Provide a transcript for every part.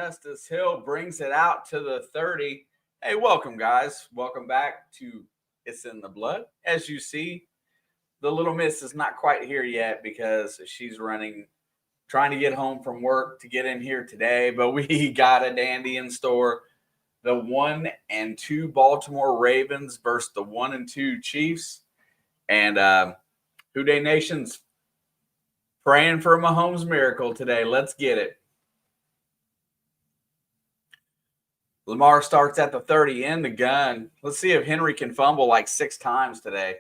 Justice Hill brings it out to the 30. Hey, welcome, guys. Welcome back to It's in the Blood. As you see, the little miss is not quite here yet because she's trying to get home from work to get in here today. But we got a dandy in store. The 1-2 Baltimore Ravens versus the 1-2 Chiefs. And Who Dey Nation's praying for a Mahomes miracle today. Let's get it. Lamar starts at the 30 in the gun. Let's see if Henry can fumble like 6 times today.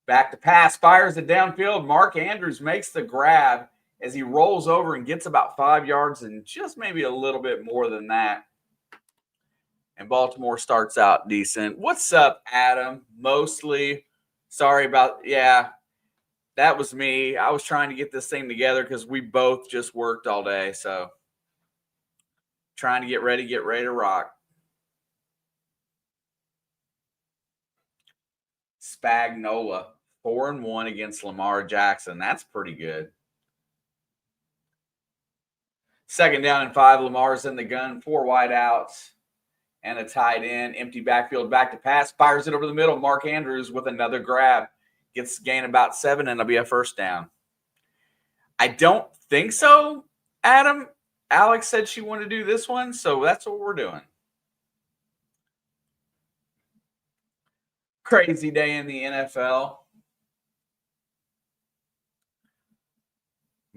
Back to pass, fires it downfield. Mark Andrews makes the grab as he rolls over and gets about 5 yards and just maybe a little bit more than that. And Baltimore starts out decent. What's up, Adam? Mostly. Sorry about, that was me. I was trying to get this thing together because we both just worked all day. So trying to get ready to rock. Spagnola, 4-1 against Lamar Jackson. That's pretty good. 2nd down and 5. Lamar's in the gun, 4 wide outs and a tight end. Empty backfield, back to pass. Fires it over the middle. Mark Andrews with another grab. Gets gain about 7, and it'll be a 1st down. I don't think so, Adam. Alex said she wanted to do this one, so that's what we're doing. Crazy day in the NFL.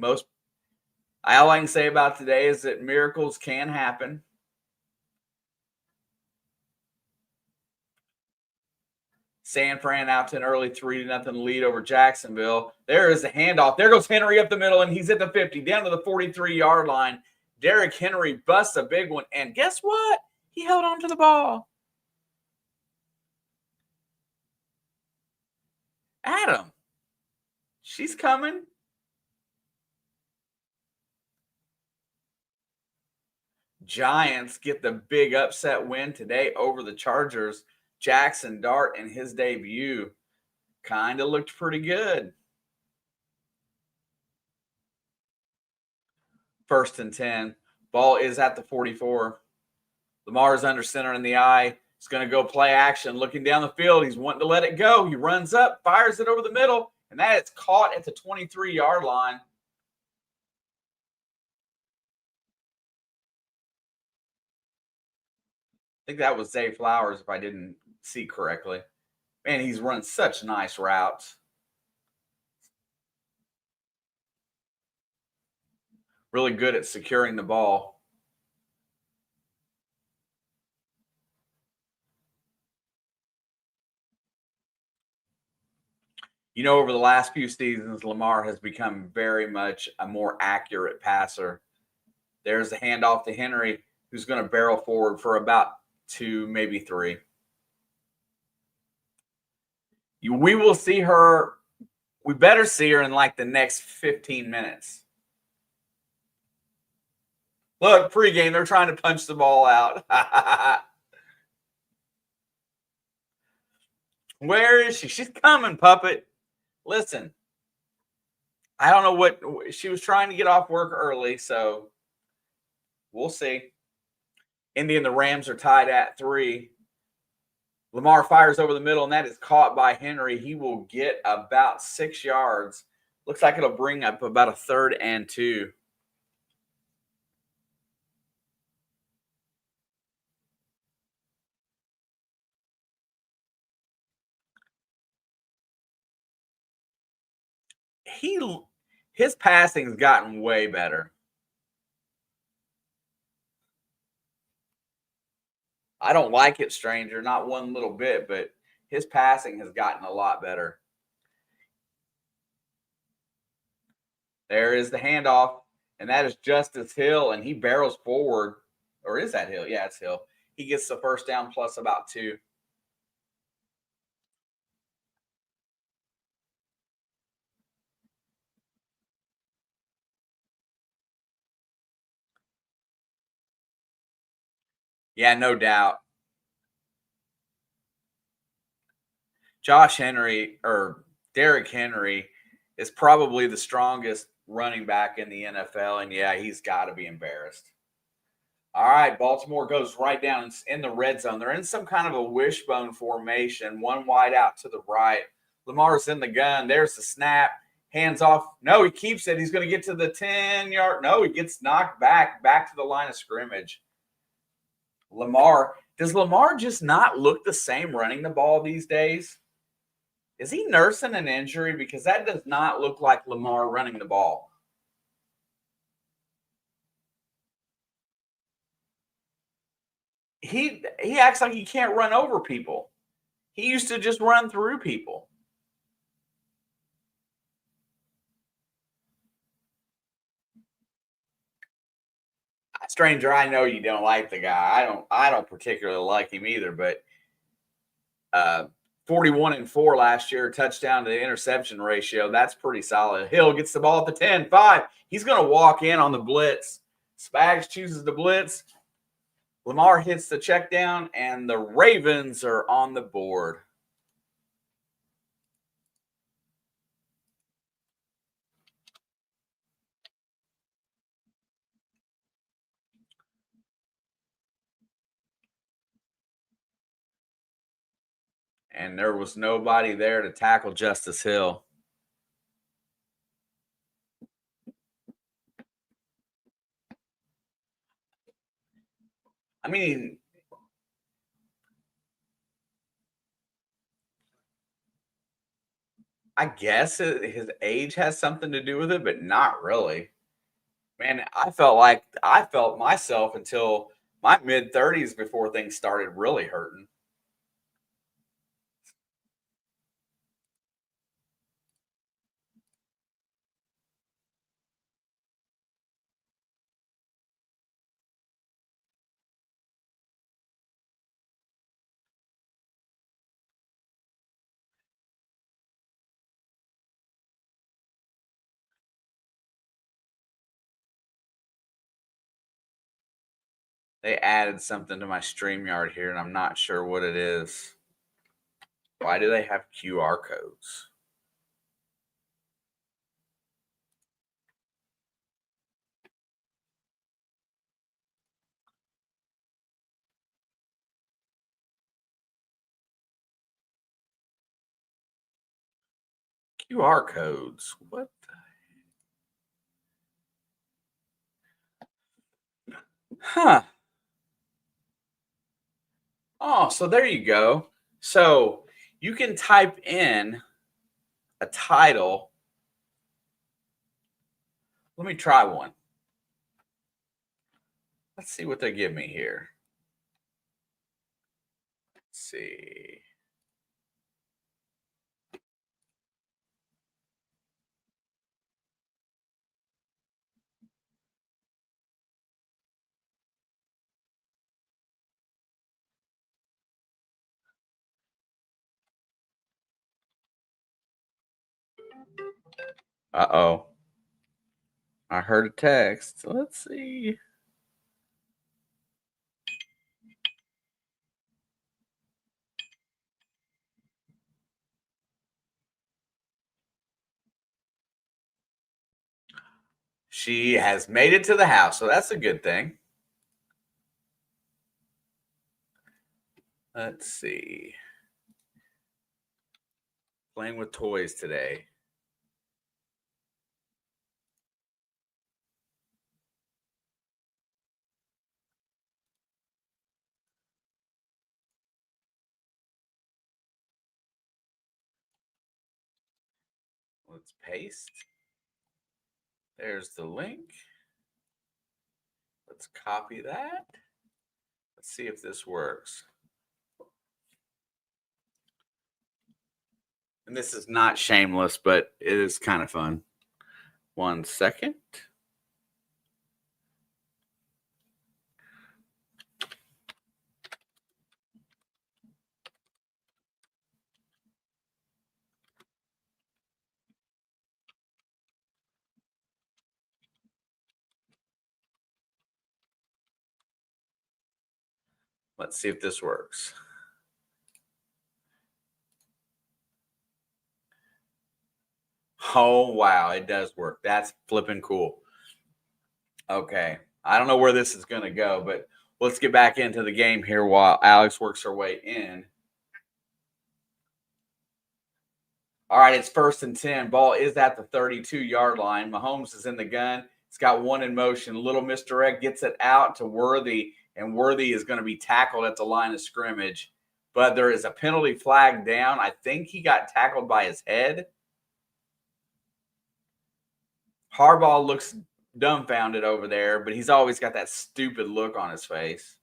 All I can say about today is that miracles can happen. San Fran out to an early 3-0 lead over Jacksonville. There is a handoff. There goes Henry up the middle, and he's at the 50, down to the 43-yard line. Derrick Henry busts a big one, and guess what? He held on to the ball. Adam, she's coming. Giants get the big upset win today over the Chargers. Jackson Dart in his debut kind of looked pretty good. 1st and 10. Ball is at the 44. Lamar's under center in the eye. He's going to go play action. Looking down the field. He's wanting to let it go. He runs up, fires it over the middle, and that is caught at the 23-yard line. I think that was Zay Flowers if I didn't see correctly. Man, he's run such nice routes. Really good at securing the ball. You know, over the last few seasons, Lamar has become very much a more accurate passer. There's a handoff to Henry, who's going to barrel forward for about 2, maybe 3. We will see her. We better see her in like the next 15 minutes. Look, pregame, they're trying to punch the ball out. Where is she? She's coming, puppet. Listen, I don't know what she was trying to get off work early, so we'll see. Indy and the Rams are tied at 3. Lamar fires over the middle, and that is caught by Henry. He will get about 6 yards. Looks like it'll bring up about a 3rd and 2. His passing's gotten way better. I don't like it, stranger, not one little bit, but his passing has gotten a lot better. There is the handoff, and that is Justice Hill, and he barrels forward. Or is that Hill? Yeah, it's Hill. He gets the 1st down plus about 2. Yeah, no doubt. Josh Henry, or Derrick Henry is probably the strongest running back in the NFL, and yeah, he's got to be embarrassed. All right, Baltimore goes right down in the red zone. They're in some kind of a wishbone formation, one wide out to the right. Lamar's in the gun. There's the snap. Hands off. No, he keeps it. He's going to get to the 10-yard. No, he gets knocked back to the line of scrimmage. Does Lamar just not look the same running the ball these days? Is he nursing an injury? Because that does not look like Lamar running the ball. He acts like he can't run over people. He used to just run through people. Stranger, I know you don't like the guy. I don't particularly like him either, but 41-4 last year, touchdown to interception ratio. That's pretty solid. Hill gets the ball at the 10, 5. He's going to walk in on the blitz. Spags chooses the blitz. Lamar hits the check down, and the Ravens are on the board. And there was nobody there to tackle Justice Hill. I mean, I guess his age has something to do with it, but not really. Man, I felt myself until my mid 30s before things started really hurting. They added something to my StreamYard here, and I'm not sure what it is. Why do they have QR codes? QR codes. What? Huh. Oh, so there you go. So you can type in a title. Let me try one. Let's see what they give me here. Let's see. Uh-oh. I heard a text. Let's see. She has made it to the house, so that's a good thing. Let's see. Playing with toys today. Let's paste. There's the link. Let's copy that. Let's see if this works. And this is not shameless, but it is kind of fun. 1 second. Let's see if this works. Oh, wow. It does work. That's flipping cool. Okay. I don't know where this is going to go, but let's get back into the game here while Alex works her way in. All right, it's 1st and 10. Ball is at the 32-yard line. Mahomes is in the gun. It's got one in motion. Little misdirect gets it out to Worthy, and Worthy is going to be tackled at the line of scrimmage. But there is a penalty flag down. I think he got tackled by his head. Harbaugh looks dumbfounded over there, but he's always got that stupid look on his face.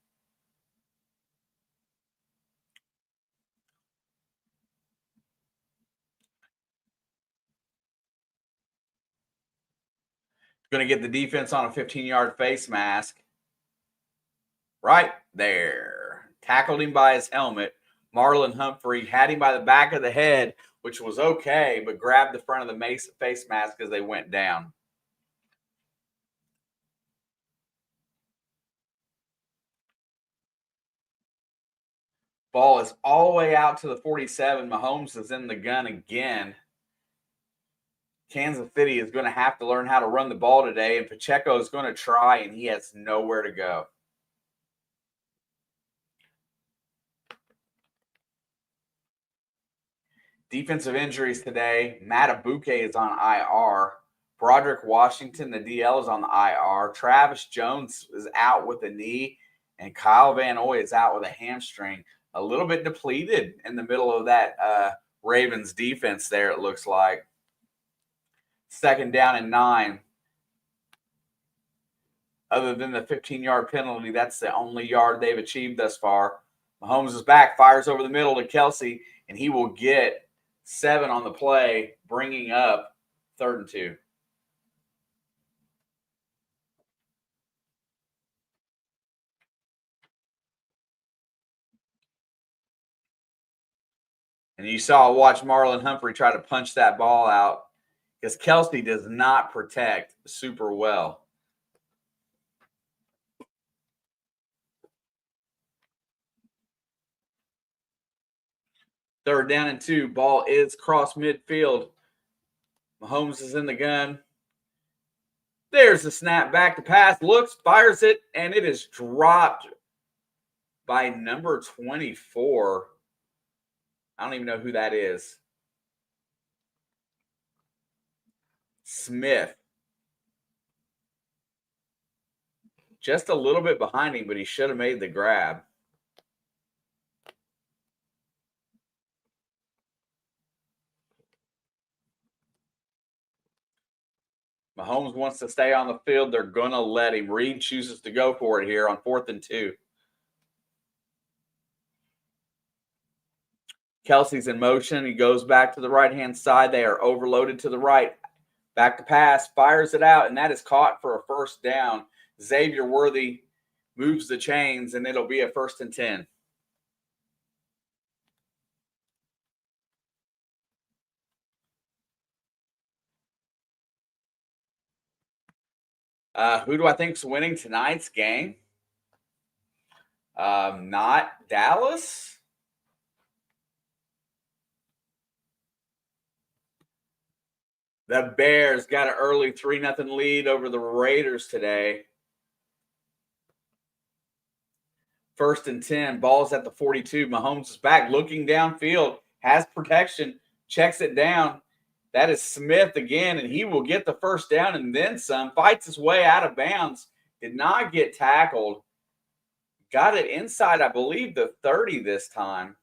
Going to get the defense on a 15-yard face mask. Right there. Tackled him by his helmet. Marlon Humphrey had him by the back of the head, which was okay, but grabbed the front of the face mask as they went down. Ball is all the way out to the 47. Mahomes is in the gun again. Kansas City is going to have to learn how to run the ball today, and Pacheco is going to try, and he has nowhere to go. Defensive injuries today. Matt Abuke is on IR. Broderick Washington, the DL, is on the IR. Travis Jones is out with a knee, and Kyle Van Noy is out with a hamstring. A little bit depleted in the middle of that Ravens defense there, it looks like. 2nd down and 9. Other than the 15-yard penalty, that's the only yard they've achieved thus far. Mahomes is back, fires over the middle to Kelsey, and he will get 7 on the play, bringing up 3rd and 2. And you watch Marlon Humphrey try to punch that ball out because Kelsey does not protect super well. Third down and 2. Ball is cross midfield. Mahomes is in the gun. There's the snap back to pass. Looks, fires it, and it is dropped by number 24. I don't even know who that is. Smith. Just a little bit behind him, but he should have made the grab. Mahomes wants to stay on the field. They're going to let him. Reed chooses to go for it here on 4th and 2. Kelsey's in motion. He goes back to the right-hand side. They are overloaded to the right. Back to pass, fires it out, and that is caught for a 1st down. Xavier Worthy moves the chains, and it'll be a 1st and 10. Who do I think is winning tonight's game? Not Dallas. The Bears got an early 3-0 lead over the Raiders today. 1st and 10. Ball's at the 42. Mahomes is back, looking downfield, has protection, checks it down. That is Smith again, and he will get the 1st down and then some. Fights his way out of bounds. Did not get tackled. Got it inside, I believe, the 30 this time.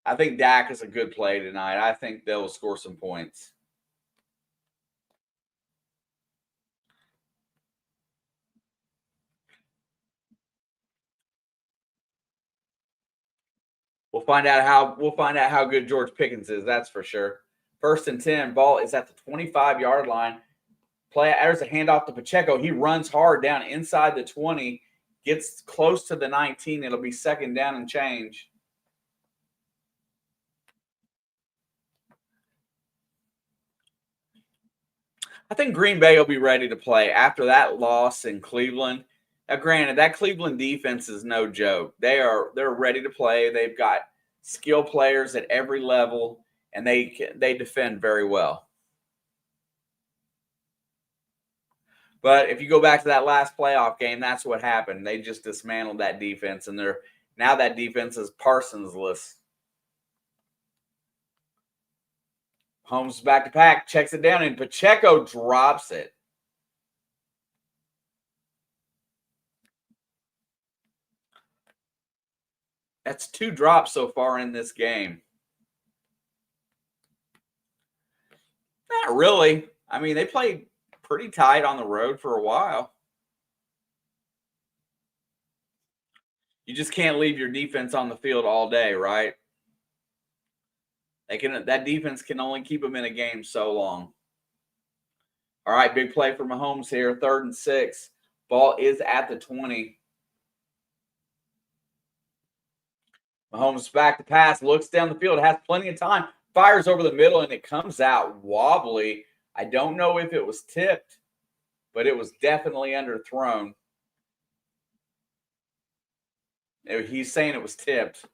I think Dak is a good play tonight. I think they'll score some points. We'll find out how good George Pickens is. That's for sure. 1st and 10. Ball is at the 25-yard line. There's a handoff to Pacheco. He runs hard down inside the 20, gets close to the 19. It'll be 2nd down and change. I think Green Bay will be ready to play after that loss in Cleveland. Now, granted, that Cleveland defense is no joke. They're ready to play. They've got skill players at every level, and they defend very well. But if you go back to that last playoff game, that's what happened. They just dismantled that defense, and now that defense is Parsons-less. Holmes back to pack, checks it down, and Pacheco drops it. That's 2 drops so far in this game. Not really. I mean, they played pretty tight on the road for a while. You just can't leave your defense on the field all day, right? That defense can only keep them in a game so long. All right, big play for Mahomes here. 3rd and 6. Ball is at the 20. Mahomes back to pass, looks down the field, has plenty of time, fires over the middle, and it comes out wobbly. I don't know if it was tipped, but it was definitely underthrown. He's saying it was tipped.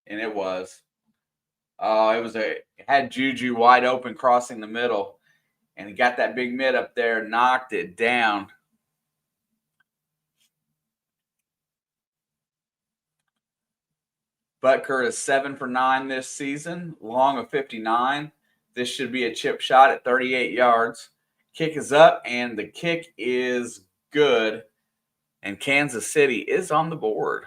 And it was. It had Juju wide open crossing the middle, and he got that big mid up there, knocked it down. Butker is 7 for 9 this season, long of 59. This should be a chip shot at 38 yards. Kick is up, and the kick is good, and Kansas City is on the board.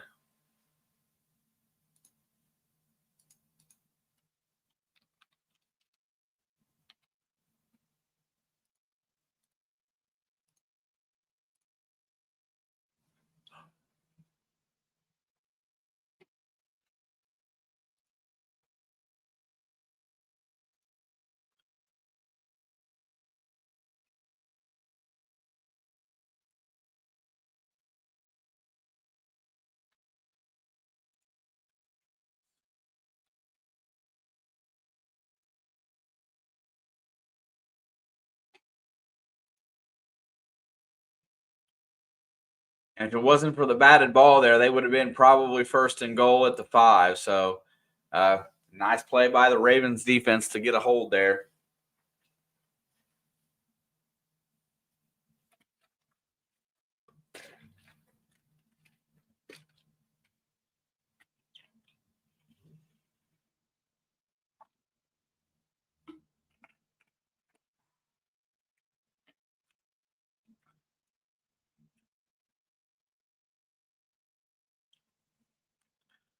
And if it wasn't for the batted ball there, they would have been probably 1st and goal at the 5. So, nice play by the Ravens defense to get a hold there.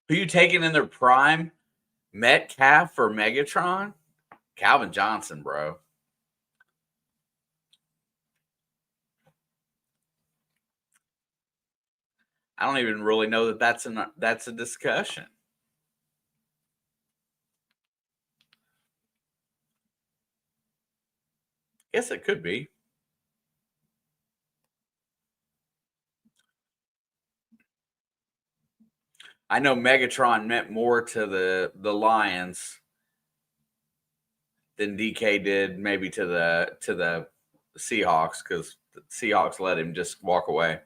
Who you taking in their prime? Metcalf or Megatron? Calvin Johnson, bro. I don't even really know that that's a discussion. Guess it could be. I know Megatron meant more to the Lions than DK did maybe to the Seahawks, because the Seahawks let him just walk away.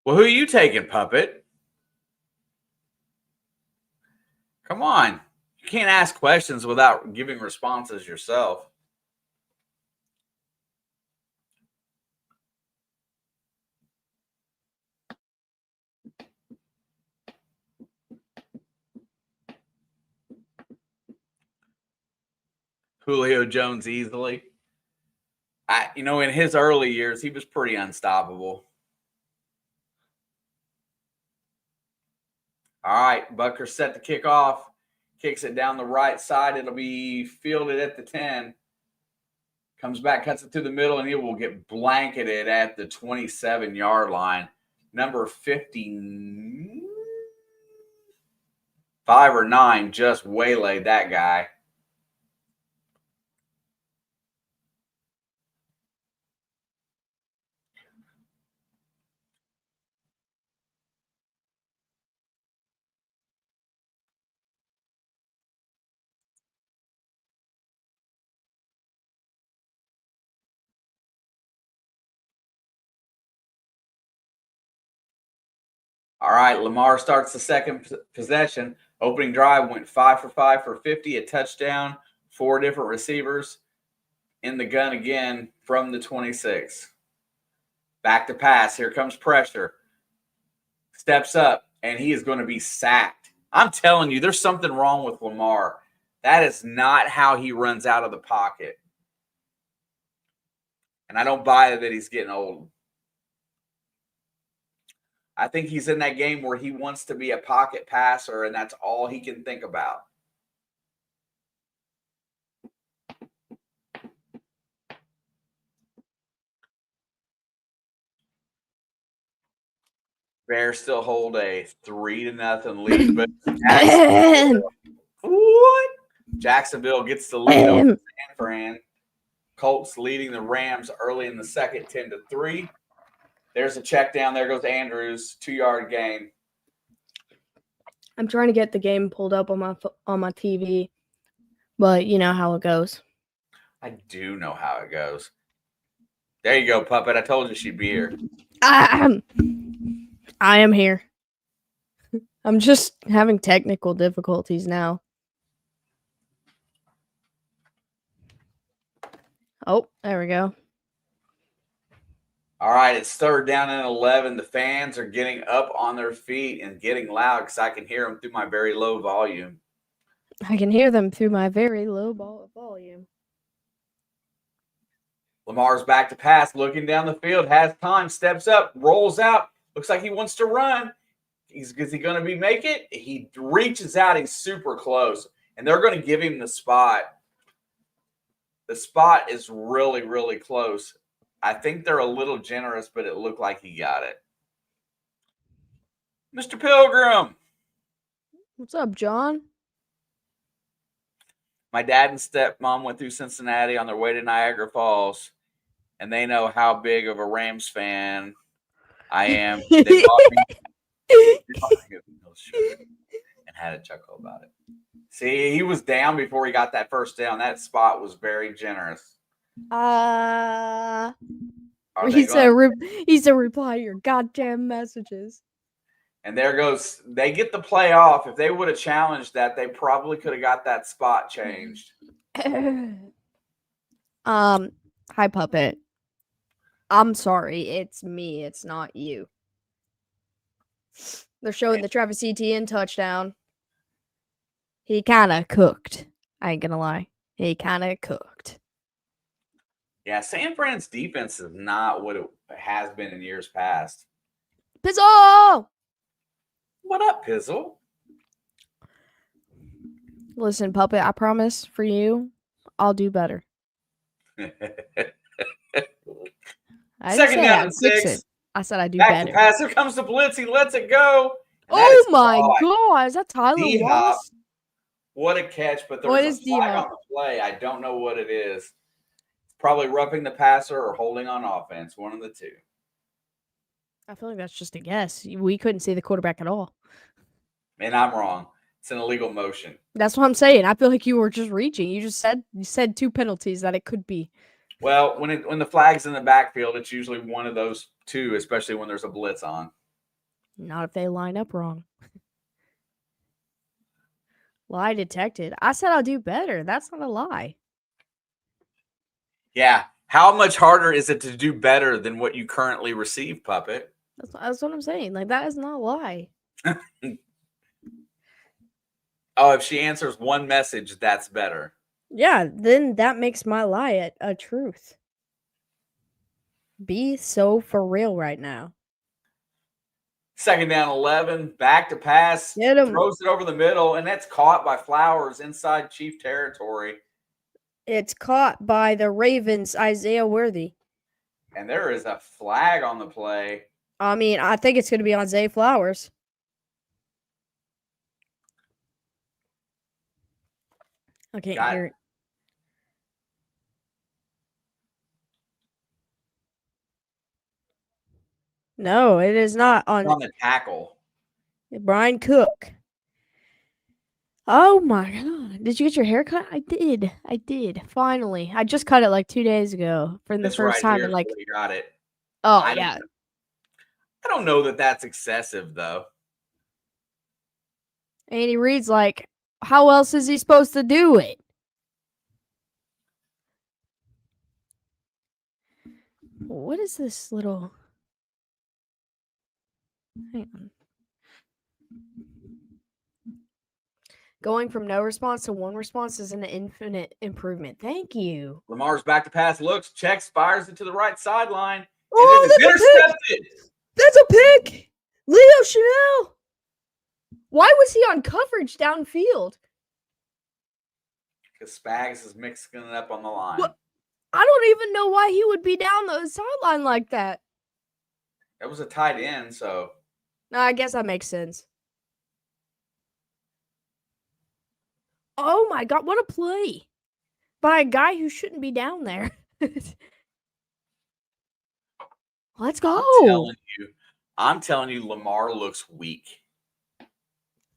Well, who are you taking, Puppet? Come on. You can't ask questions without giving responses yourself. Julio Jones easily. In his early years, he was pretty unstoppable. All right, Butker set to kick off. Kicks it down the right side. It'll be fielded at the 10. Comes back, cuts it through the middle, and he will get blanketed at the 27-yard line. Number 55 or 9 just waylaid that guy. All right, Lamar starts the second possession. Opening drive went 5 for 5 for 50, a touchdown, 4 different receivers in the gun again from the 26. Back to pass. Here comes pressure. Steps up, and he is going to be sacked. I'm telling you, there's something wrong with Lamar. That is not how he runs out of the pocket. And I don't buy that he's getting old. I think he's in that game where he wants to be a pocket passer, and that's all he can think about. Bears still hold a 3-0 lead, but Jacksonville gets the lead over San Fran. Colts leading the Rams early in the second, 10-3. There's a check down. There goes Andrews, 2-yard gain. I'm trying to get the game pulled up on my TV, but you know how it goes. I do know how it goes. There you go, Puppet. I told you she'd be here. I am here. I'm just having technical difficulties now. Oh, there we go. All right, it's 3rd down and 11. The fans are getting up on their feet and getting loud because I can hear them through my very low volume. I can hear them through my very low volume. Lamar's back to pass, looking down the field, has time, steps up, rolls out. Looks like he wants to run. Is he going to make it? He reaches out. He's super close, and they're going to give him the spot. The spot is really, really close. I think they're a little generous, but it looked like he got it. Mr. Pilgrim. What's up, John? My dad and stepmom went through Cincinnati on their way to Niagara Falls, and they know how big of a Rams fan I am. They bought me and had a chuckle about it. See, he was down before he got that first down. That spot was very generous. He said reply to your goddamn messages. And there goes, they get the playoff. If they would have challenged that, they probably could have got that spot changed. Hi, Puppet. I'm sorry. It's me. It's not you. They're showing the Travis Etienne touchdown. He kind of cooked. I ain't gonna lie. He kind of cooked. Yeah, San Fran's defense is not what it has been in years past. Pizzle! What up, Pizzle? Listen, Puppet, I promise for you, I'll do better. Second down and 6. I said I do back better. To pass. Here comes the blitz. He lets it go. Oh my God! Is that Tyler Wallace? What a catch! But there's a flag on the play. I don't know what it is. It's probably roughing the passer or holding on offense. One of the two. I feel like that's just a guess. We couldn't see the quarterback at all. And I'm wrong. It's an illegal motion. That's what I'm saying. I feel like you were just reaching. You said 2 penalties that it could be. Well, when the flag's in the backfield, it's usually one of those 2, especially when there's a blitz on. Not if they line up wrong. Lie detected. I said I'll do better. That's not a lie. Yeah. How much harder is it to do better than what you currently receive, Puppet? That's what I'm saying. Like, that is not a lie. Oh, if she answers one message, that's better. Yeah, then that makes my lie a truth. Be so for real right now. Second down 11, back to pass, throws it over the middle, and that's caught by Flowers inside Chief territory. It's caught by the Ravens' Isaiah Worthy. And there is a flag on the play. I mean, I think it's going to be on Zay Flowers. I can't hear it. No, it is not on the tackle. Brian Cook. Oh my god. Did you get your hair cut? I did. Finally. I just cut it like 2 days ago for the first time Here in like you got it. Oh, yeah. I don't know that that's excessive though. Andy Reid's like, how else is he supposed to do it? What is this little Hang on. Going from no response to one response is an infinite improvement. Thank you. Lamar's back to pass, looks, checks, fires it to the right sideline. Oh, that's intercepted. That's a pick. Leo Chanel. Why was he on coverage downfield? Because Spags is mixing it up on the line. What? I don't even know why he would be down the sideline like that. It was a tight end, so. No, I guess that makes sense. Oh my god, what a play by a guy who shouldn't be down there. Let's go. I'm telling you, Lamar looks weak.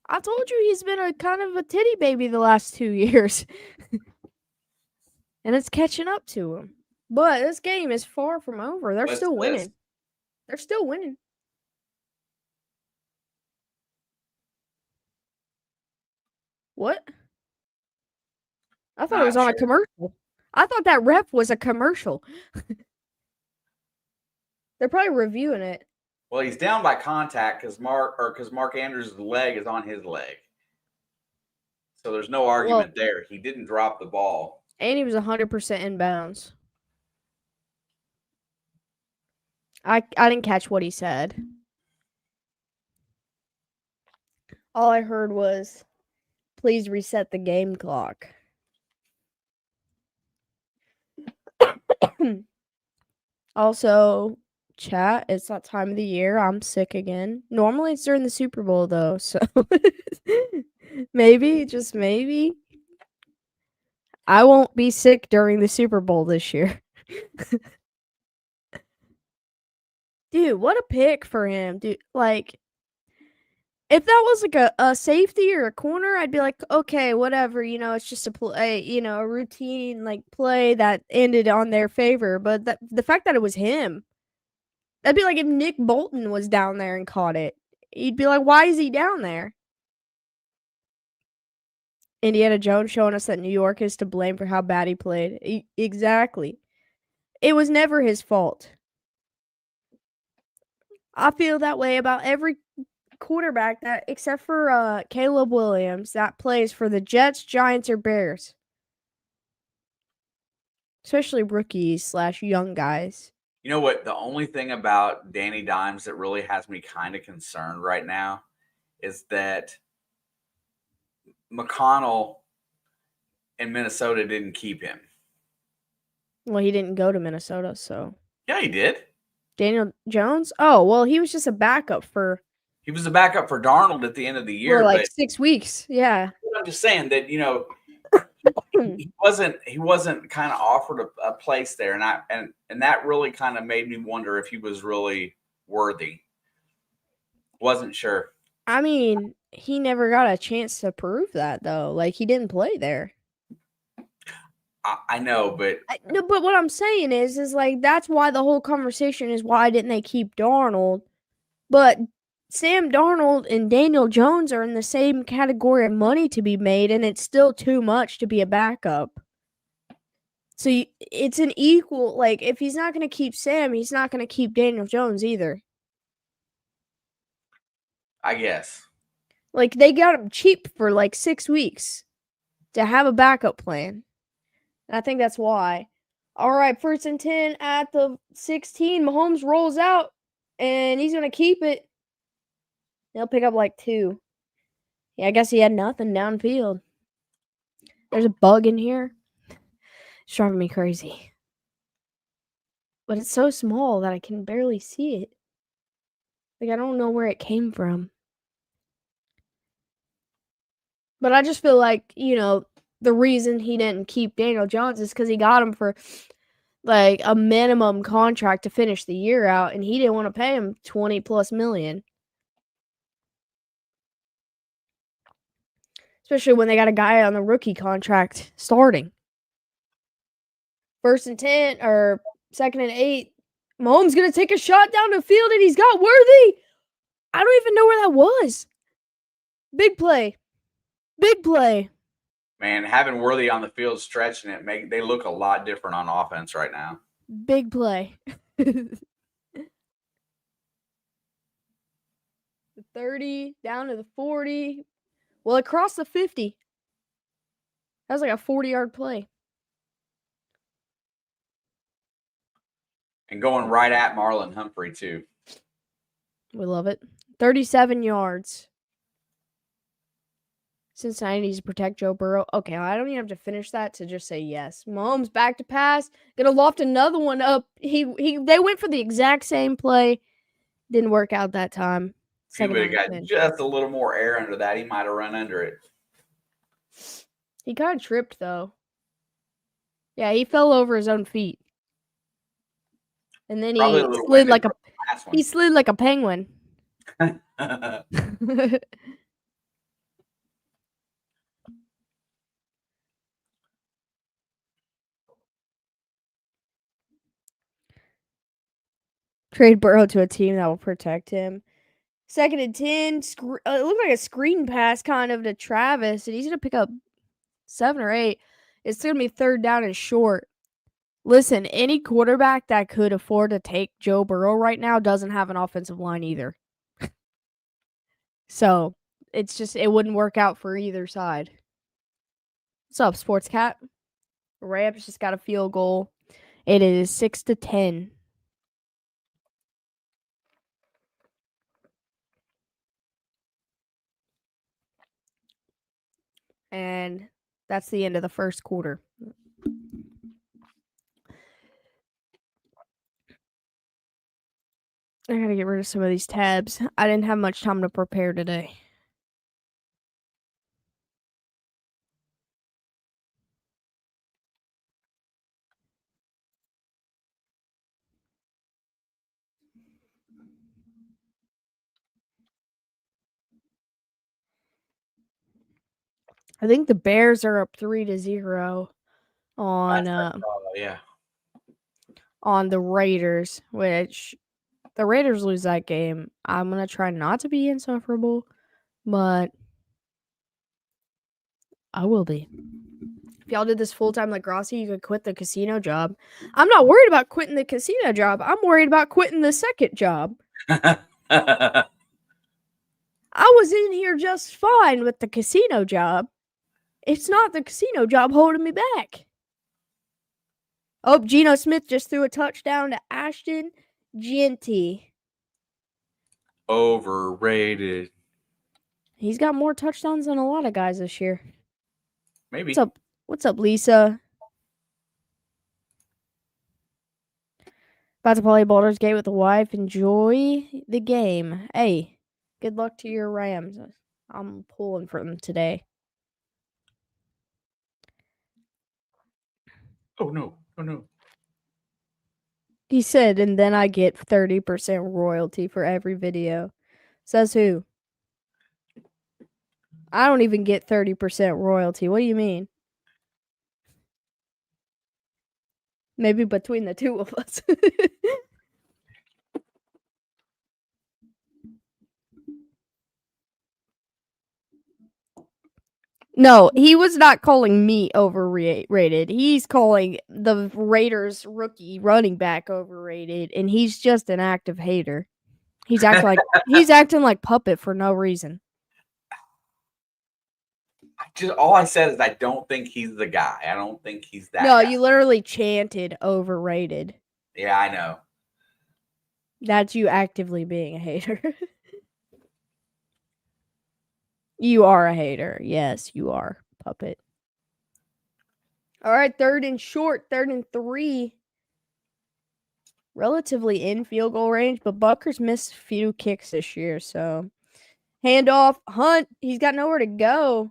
I told you he's been a kind of a titty baby the last 2 years. And it's catching up to him. But this game is far from over. They're still winning. They're still winning. What? I thought it was on a commercial. I thought that rep was a commercial. They're probably reviewing it. Well, he's down by contact because Mark Andrews' leg is on his leg. So there's no argument there. He didn't drop the ball. And he was 100% inbounds. I didn't catch what he said. All I heard was, please reset the game clock. Also, chat, it's that time of the year. I'm sick again. Normally it's during the Super Bowl though, so maybe, just maybe, I won't be sick during the Super Bowl this year. Dude, what a pick for him. Dude, like, if that was like a safety or a corner, I'd be like, okay, whatever, it's just a play, a routine like play that ended on their favor. But the fact that it was him, that'd be like if Nick Bolton was down there and caught it. He'd be like, why is he down there? Indiana Jones showing us that New York is to blame for how bad he played. Exactly. It was never his fault. I feel that way about every quarterback that, except for Caleb Williams, that plays for the Jets, Giants, or Bears. Especially rookies / young guys. You know what? The only thing about Danny Dimes that really has me kind of concerned right now is that McConnell in Minnesota didn't keep him. Well, he didn't go to Minnesota, so. Yeah, he did. Daniel Jones? Oh, well, he was just a backup for. He was a backup for Darnold at the end of the year. For like 6 weeks, yeah. I'm just saying that, he wasn't kind of offered a place there, and that really kind of made me wonder if he was really worthy. Wasn't sure. I mean, he never got a chance to prove that though. Like, he didn't play there. I know, but no. But what I'm saying is like, that's why the whole conversation is, why didn't they keep Darnold? But Sam Darnold and Daniel Jones are in the same category of money to be made, and it's still too much to be a backup. So it's an equal, like, if he's not going to keep Sam, he's not going to keep Daniel Jones either. I guess. Like, they got him cheap for like 6 weeks to have a backup plan. And I think that's why. All right, 1st and 10 at the 16. Mahomes rolls out, and he's going to keep it. He'll pick up like 2. Yeah, I guess he had nothing downfield. There's a bug in here. It's driving me crazy. But it's so small that I can barely see it. Like, I don't know where it came from. But I just feel like, the reason he didn't keep Daniel Jones is because he got him for, like, a minimum contract to finish the year out, and he didn't want to pay him $20+ million. Especially when they got a guy on the rookie contract starting. 1st and 10, or 2nd and 8. Mahomes going to take a shot down the field, and he's got Worthy. I don't even know where that was. Big play. Big play. Man, having Worthy on the field stretching it, they look a lot different on offense right now. Big play. The 30 down to the 40. Well, across the 50. That was like a 40-yard play. And going right at Marlon Humphrey, too. We love it. 37 yards. Cincinnati needs to protect Joe Burrow. Okay, I don't even have to finish that to just say yes. Mahomes back to pass. Gonna loft another one up. They went for the exact same play. Didn't work out that time. He would have got just a little more air under that. He might have run under it. He kind of tripped, though. Yeah, he fell over his own feet. And then he slid like a penguin. Trade Burrow to a team that will protect him. 2nd and 10. It looked like a screen pass kind of to Travis, and he's going to pick up 7 or 8. It's going to be 3rd down and short. Listen, any quarterback that could afford to take Joe Burrow right now doesn't have an offensive line either. So, it wouldn't work out for either side. What's up, Sports Cat? Rams just got a field goal. It is 6-10. And that's the end of the first quarter. I gotta get rid of some of these tabs. I didn't have much time to prepare today. I think the Bears are up 3-0 on on the Raiders, which the Raiders lose that game. I'm gonna try not to be insufferable, but I will be. If y'all did this full time like Rossi, you could quit the casino job. I'm not worried about quitting the casino job. I'm worried about quitting the second job. I was in here just fine with the casino job. It's not the casino job holding me back. Oh, Geno Smith just threw a touchdown to Ashton Jeanty. Overrated. He's got more touchdowns than a lot of guys this year. Maybe. What's up, Lisa? About to play Baldur's Gate with the wife. Enjoy the game. Hey, good luck to your Rams. I'm pulling for them today. Oh, no. Oh, no. He said, and then I get 30% royalty for every video. Says who? I don't even get 30% royalty. What do you mean? Maybe between the two of us. No, he was not calling me overrated. He's calling the Raiders rookie running back overrated, and he's just an active hater. He's acting like Puppet for no reason. All I said is I don't think he's the guy. I don't think he's that. No, guy. You literally chanted overrated. Yeah, I know. That's you actively being a hater. You are a hater. Yes, you are, Puppet. All right, third and short, 3rd and 3. Relatively in field goal range, but Bucker's missed a few kicks this year, so handoff, Hunt, he's got nowhere to go.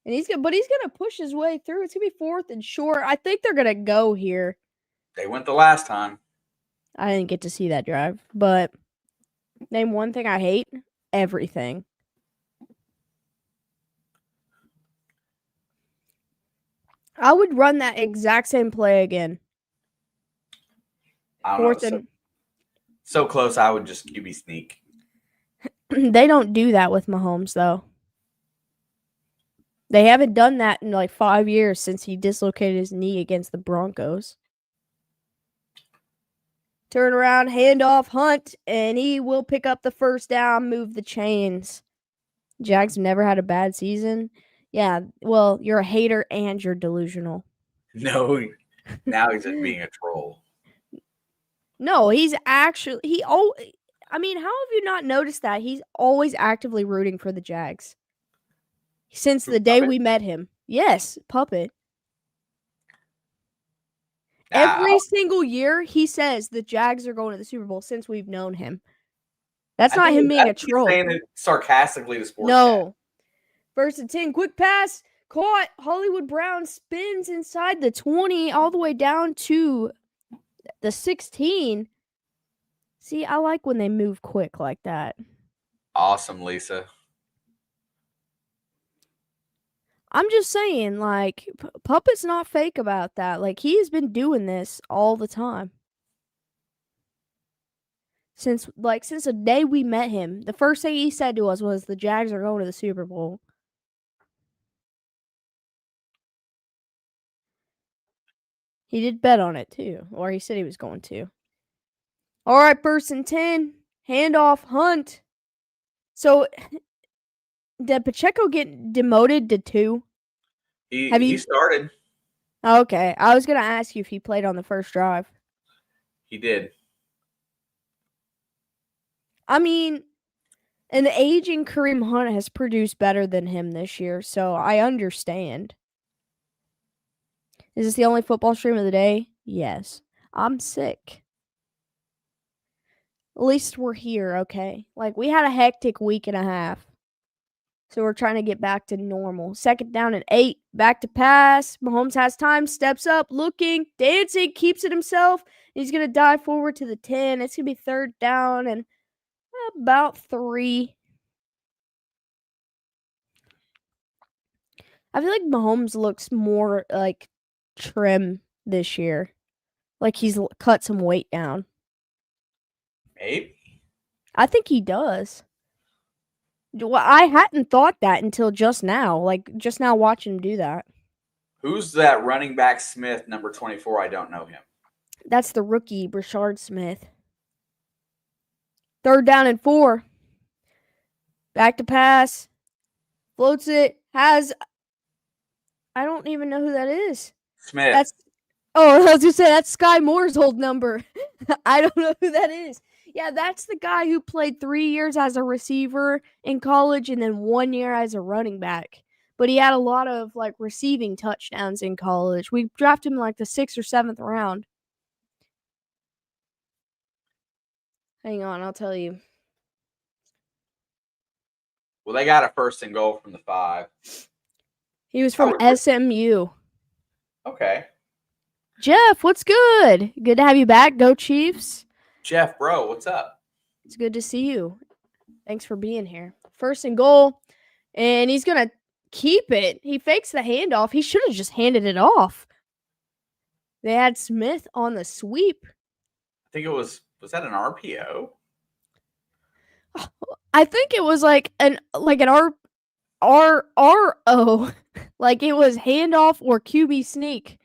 And he's gonna push his way through. It's gonna be 4th and short. I think they're gonna go here. They went the last time. I didn't get to see that drive, but name one thing I hate: everything. I would run that exact same play again. I don't know. 4th and So close, I would just QB sneak. they don't do that with Mahomes though. They haven't done that in like 5 years since he dislocated his knee against the Broncos. Turn around, handoff, Hunt, and he will pick up the first down, move the chains. Jags never had a bad season. Yeah, well, you're a hater and you're delusional. No, now he's just being a troll. No, he's actually I mean, how have you not noticed that? He's always actively rooting for the Jags. Since the day we met him. Yes, Puppet. Every single year he says the Jags are going to the Super Bowl since we've known him. That's not him being a troll. He's saying it sarcastically to Sportscast. No. 1st and 10, quick pass, caught. Hollywood Brown spins inside the 20 all the way down to the 16. See, I like when they move quick like that. Awesome, Lisa. I'm just saying, like, Puppet's not fake about that. Like, he has been doing this all the time. Since the day we met him, the first thing he said to us was the Jags are going to the Super Bowl. He did bet on it too, or he said he was going to. All right, 1st and 10, handoff, Hunt. So, did Pacheco get demoted to 2? He started. Okay, I was gonna ask you if he played on the first drive. He did. I mean, an aging Kareem Hunt has produced better than him this year, so I understand. Is this the only football stream of the day? Yes. I'm sick. At least we're here, okay? Like, we had a hectic week and a half. So we're trying to get back to normal. 2nd down and 8. Back to pass. Mahomes has time. Steps up. Looking. Dancing. Keeps it himself. He's going to dive forward to the 10. It's going to be 3rd down and about 3. I feel like Mahomes looks more like trim this year. Like he's cut some weight down. Maybe. I think he does. Well, I hadn't thought that until just now. Like, just now watching him do that. Who's that running back Smith, number 24? I don't know him. That's the rookie, Brashard Smith. 3rd down and 4. Back to pass. Floats it. I don't even know who that is. Smith. I was going to say, that's Sky Moore's old number. I don't know who that is. Yeah, that's the guy who played 3 years as a receiver in college and then 1 year as a running back. But he had a lot of, like, receiving touchdowns in college. We drafted him, like, the 6th or 7th round. Hang on, I'll tell you. Well, they got a 1st and goal from the 5. He was from SMU. Okay. Jeff, what's good? Good to have you back. Go Chiefs. Jeff, bro, what's up? It's good to see you. Thanks for being here. 1st and goal, and he's going to keep it. He fakes the handoff. He should have just handed it off. They had Smith on the sweep. I think it was that an RPO? I think it was like an RRO. Like it was handoff or QB sneak.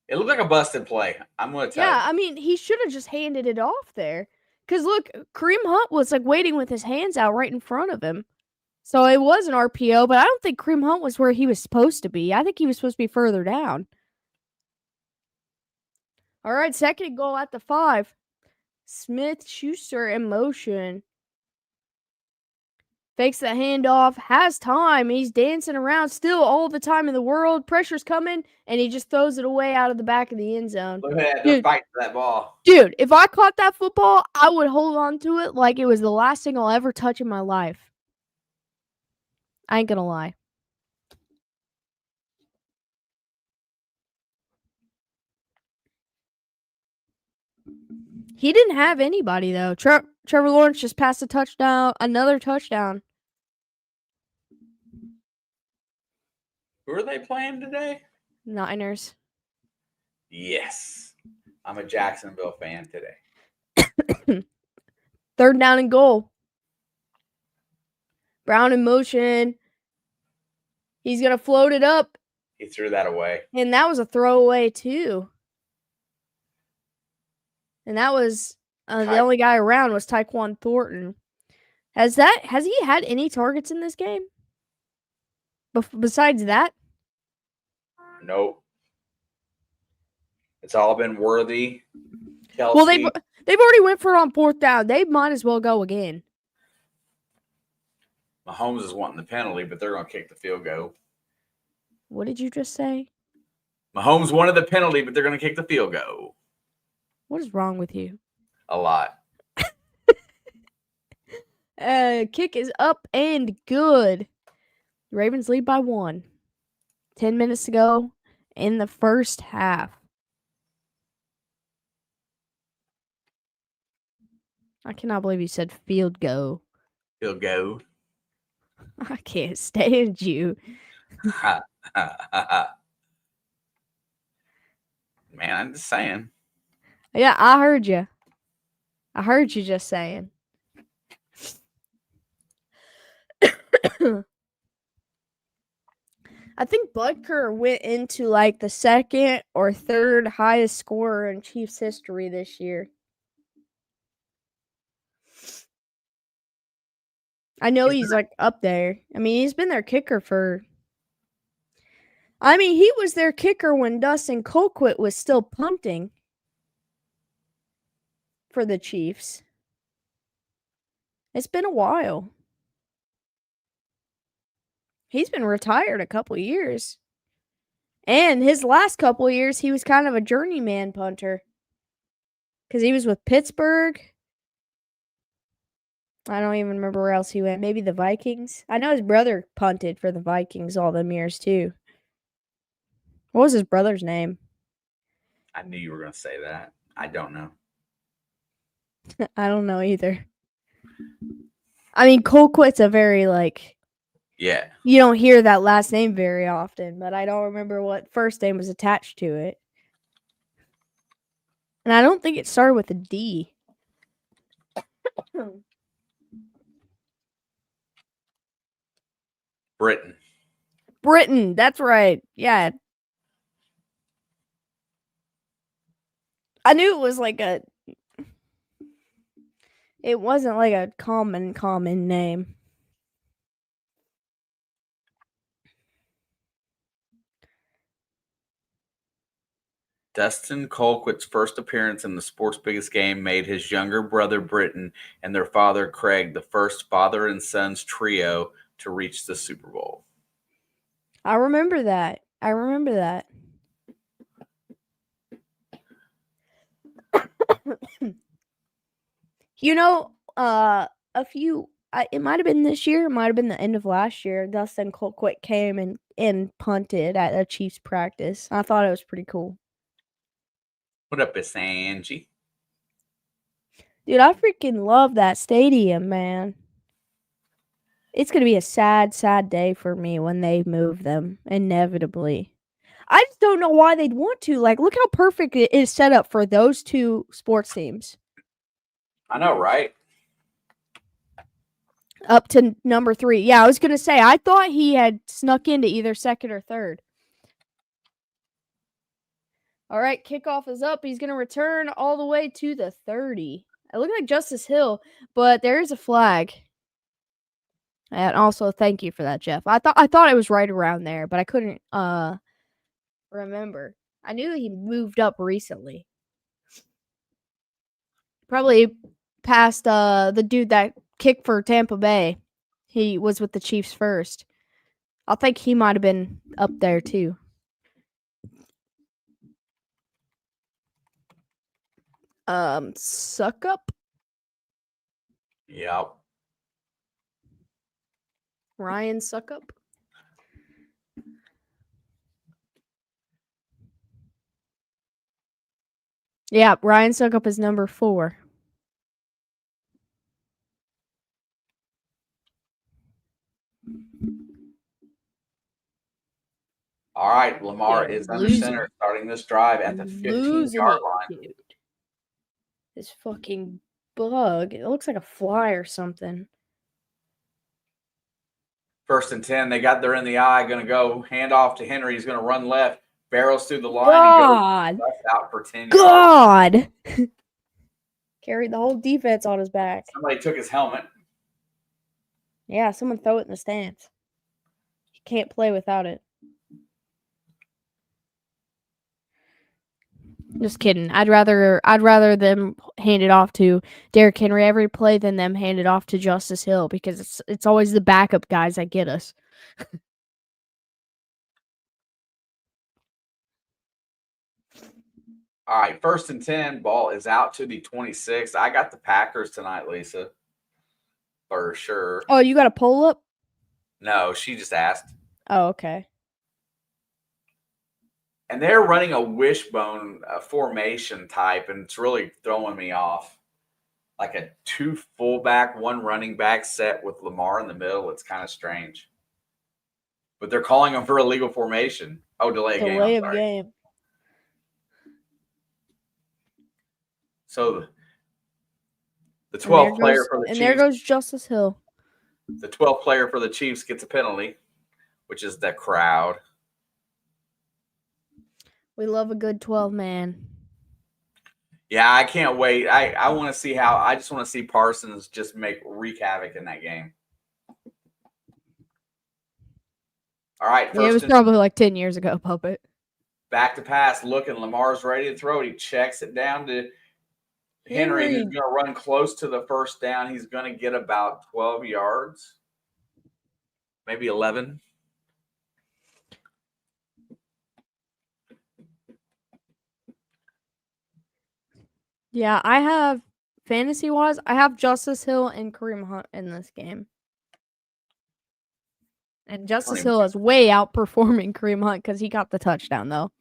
It looked like a busted play. I'm going to tell you. Yeah, I mean, he should have just handed it off there. Because look, Kareem Hunt was like waiting with his hands out right in front of him. So it was an RPO, but I don't think Kareem Hunt was where he was supposed to be. I think he was supposed to be further down. All right, 2nd goal at the 5. Smith Schuster in motion. Fakes the handoff, has time. He's dancing around still all the time in the world. Pressure's coming, and he just throws it away out of the back of the end zone. Look at that. They're fighting for that ball. Dude, if I caught that football, I would hold on to it like it was the last thing I'll ever touch in my life. I ain't gonna lie. He didn't have anybody, though. Trevor Lawrence just passed a touchdown, another touchdown. Who are they playing today? Niners. Yes. I'm a Jacksonville fan today. 3rd down and goal. Brown in motion. He's going to float it up. He threw that away. And that was a throwaway, too. And that was the only guy around was Tyquan Thornton. Has he had any targets in this game? Besides that? Nope. It's all been Worthy. Kelsey. Well, they've already went for it on 4th down. They might as well go again. Mahomes is wanting the penalty, but they're going to kick the field goal. What did you just say? Mahomes wanted the penalty, but they're going to kick the field goal. What is wrong with you? A lot. Kick is up and good. The Ravens lead by 1. 10 minutes to go in the first half. I cannot believe you said field goal. Field goal. I can't stand you. Man, I'm just saying. Yeah, I heard you. I heard you just saying. I think Butker went into like the 2nd or 3rd highest scorer in Chiefs history this year. I know he's like up there. I mean, he's been their kicker he was their kicker when Dustin Colquitt was still punting for the Chiefs. It's been a while. He's been retired a couple years. And his last couple years, he was kind of a journeyman punter. Because he was with Pittsburgh. I don't even remember where else he went. Maybe the Vikings. I know his brother punted for the Vikings all them years, too. What was his brother's name? I knew you were going to say that. I don't know. I don't know either. I mean, Colquitt's a very, yeah. You don't hear that last name very often, but I don't remember what first name was attached to it. And I don't think it started with a D. Britain, that's right. Yeah. I knew it was it wasn't like a common name. Dustin Colquitt's first appearance in the sport's biggest game made his younger brother Britton and their father Craig the first father and sons trio to reach the Super Bowl. I remember that. It might have been this year, it might have been the end of last year. Dustin Colquitt came and punted at a Chiefs practice. I thought it was pretty cool. What up, it's Angie? Dude, I freaking love that stadium, man. It's going to be a sad, sad day for me when they move them, inevitably. I just don't know why they'd want to. Look how perfect it is set up for those two sports teams. I know, right? Up to number 3. Yeah, I was going to say, I thought he had snuck into either 2nd or 3rd. All right, kickoff is up. He's going to return all the way to the 30. It looked like Justice Hill, but there is a flag. And also, thank you for that, Jeff. I thought it was right around there, but I couldn't remember. I knew he moved up recently. Probably past the dude that kicked for Tampa Bay. He was with the Chiefs first. I think he might have been up there too. Suckup. Yep. Ryan Suckup. Yeah, Ryan Suckup is number 4. All right, Lamar They're is under losing center it. starting this drive at the Losing 15-yard it, line. dude. This fucking bug. It looks like a fly or something. 1st and 10. They're in the eye. Going to go hand off to Henry. He's going to run left. Barrels through the line God. and goes left out for 10 yards. God. Carried the whole defense on his back. Somebody took his helmet. Yeah, someone throw it in the stands. You can't play without it. Just kidding. I'd rather them hand it off to Derrick Henry every play than them hand it off to Justice Hill, because it's always the backup guys that get us. All right, 1st and 10. Ball is out to the 26. I got the Packers tonight, Lisa, for sure. Oh, you got a pull up? No, she just asked. Oh, okay. And they're running a wishbone formation type, and it's really throwing me off. Like a 2 fullback, 1 running back set with Lamar in the middle. It's kind of strange. But they're calling them for a legal formation. Oh, delay game. Delay of game. So the 12th player for the Chiefs. And there goes Justice Hill. The 12th player for the Chiefs gets a penalty, which is the crowd. We love a good 12-man. Yeah, I can't wait. I want to see I just want to see Parsons just wreak havoc in that game. All right. Yeah, it was probably like 10 years ago, Puppet. Back to pass, looking. Lamar's ready to throw it. He checks it down to Henry, who's going to run close to the 1st down. He's going to get about 12 yards, maybe 11. Yeah, I have, fantasy-wise, I have Justice Hill and Kareem Hunt in this game. And Justice Hill is way outperforming Kareem Hunt because he got the touchdown, though.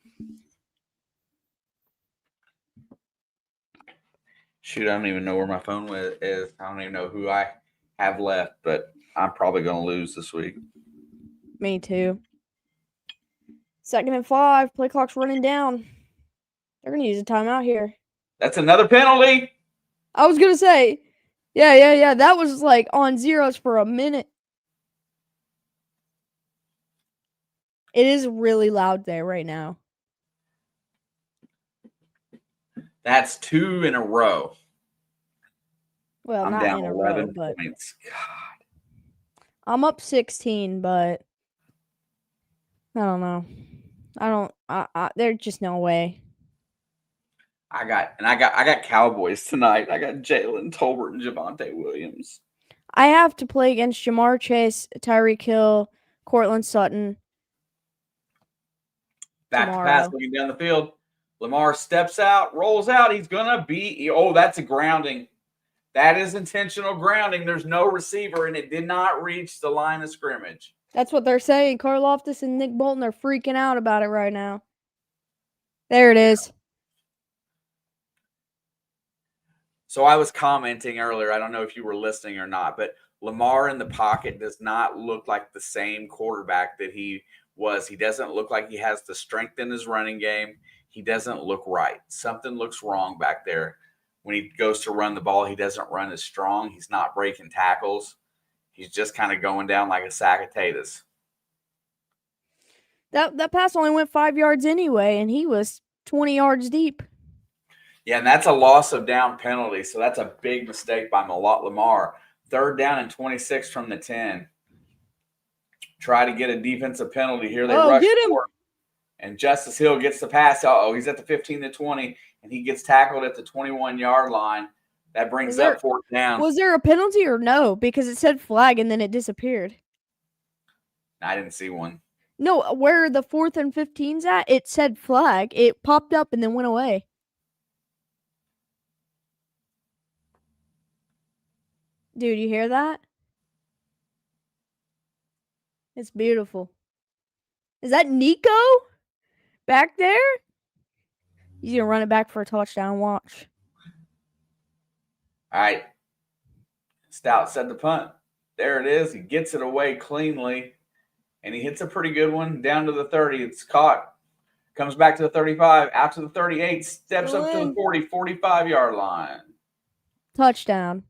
Shoot, I don't even know where my phone is. I don't even know who I have left, but I'm probably going to lose this week. Me too. 2nd and 5. Play clock's running down. They're going to use a timeout here. That's another penalty. I was going to say, yeah. That was like on zeros for a minute. It is really loud there right now. That's 2 in a row. Well, I'm not down in a 11 row, but points. God. I'm up 16, but I don't know. There's just no way. I got Cowboys tonight. I got Jalen Tolbert and Javonte Williams. I have to play against Jamar Chase, Tyreek Hill, Cortland Sutton. Back to pass, looking down the field. Lamar steps out, rolls out. He's gonna be. Oh, that's a grounding. That is intentional grounding. There's no receiver, and it did not reach the line of scrimmage. That's what they're saying. Karlaftis and Nick Bolton are freaking out about it right now. There it is. So I was commenting earlier. I don't know if you were listening or not, but Lamar in the pocket does not look like the same quarterback that he was. He doesn't look like he has the strength in his running game. He doesn't look right. Something looks wrong back there. When he goes to run the ball, he doesn't run as strong. He's not breaking tackles. He's just kind of going down like a sack of potatoes. That pass only went 5 yards anyway, and he was 20 yards deep. Yeah, and that's a loss of down penalty, so that's a big mistake by Lamar. 3rd down and 26 from the 10. Try to get a defensive penalty here. They rush get him. forward, and Justice Hill gets the pass. He's at the 15 to 20, and he gets tackled at the 21-yard line. That brings Was there up fourth down. was there a penalty or no? Because it said flag and then it disappeared. I didn't see one. No, where the 4th and 15's at, it said flag. It popped up and then went away. Dude, you hear that? It's beautiful. Is that Nico back there? He's gonna run it back for a touchdown. Watch. All right. Stout set the punt. There it is. He gets it away cleanly, and he hits a pretty good one down to the 30. It's caught. Comes back to the 35, out to the 38, steps up to the 40, 45-yard line. Touchdown.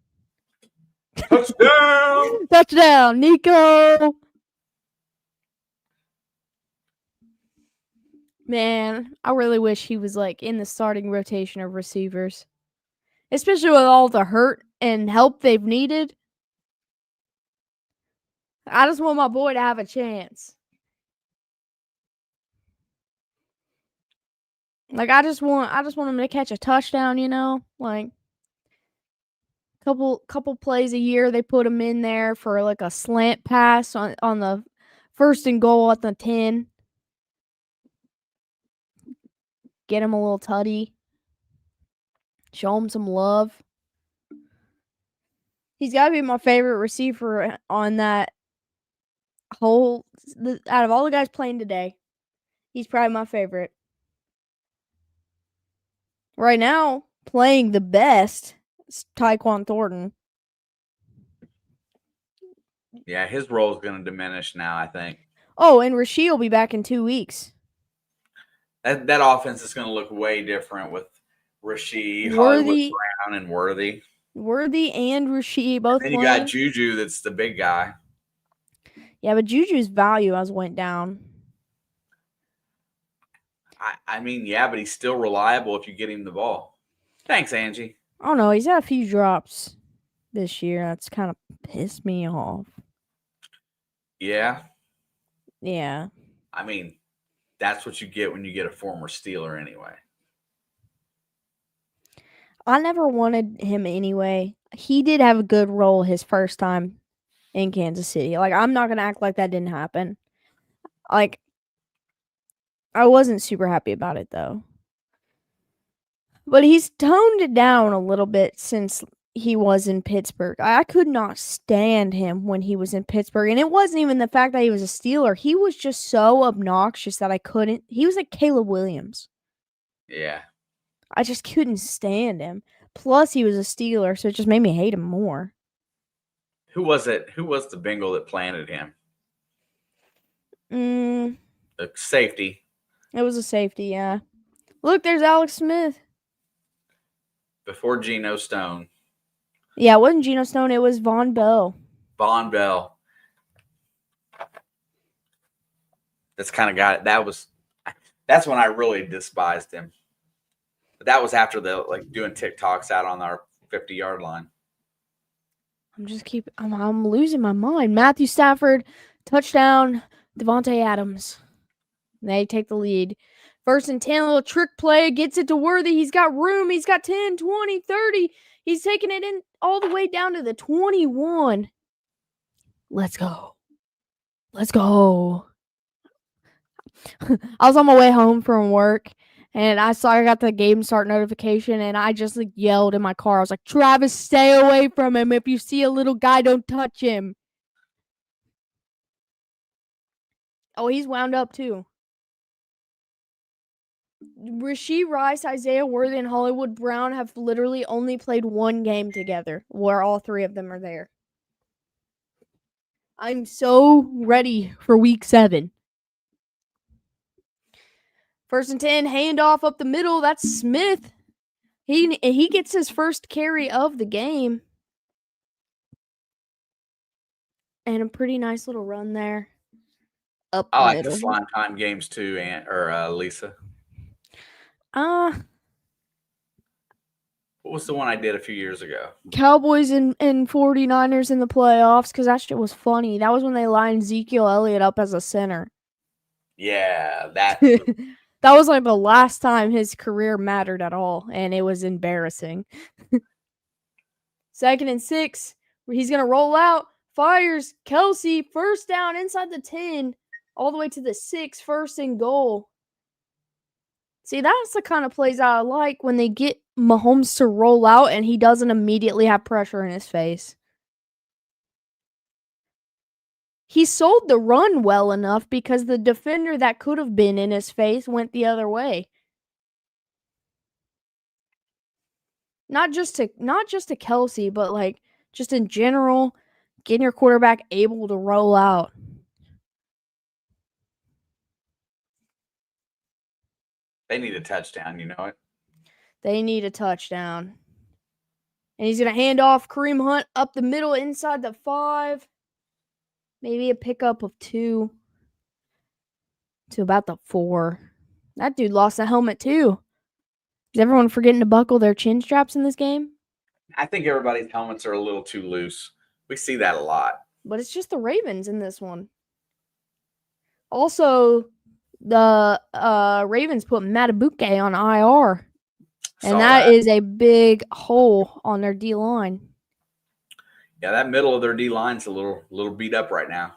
Touchdown! Touchdown, Nico! Man, I really wish he was like in the starting rotation of receivers. Especially with all the hurt and help they've needed. I just want my boy to have a chance. Like I just want him to catch a touchdown, you know? Like couple plays a year they put him in there for like a slant pass on the first and goal at the 10. Get him a little tutty. Show him some love. He's got to be my favorite receiver on that whole out of all the guys playing today. He's probably my favorite. Right now, playing the best is Tyquan Thornton. Yeah, his role is going to diminish now, I think. Oh, and Rasheed will be back in 2 weeks. That offense is going to look way different with Rasheed, Worthy, Hollywood Brown, and Worthy. Worthy and Rasheed both And then playing. you got Juju that's the big guy. Yeah, but Juju's value has went down. I mean, yeah, but he's still reliable if you get him the ball. Thanks, Angie. I don't know. He's had a few drops this year. That's kind of pissed me off. Yeah. Yeah. I mean, that's what you get when you get a former Steeler anyway. I never wanted him anyway. He did have a good role his first time in Kansas City. Like, I'm not going to act like that didn't happen. Like, I wasn't super happy about it, though. But he's toned it down a little bit since he was in Pittsburgh. I could not stand him when he was in Pittsburgh. And it wasn't even the fact that he was a Steeler. He was just so obnoxious that I couldn't. He was like Caleb Williams. Yeah. I just couldn't stand him. Plus, he was a Steeler, so it just made me hate him more. Who was it? Who was the Bengal that planted him? The safety. It was a safety, yeah. Look, there's Alex Smith. Before Geno Stone. Yeah, it wasn't Geno Stone. It was Von Bell. Von Bell. That's kind of got it. That's when I really despised him. But that was after doing TikToks out on our 50-yard line. I'm losing my mind. Matthew Stafford, touchdown, Devontae Adams. They take the lead. 1st and 10, a little trick play, gets it to Worthy. He's got room. He's got 10, 20, 30. He's taking it in all the way down to the 21. Let's go. Let's go. I was on my way home from work, and I got the game start notification, and I just yelled in my car. I was like, Travis, stay away from him. If you see a little guy, don't touch him. Oh, he's wound up too. Rasheed Rice, Isaiah Worthy, and Hollywood Brown have literally only played one game together where all three of them are there. I'm so ready for week 7. 1st and 10, handoff up the middle. That's Smith. He gets his first carry of the game. And a pretty nice little run there. Up the I like middle. the slime time games too, Lisa. What was the one I did a few years ago? Cowboys and 49ers in the playoffs, because that shit was funny. That was when they lined Ezekiel Elliott up as a center. Yeah, that that was the last time his career mattered at all, and it was embarrassing. 2nd and 6. He's going to roll out. Fires. Kelsey. First down inside the 10. All the way to the 6. 1st and goal. See, that's the kind of plays I like when they get Mahomes to roll out and he doesn't immediately have pressure in his face. He sold the run well enough because the defender that could have been in his face went the other way. Not just to Kelsey, but like just in general, getting your quarterback able to roll out. They need a touchdown, you know it. They need a touchdown. And he's going to hand off Kareem Hunt up the middle inside the 5. Maybe a pickup of 2 to about the 4. That dude lost a helmet too. Is everyone forgetting to buckle their chin straps in this game? I think everybody's helmets are a little too loose. We see that a lot. But it's just the Ravens in this one. Also, the Ravens put Matabuke on IR. And that is a big hole on their D-line. Yeah, that middle of their D-line's a little beat up right now.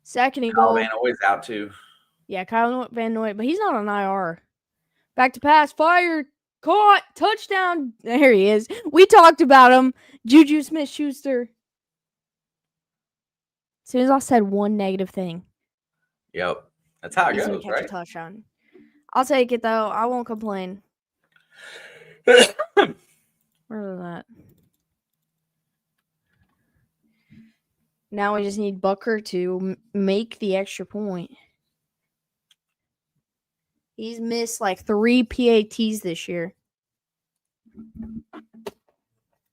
2nd and goal. Kyle Van Noy's out too. Yeah, Kyle Van Noy, but he's not on IR. Back to pass, fired, caught, touchdown. There he is. We talked about him. Juju Smith-Schuster. As soon as I said one negative thing. Yep. That's how it he's goes, gonna catch right? a touchdown. I'll take it, though. I won't complain. Where is that? Now we just need Booker to make the extra point. He's missed like 3 PATs this year,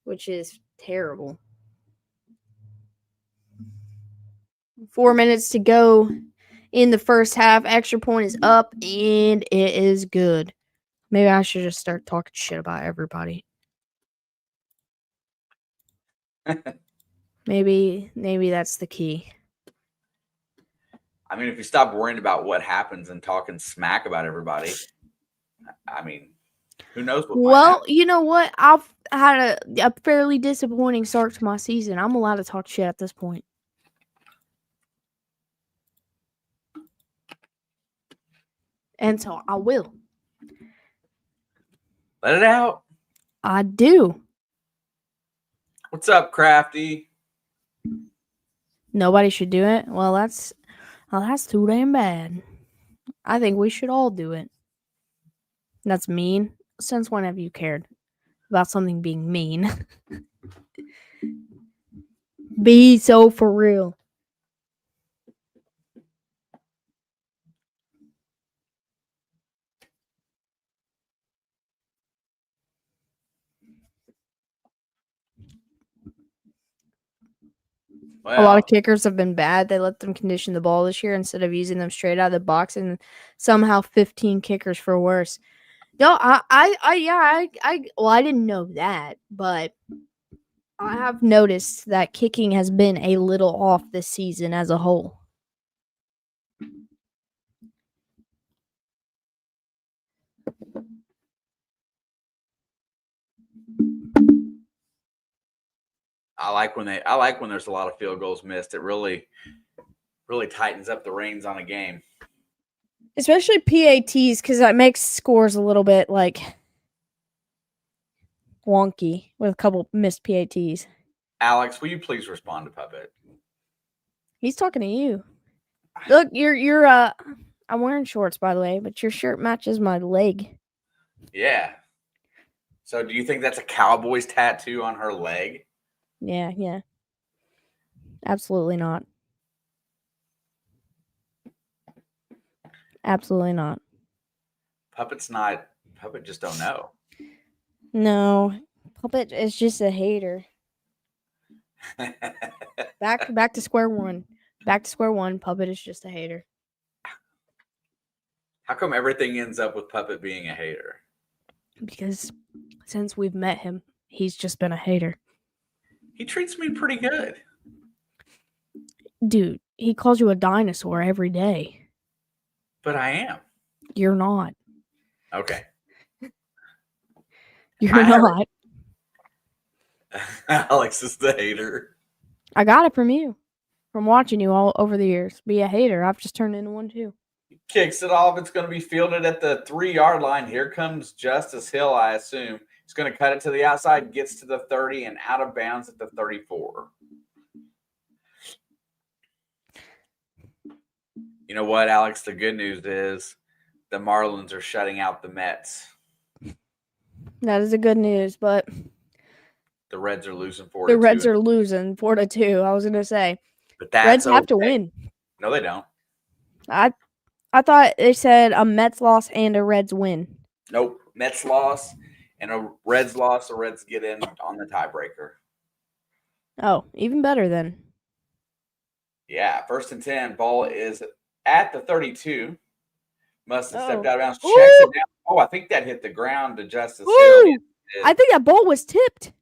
which is terrible. 4 minutes to go in the first half. Extra point is up, and it is good. Maybe I should just start talking shit about everybody. Maybe that's the key. I mean, if you stop worrying about what happens and talking smack about everybody, I mean, who knows what might happen. You know what? I've had a fairly disappointing start to my season. I'm allowed to talk shit at this point. And so I will. Let it out. I do. What's up, Crafty? Nobody should do it. Well, that's too damn bad. I think we should all do it. That's mean. Since when have you cared about something being mean? Be so for real. Well, a lot of kickers have been bad. They let them condition the ball this year instead of using them straight out of the box, and somehow 15 kickers for worse. No, I didn't know that, but I have noticed that kicking has been a little off this season as a whole. I like when there's a lot of field goals missed. It really tightens up the reins on a game. Especially PATs, because that makes scores a little bit like wonky with a couple missed PATs. Alex, will you please respond to Puppet? He's talking to you. Look, you're I'm wearing shorts, by the way, but your shirt matches my leg. Yeah. So do you think that's a Cowboys tattoo on her leg? Yeah. Absolutely not. Absolutely not. Puppet just don't know. No. Puppet is just a hater. Back to square one. Back to square one. Puppet is just a hater. How come everything ends up with Puppet being a hater? Because since we've met him, he's just been a hater. He treats me pretty good. Dude, he calls you a dinosaur every day. But I am. You're not. Okay. You're not. Alex is the hater. I got it from you, from watching you all over the years. Be a hater. I've just turned into one too. Kicks it off. It's going to be fielded at the 3-yard line. Here comes Justice Hill, I assume. He's going to cut it to the outside, gets to the 30, and out of bounds at the 34. You know what, Alex? The good news is the Marlins are shutting out the Mets. That is the good news, but the Reds are losing 4-2. The Reds are losing 4-2. I was gonna say, but that's Reds have to win. No, they don't. I thought they said a Mets loss and a Reds win. Nope, Mets loss and a Reds loss. The Reds get in on the tiebreaker. Oh, even better then. Yeah, 1st and 10. Ball is at the 32. Must have stepped out of bounds. Ooh. Checks it down. Oh, I think that hit the ground to Justice Ooh. Hill. I think that ball was tipped.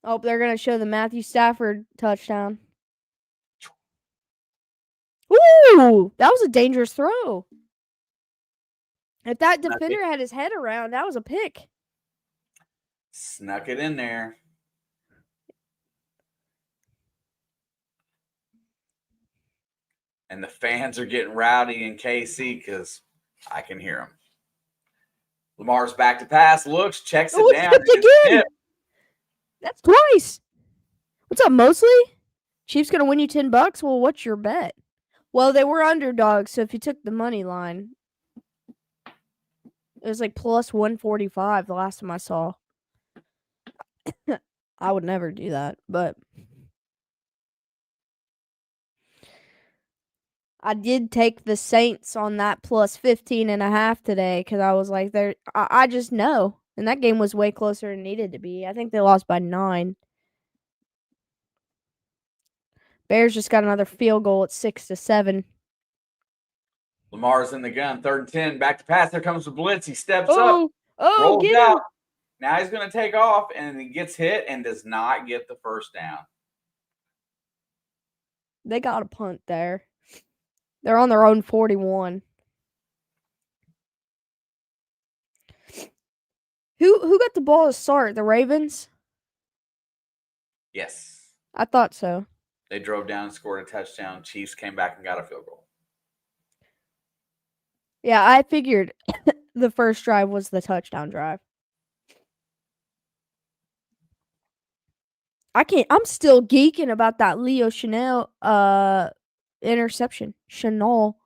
Oh, they're going to show the Matthew Stafford touchdown. Ooh, that was a dangerous throw. If that defender had his head around, that was a pick. Snuck it in there. And the fans are getting rowdy in KC because I can hear them. Lamar's back to pass, looks, checks it down. Tipped again. That's twice. What's up, Mosley? Chiefs going to win you $10? Well, what's your bet? Well, they were underdogs, so if you took the money line, it was like plus 145 the last time I saw. I would never do that, but I did take the Saints on that plus 15.5 today because I was like, I just know. And that game was way closer than it needed to be. I think they lost by 9. Bears just got another field goal at 6-7. Lamar's in the gun, 3rd and 10, back to pass. There comes the blitz. He steps up, rolls get out. him. Now he's going to take off, and he gets hit and does not get the first down. They got a punt there. They're on their own 41. Who got the ball to start? The Ravens? Yes. I thought so. They drove down and scored a touchdown. Chiefs came back and got a field goal. Yeah, I figured the first drive was the touchdown drive. I'm still geeking about that Leo Chanel interception. Chanel.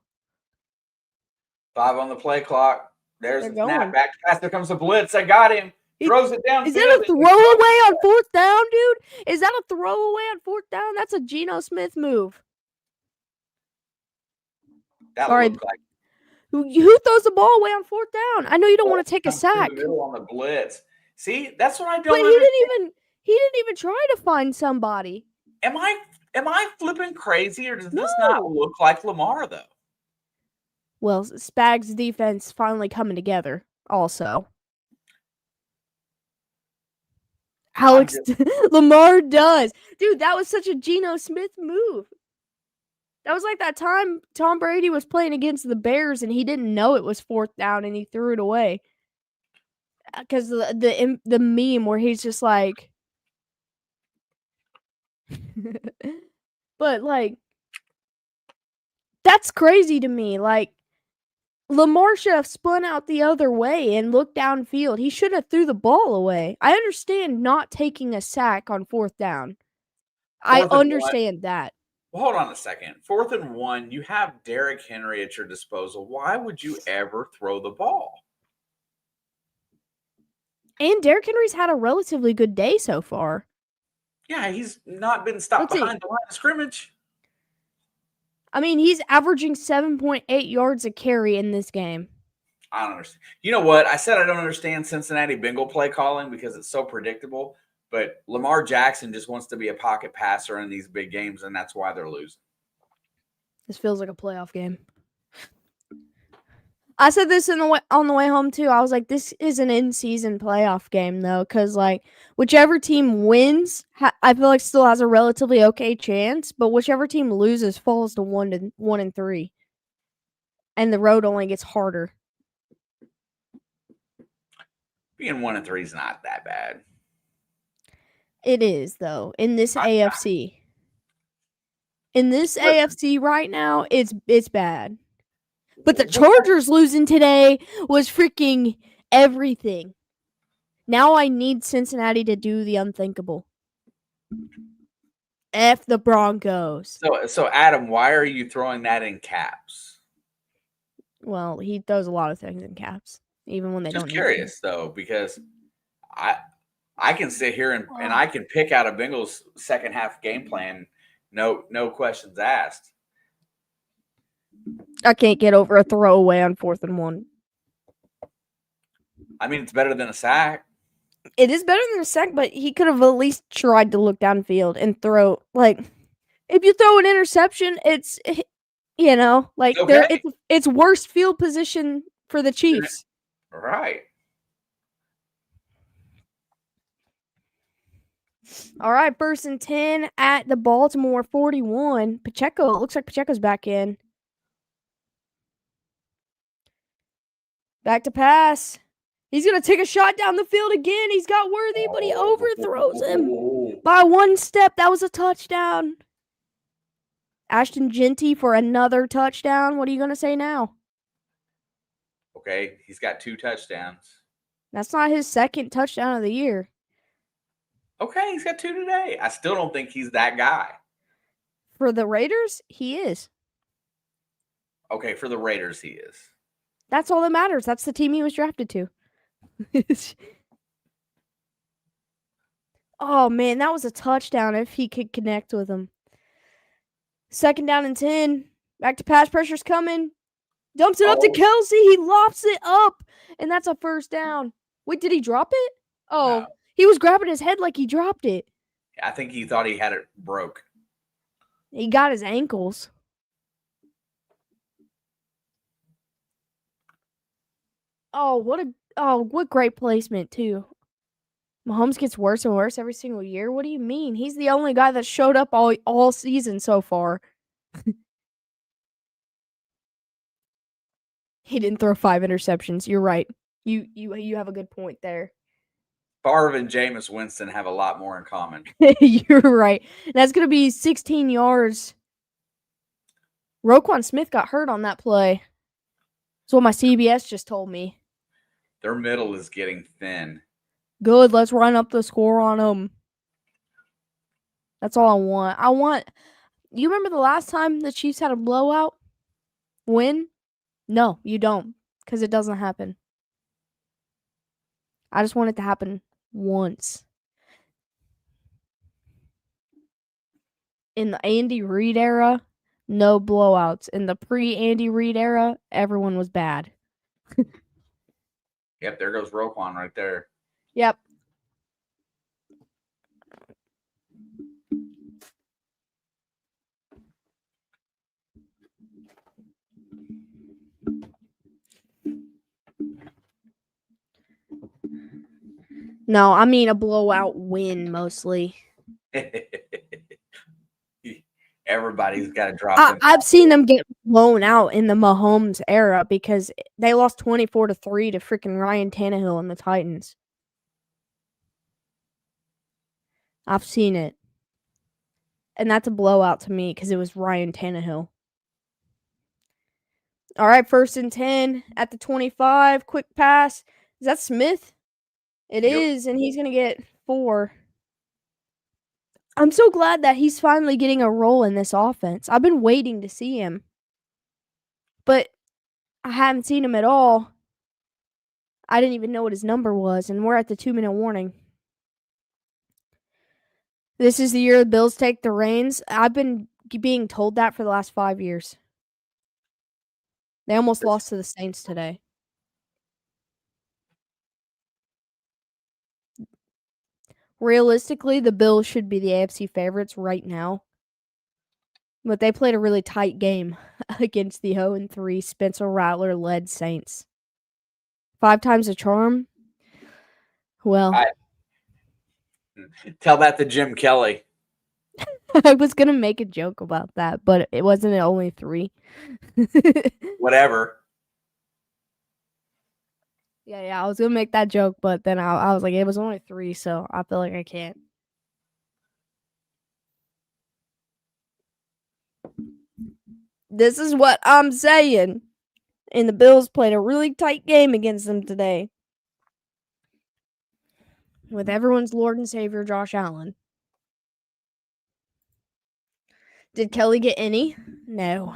5 on the play clock. There's They're the snap. going. Back to pass. There comes the blitz. I got him. Throws it down. Is that a throwaway on 4th down, dude? Is that a throwaway on 4th down? That's a Geno Smith move. That looked like. Who throws the ball away on 4th down? I know you don't want to take a sack. In the middle on the blitz. See, that's what I don't. But he didn't even try to find somebody. Am I flipping crazy, or does this not look like Lamar though? Well, Spags' defense finally coming together. Also, Alex Lamar does, dude. That was such a Geno Smith move. That was like that time Tom Brady was playing against the Bears and he didn't know it was 4th down and he threw it away. Because the meme where he's just like, but like, that's crazy to me. Like, Lamar should have spun out the other way and looked downfield. He should have threw the ball away. I understand not taking a sack on 4th down. I understand that. Well, hold on a second. 4th and 1, you have Derrick Henry at your disposal. Why would you ever throw the ball? And Derrick Henry's had a relatively good day so far. Yeah, he's not been stopped behind the line of scrimmage. I mean, he's averaging 7.8 yards a carry in this game. I don't understand. You know what? I said I don't understand Cincinnati Bengal play calling because it's so predictable. But Lamar Jackson just wants to be a pocket passer in these big games, and that's why they're losing. This feels like a playoff game. I said this on the way home, too. I was like, this is an in-season playoff game, though, because, like, whichever team wins, I feel like still has a relatively okay chance, but whichever team loses falls to 1-3. and the road only gets harder. Being 1-3 is not that bad. It is though in this AFC. In this AFC right now, it's bad. But the Chargers losing today was freaking everything. Now I need Cincinnati to do the unthinkable. F the Broncos. So Adam, why are you throwing that in caps? Well, he throws a lot of things in caps, even when they Just don't curious though, because I can sit here and I can pick out a Bengals second half game plan, no questions asked. I can't get over a throwaway on 4th and 1. I mean, it's better than a sack. It is better than a sack, but he could have at least tried to look downfield and throw. Like, if you throw an interception, it's like Okay. it's worst field position for the Chiefs. Right. All right, 1st and 10 at the Baltimore 41. Pacheco, it looks like Pacheco's back in. Back to pass. He's going to take a shot down the field again. He's got Worthy, but he overthrows him by 1 step. That was a touchdown. Ashton Genty for another touchdown. What are you going to say now? Okay, he's got 2 touchdowns. That's not his second touchdown of the year. Okay, he's got 2 today. I still don't think he's that guy. For the Raiders, he is. Okay, for the Raiders, he is. That's all that matters. That's the team he was drafted to. Oh, man, that was a touchdown if he could connect with him. 2nd down and 10. Back to pass. Pressure's coming. Dumps it up to Kelsey. He lofts it up, and that's a 1st down. Wait, did he drop it? Oh, no. He was grabbing his head like he dropped it. I think he thought he had it broke. He got his ankles. Oh, what great placement, too. Mahomes gets worse and worse every single year. What do you mean? He's the only guy that showed up all season so far. He didn't throw 5 interceptions. You're right. You have a good point there. Favre and Jameis Winston have a lot more in common. You're right. That's going to be 16 yards. Roquan Smith got hurt on that play. That's what my CBS just told me. Their middle is getting thin. Good. Let's run up the score on them. That's all I want. You remember the last time the Chiefs had a blowout? Win? No, you don't. Because it doesn't happen. I just want it to happen once. In the Andy Reid era, no blowouts. In the pre-Andy Reid era, everyone was bad. Yep, there goes Roquan right there. Yep. No, I mean a blowout win mostly. Everybody's got to drop. I've seen them get blown out in the Mahomes era because they lost 24-3 to freaking Ryan Tannehill and the Titans. I've seen it. And that's a blowout to me because it was Ryan Tannehill. All right, 1st and 10 at the 25. Quick pass. Is that Smith? It is, and he's going to get 4. I'm so glad that he's finally getting a role in this offense. I've been waiting to see him. But I haven't seen him at all. I didn't even know what his number was, and we're at the 2-minute warning. This is the year the Bills take the reins. I've been being told that for the last 5 years. They almost lost to the Saints today. Realistically, the Bills should be the AFC favorites right now. But they played a really tight game against the 0-3 Spencer Rattler-led Saints. 5 times a charm. Well. Tell that to Jim Kelly. I was gonna make a joke about that, but it wasn't only 3. Whatever. Yeah, I was gonna make that joke, but then I was like, it was only 3, so I feel like I can't. This is what I'm saying. And the Bills played a really tight game against them today. With everyone's Lord and Savior, Josh Allen. Did Kelly get any? No.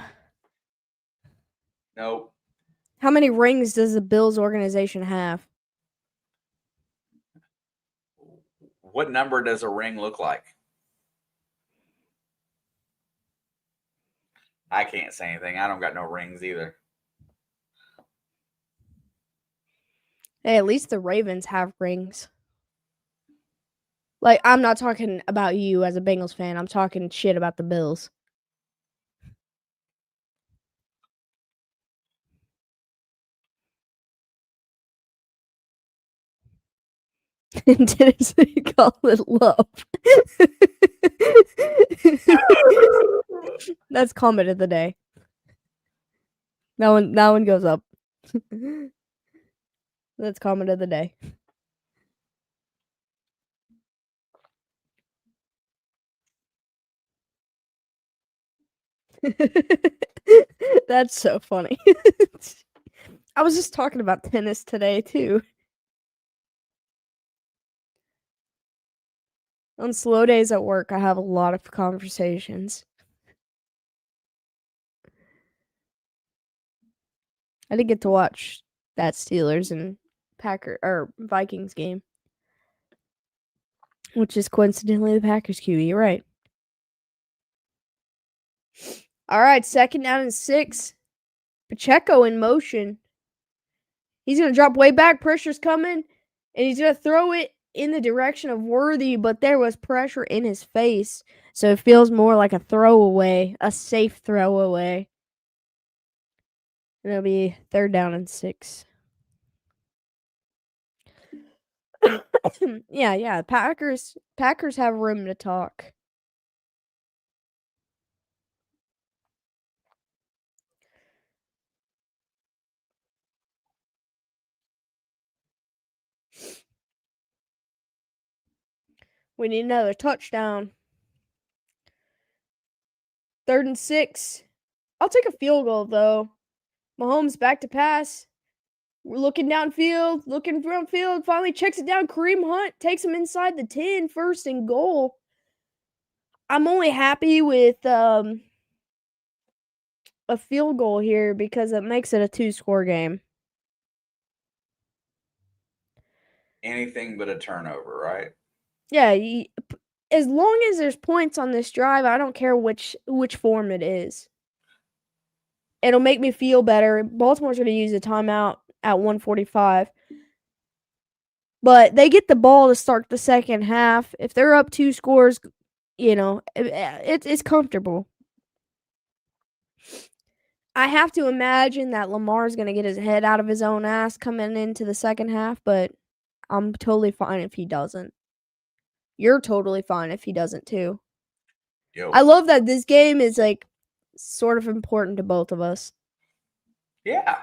Nope. How many rings does the Bills organization have? What number does a ring look like? I can't say anything. I don't got no rings either. Hey, at least the Ravens have rings. Like, I'm not talking about you as a Bengals fan. I'm talking shit about the Bills. Didn't say call it love. That's comment of the day. That one goes up. That's comment of the day. That's so funny. I was just talking about tennis today too. On slow days at work, I have a lot of conversations. I didn't get to watch that Steelers and Packer or Vikings game, which is coincidentally the Packers QB. You're right. All right, 2nd down and 6. Pacheco in motion. He's gonna drop way back. Pressure's coming, and he's gonna throw it in the direction of Worthy, but there was pressure in his face, so it feels more like a throwaway, a safe throwaway. And it'll be 3rd down and 6. Yeah. Packers have room to talk. We need another touchdown. 3rd and 6. I'll take a field goal though. Mahomes back to pass. We're looking downfield, looking downfield. Finally checks it down. Kareem Hunt takes him inside the 10. 1st and goal. I'm only happy with a field goal here because it makes it a 2-score game. Anything but a turnover, right? Yeah, as long as there's points on this drive, I don't care which form it is. It'll make me feel better. Baltimore's going to use a timeout at 1:45. But they get the ball to start the second half. If they're up 2 scores, it's comfortable. I have to imagine that Lamar's going to get his head out of his own ass coming into the second half, but I'm totally fine if he doesn't. You're totally fine if he doesn't too. Yo. I love that this game is like sort of important to both of us. Yeah.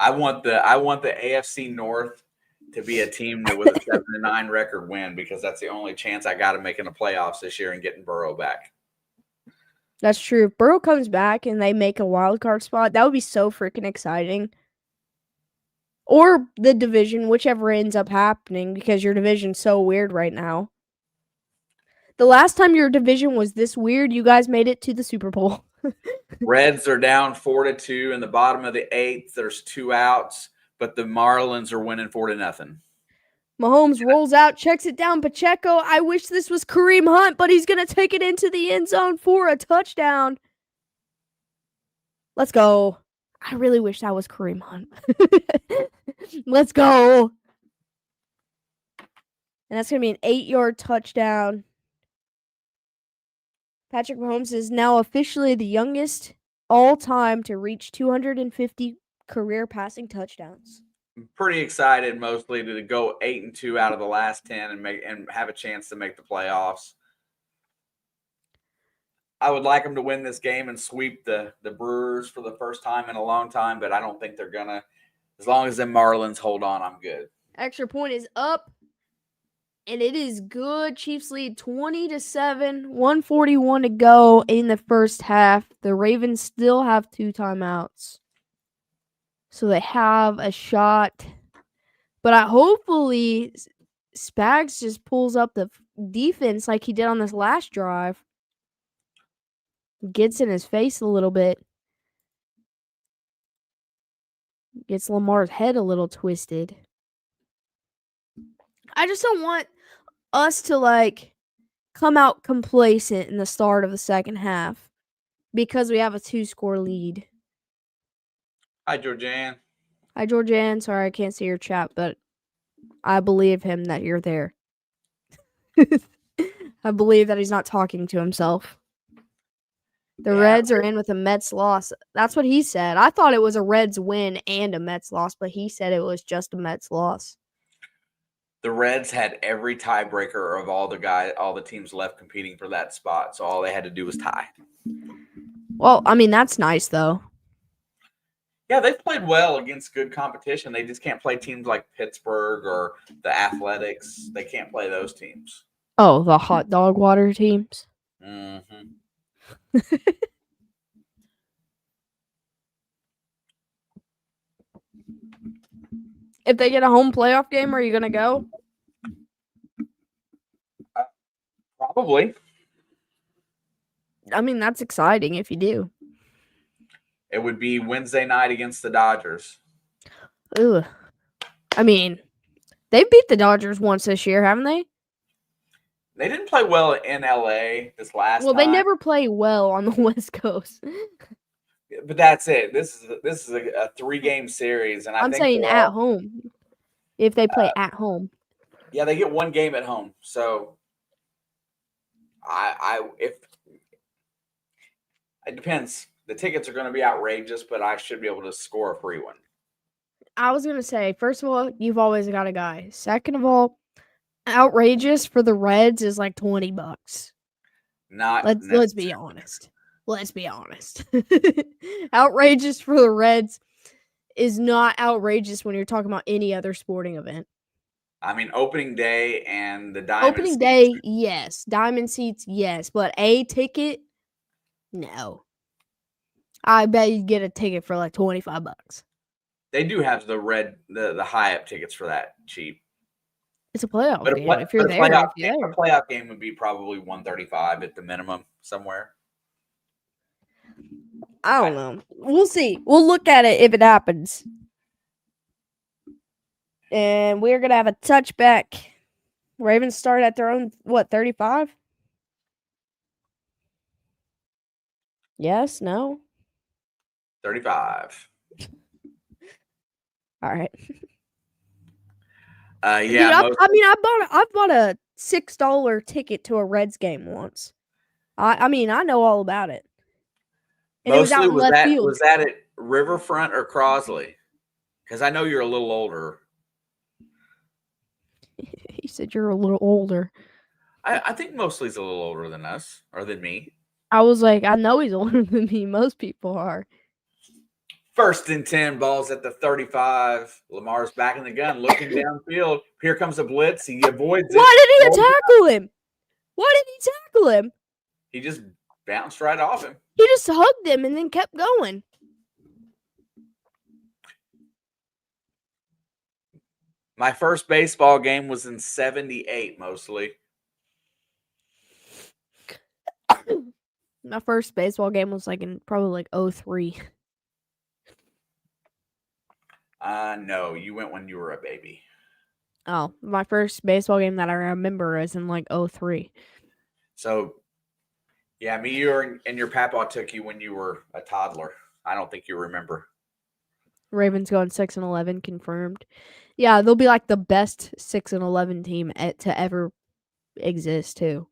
I want the AFC North to be a team that with a 7-9 record win because that's the only chance I got of making the playoffs this year and getting Burrow back. That's true. If Burrow comes back and they make a wild card spot, that would be so freaking exciting. Or the division, whichever ends up happening, because your division's so weird right now. The last time your division was this weird, you guys made it to the Super Bowl. Reds are down 4-2 in the bottom of the 8th. There's 2 outs, but the Marlins are winning 4-0. Mahomes rolls out, checks it down. Pacheco, I wish this was Kareem Hunt, but he's going to take it into the end zone for a touchdown. Let's go. I really wish that was Kareem Hunt. Let's go. And that's going to be an 8-yard touchdown. Patrick Mahomes is now officially the youngest all time to reach 250 career passing touchdowns. I'm pretty excited mostly to go 8-2 out of the last 10 and have a chance to make the playoffs. I would like them to win this game and sweep the Brewers for the first time in a long time, but I don't think they're gonna. As long as the Marlins hold on, I'm good. Extra point is up, and it is good. Chiefs lead 20-7, 141 to go in the first half. The Ravens still have 2 timeouts, so they have a shot. But hopefully Spags just pulls up the defense like he did on this last drive. Gets in his face a little bit. Gets Lamar's head a little twisted. I just don't want us to come out complacent in the start of the second half because we have a 2-score lead. Hi, Georgianne. Hi, Georgianne. Sorry I can't see your chat, but I believe him that you're there. I believe that he's not talking to himself. The Reds are in with a Mets loss. That's what he said. I thought it was a Reds win and a Mets loss, but he said it was just a Mets loss. The Reds had every tiebreaker of all the teams left competing for that spot, so all they had to do was tie. Well, I mean, that's nice, though. Yeah, they've played well against good competition. They just can't play teams like Pittsburgh or the Athletics. They can't play those teams. Oh, the hot dog water teams? Mm-hmm. If they get a home playoff game, are you going to go? Probably. I mean, that's exciting if you do. It would be Wednesday night against the Dodgers. Ugh. I mean, they beat the Dodgers once this year, haven't they? They didn't play well in LA this last time. Well, they never play well on the West Coast. But that's it. This is a 3-game series, and I'm saying at home. If they play at home. Yeah, they get 1 game at home. So if it depends. The tickets are going to be outrageous, but I should be able to score a free one. I was going to say, first of all, you've always got a guy. Second of all, outrageous for the Reds is like $20. Let's be honest. Let's be honest. Outrageous for the Reds is not outrageous when you're talking about any other sporting event. I mean, opening day and the diamond opening seats. Day, yes. Diamond seats, yes. But a ticket, no. I bet you get a ticket for like $25. They do have the high-up tickets for that cheap. It's a playoff game. If you're there, a playoff game would be probably $135 at the minimum somewhere. I don't know. We'll see. We'll look at it if it happens. And we're going to have a touchback. Ravens start at their own, 35? Yes? No? 35. All right. Yeah. Dude, I bought a $6 ticket to a Reds game once. I mean, I know all about it. And Mostly, it was out in left field. Was that at Riverfront or Crosley? Because I know you're a little older. He said you're a little older. I think Mosley's a little older than us, or than me. I was like, I know he's older than me. Most people are. 1st and 10, balls at the 35. Lamar's back in the gun, looking downfield. Here comes a blitz. He avoids it. Why did he tackle him? Why did he tackle him? He just bounced right off him. He just hugged him and then kept going. My first baseball game was in 78, mostly. My first baseball game was probably 03. No, you went when you were a baby. Oh, my first baseball game that I remember is in 03. So, yeah, you and your papa took you when you were a toddler. I don't think you remember. Ravens going 6-11 confirmed. Yeah, they'll be like the best 6-11 team to ever exist too.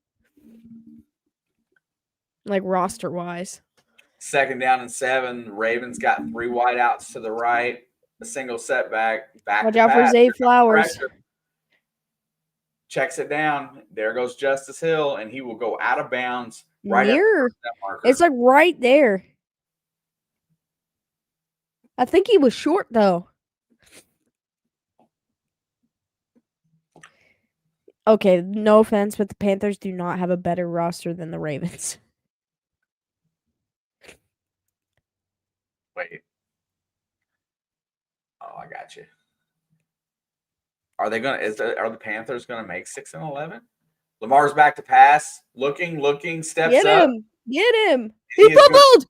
Like roster wise. 2nd down and 7. Ravens got 3 wideouts to the right. A single setback, back Watch to out for pass. Zay Here comes Flowers. pressure. Checks it down. There goes Justice Hill, and he will go out of bounds right at the Near. first down marker. It's like right there. I think he was short though. Okay, no offense, but the Panthers do not have a better roster than the Ravens. Wait. Oh, I got you. Are they gonna? Are the Panthers gonna make 6-11? Lamar's back to pass, looking, steps Get up. him! Get him! He He is good. fumbled!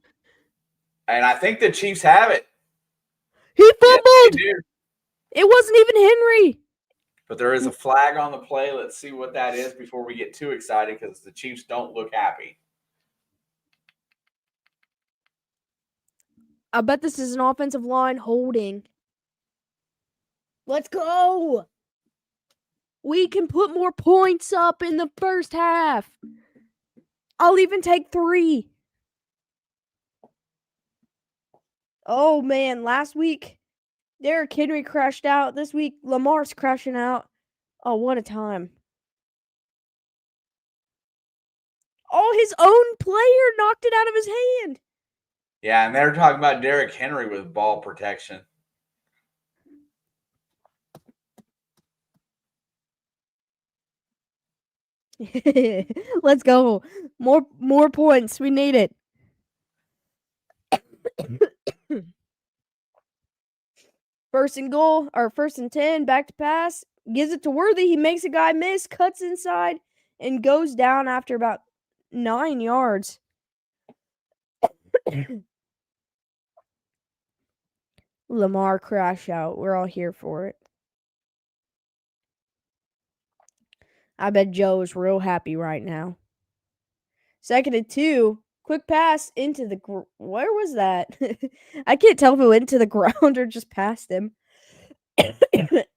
And I think the Chiefs have it. He Yes, they fumbled! do. It wasn't even Henry. But there is a flag on the play. Let's see what that is before we get too excited because the Chiefs don't look happy. I bet this is an offensive line holding. Let's go! We can put more points up in the first half. I'll even take 3. Oh, man. Last week, Derrick Henry crashed out. This week, Lamar's crashing out. Oh, what a time. Oh, his own player knocked it out of his hand. Yeah, and they're talking about Derrick Henry with ball protection. Let's go. More points. We need it. First and goal, or first and 10, back to pass. Gives it to Worthy. He makes a guy miss, cuts inside, and goes down after about 9 yards. Lamar crash out. We're all here for it. I bet Joe is real happy right now. Second and 2. Quick pass into the... Where was that? I can't tell if it went to the ground or just past him.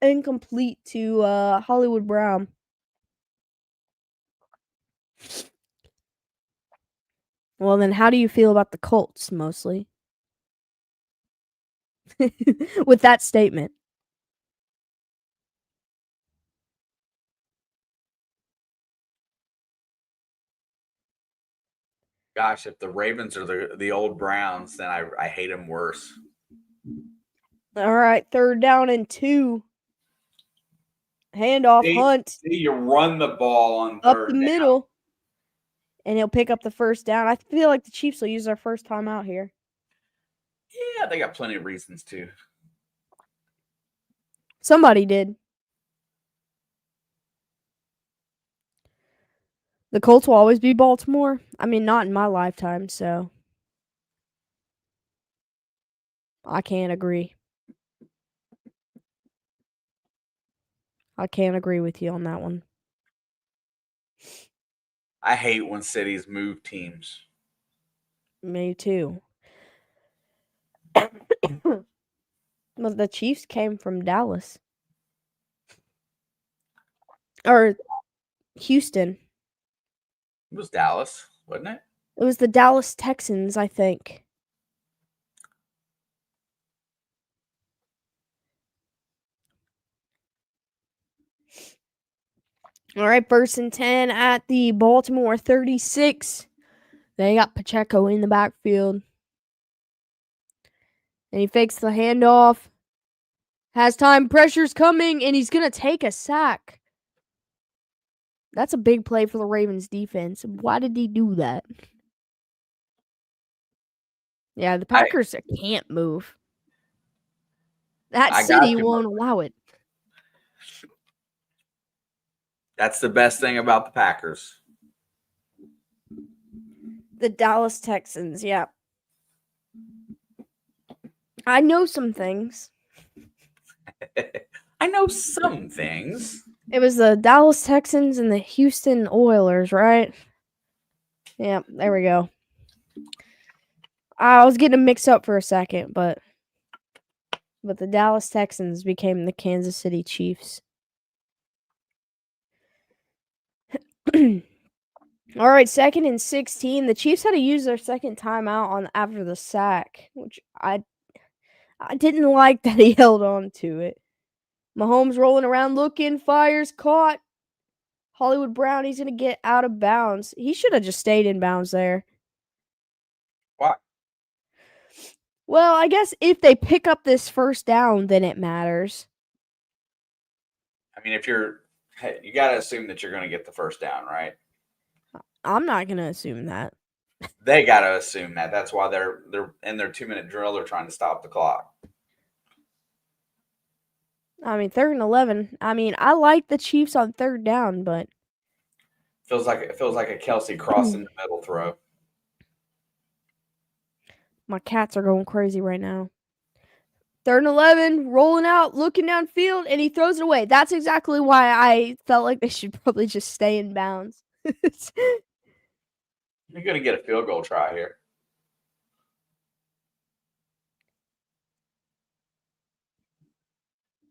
Incomplete to Hollywood Brown. Well, then how do you feel about the Colts, mostly? With that statement. Gosh, if the Ravens are the old Browns, then I hate them worse. All right, 3rd down and 2. Handoff, Hunt. See, you run the ball on Up 3rd the down. middle. And he'll pick up the first down. I feel like the Chiefs will use their first time out here. Yeah, they got plenty of reasons to. Somebody did. The Colts will always be Baltimore. I mean, not in my lifetime, so I can't agree. I can't agree with you on that one. I hate when cities move teams. Me too. Well, the Chiefs came from Dallas. Or Houston. It was Dallas, wasn't it? It was the Dallas Texans, I think. All right, 1st and 10 at the Baltimore 36. They got Pacheco in the backfield. And he fakes the handoff. Has time, pressure's coming, and he's going to take a sack. That's a big play for the Ravens defense. Why did he do that? Yeah, the Packers can't move. That city won't allow it. That's the best thing about the Packers. The Dallas Texans, yeah. I know some things. I know some things. It was the Dallas Texans and the Houston Oilers, right? Yeah, there we go. I was getting mixed up for a second, but the Dallas Texans became the Kansas City Chiefs. All right, 2nd and 16. The Chiefs had to use their second timeout after the sack, which I I didn't like that he held on to it. Mahomes rolling around looking, fires, caught. Hollywood Brown, he's going to get out of bounds. He should have just stayed in bounds there. Why? Well, I guess if they pick up this first down, then it matters. I mean, hey, you got to assume that you're going to get the first down, right? I'm not going to assume that. They got to assume that. That's why they're in their 2-minute drill. They're trying to stop the clock. I mean, 3rd and 11. I mean, I like the Chiefs on 3rd down, but Feels like a Kelsey cross in the middle throw. my cats are going crazy right now. 3rd and 11, rolling out, looking downfield, and he throws it away. That's exactly why I felt like they should probably just stay in bounds. You're going to get a field goal try here.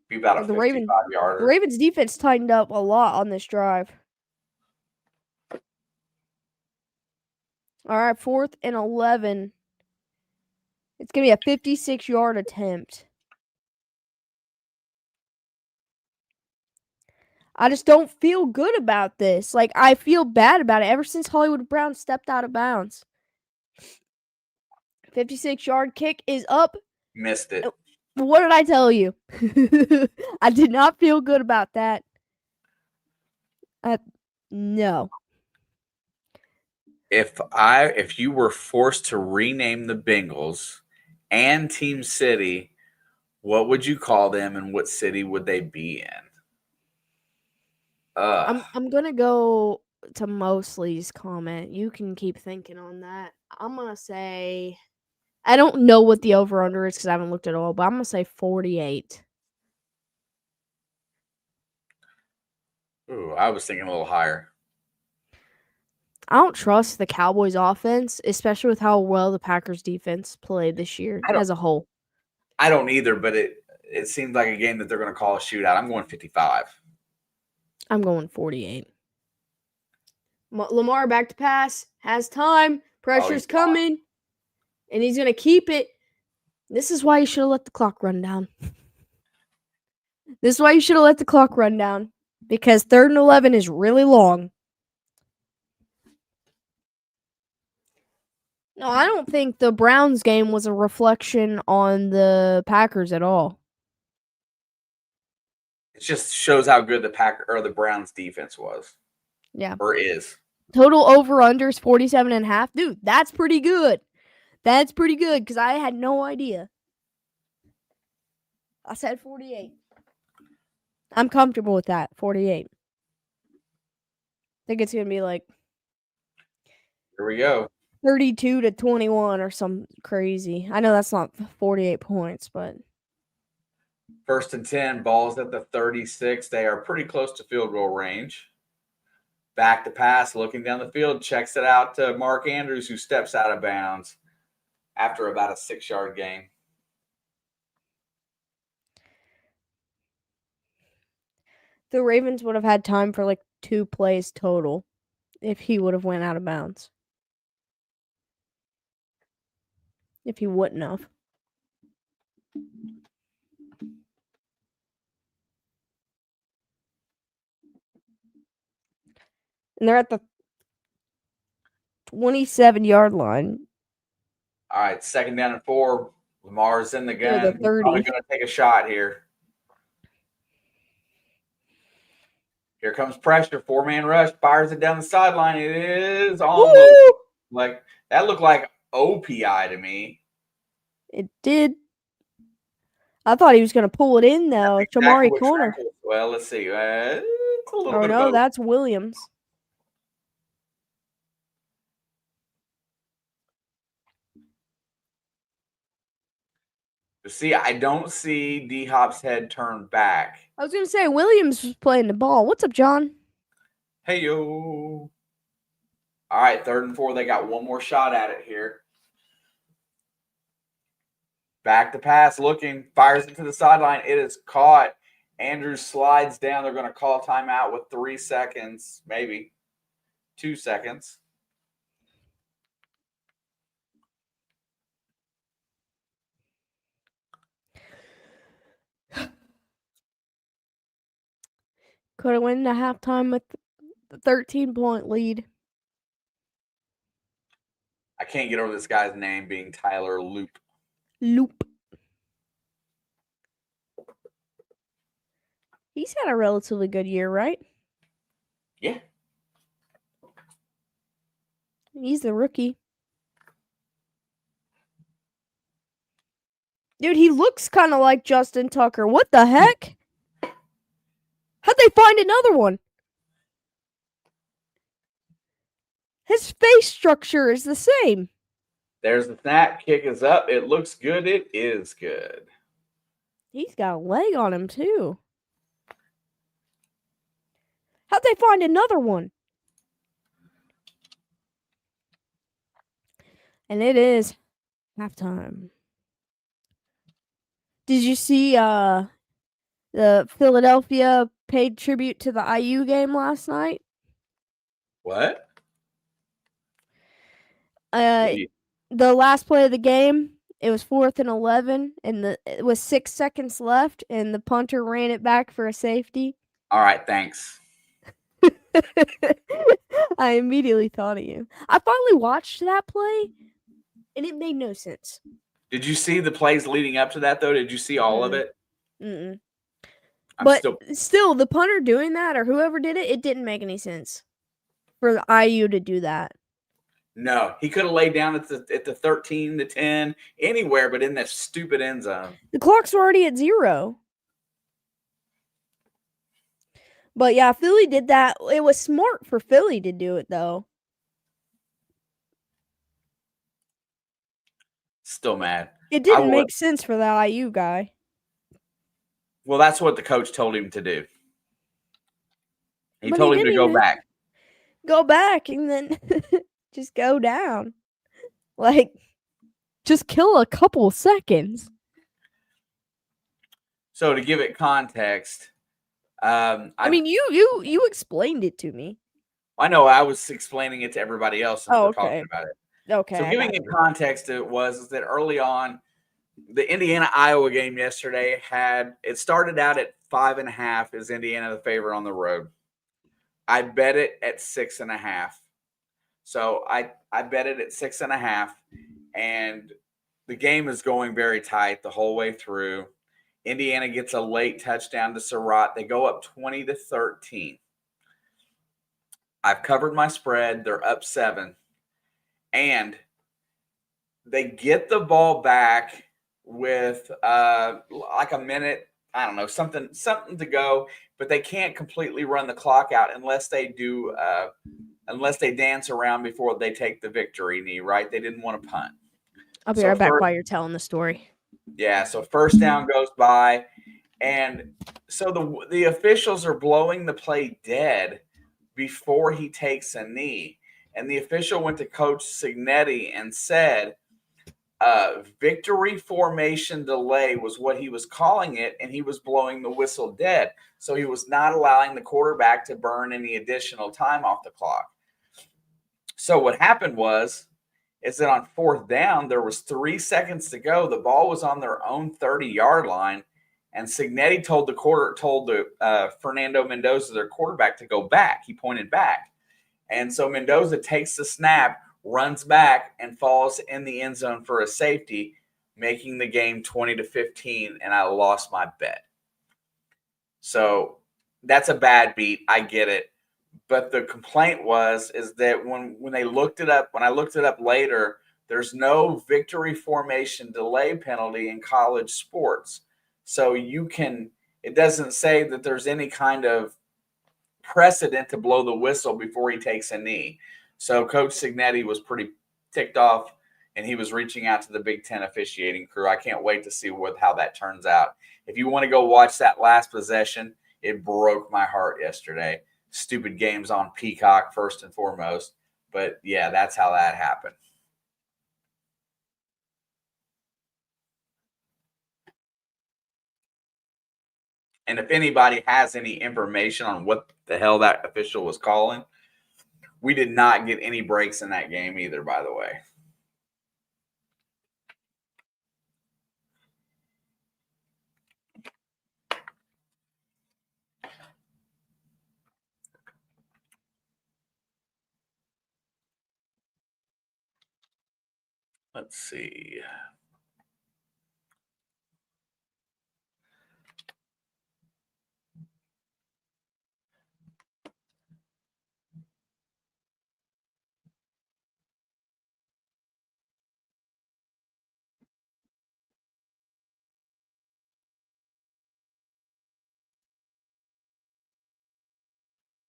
Be about a 55-yarder. The Ravens defense tightened up a lot on this drive. All right, 4th and 11. It's going to be a 56-yard attempt. I just don't feel good about this. Like, I feel bad about it ever since Hollywood Brown stepped out of bounds. 56-yard kick is up. Missed it. What did I tell you? I did not feel good about that. No. If you were forced to rename the Bengals and Team City, what would you call them and what city would they be in? I'm gonna go to Mosley's comment. You can keep thinking on that. I'm gonna say I don't know what the over under is because I haven't looked at all, but I'm gonna say 48. Ooh, I was thinking a little higher. I don't trust the Cowboys offense, especially with how well the Packers defense played this year as a whole. I don't either, but it seems like a game that they're going to call a shootout. I'm going 55. I'm going 48. Lamar back to pass, has time, pressure's coming, and he's going to keep it. This is why you should have let the clock run down. This is why you should have let the clock run down, because 3rd and 11 is really long. No, I don't think the Browns game was a reflection on the Packers at all. It just shows how good the Browns defense was. Yeah. Or is. Total over-unders 47.5. Dude, that's pretty good. That's pretty good because I had no idea. I said 48. I'm comfortable with that. 48. I think it's going to be like Here we go. 32-21 or some crazy. I know that's not 48 points, but 1st and 10, balls at the 36. They are pretty close to field goal range. Back to pass, looking down the field, checks it out to Mark Andrews, who steps out of bounds after about a 6-yard gain. the Ravens would have had time for like 2 plays total if he would have went out of bounds. If he wouldn't have. And they're at the 27-yard line. All right, 2nd down and 4. Lamar's in the gun. The He's 30. probably going to take a shot here. Here comes pressure. 4-man rush. Fires it down the sideline. It is almost like that looked like OPI to me. It did. I thought he was going to pull it in, though. Exactly Jamari corner. Well, let's see. It's a little bit no, of both. That's Williams. See, I don't see D-Hop's head turned back. I was going to say, Williams was playing the ball. What's up, John? Hey, yo. All right, 3rd and 4. They got one more shot at it here. Back to pass, looking, fires it to the sideline. It is caught. Andrews slides down. They're going to call timeout with 3 seconds, maybe 2 seconds. Could have went into halftime with the 13-point lead. I can't get over this guy's name being Tyler Loop. Loop. He's had a relatively good year, right? Yeah. He's the rookie. Dude, he looks kind of like Justin Tucker. What the heck? How'd they find another one? His face structure is the same. There's the snap. Kick is up. It looks good. It is good. He's got a leg on him, too. How'd they find another one? And it is halftime. Did you see the Philadelphia paid tribute to the IU game last night? What? The last play of the game, it was 4th and 11, and it was 6 seconds left, and the punter ran it back for a safety. All right, thanks. I immediately thought of you. I finally watched that play, and it made no sense. Did you see the plays leading up to that, though? Did you see all of it? Mm-mm. But still, the punter doing that, or whoever did it, it didn't make any sense for the IU to do that. No, he could have laid down at the 13, the 10, anywhere but in that stupid end zone. The clock's already at 0. But yeah, Philly did that. It was smart for Philly to do it, though. Still mad. It didn't make sense for the IU guy. Well, that's what the coach told him to do. He told him to go back. Go back and then just go down. Like, just kill a couple seconds. So to give it context, I mean, you explained it to me. I know I was explaining it to everybody else since we're talking about it. Okay. So giving it context, it was that early on, the Indiana-Iowa game yesterday it started out at 5.5. Is Indiana the favorite on the road? I bet it at 6.5. So I bet it at 6.5, and the game is going very tight the whole way through. Indiana gets a late touchdown to Surratt. They go up 20-13. I've covered my spread. They're up 7. And they get the ball back with like a minute, I don't know, something to go, but they can't completely run the clock out unless they dance around before they take the victory knee, right? They didn't want to punt. I'll be right back while you're telling the story. Yeah, so first down goes by, and so the officials are blowing the play dead before he takes a knee. And the official went to Coach Signetti and said, victory formation delay was what he was calling it, and he was blowing the whistle dead. So he was not allowing the quarterback to burn any additional time off the clock. So what happened is that on 4th down, there was 3 seconds to go. The ball was on their own 30-yard line, and Signetti told Fernando Mendoza, their quarterback, to go back. He pointed back. And so Mendoza takes the snap, runs back, and falls in the end zone for a safety, making the game 20-15, and I lost my bet. So that's a bad beat. I get it. But the complaint is that when I looked it up later, there's no victory formation delay penalty in college sports. So it doesn't say that there's any kind of precedent to blow the whistle before he takes a knee. So Coach Signetti was pretty ticked off, and he was reaching out to the Big Ten officiating crew. I can't wait to see how that turns out. If you want to go watch that last possession, it broke my heart yesterday. Stupid games on Peacock first and foremost. But yeah, that's how that happened. And if anybody has any information on what the hell that official was calling, we did not get any breaks in that game either, by the way. Let's see.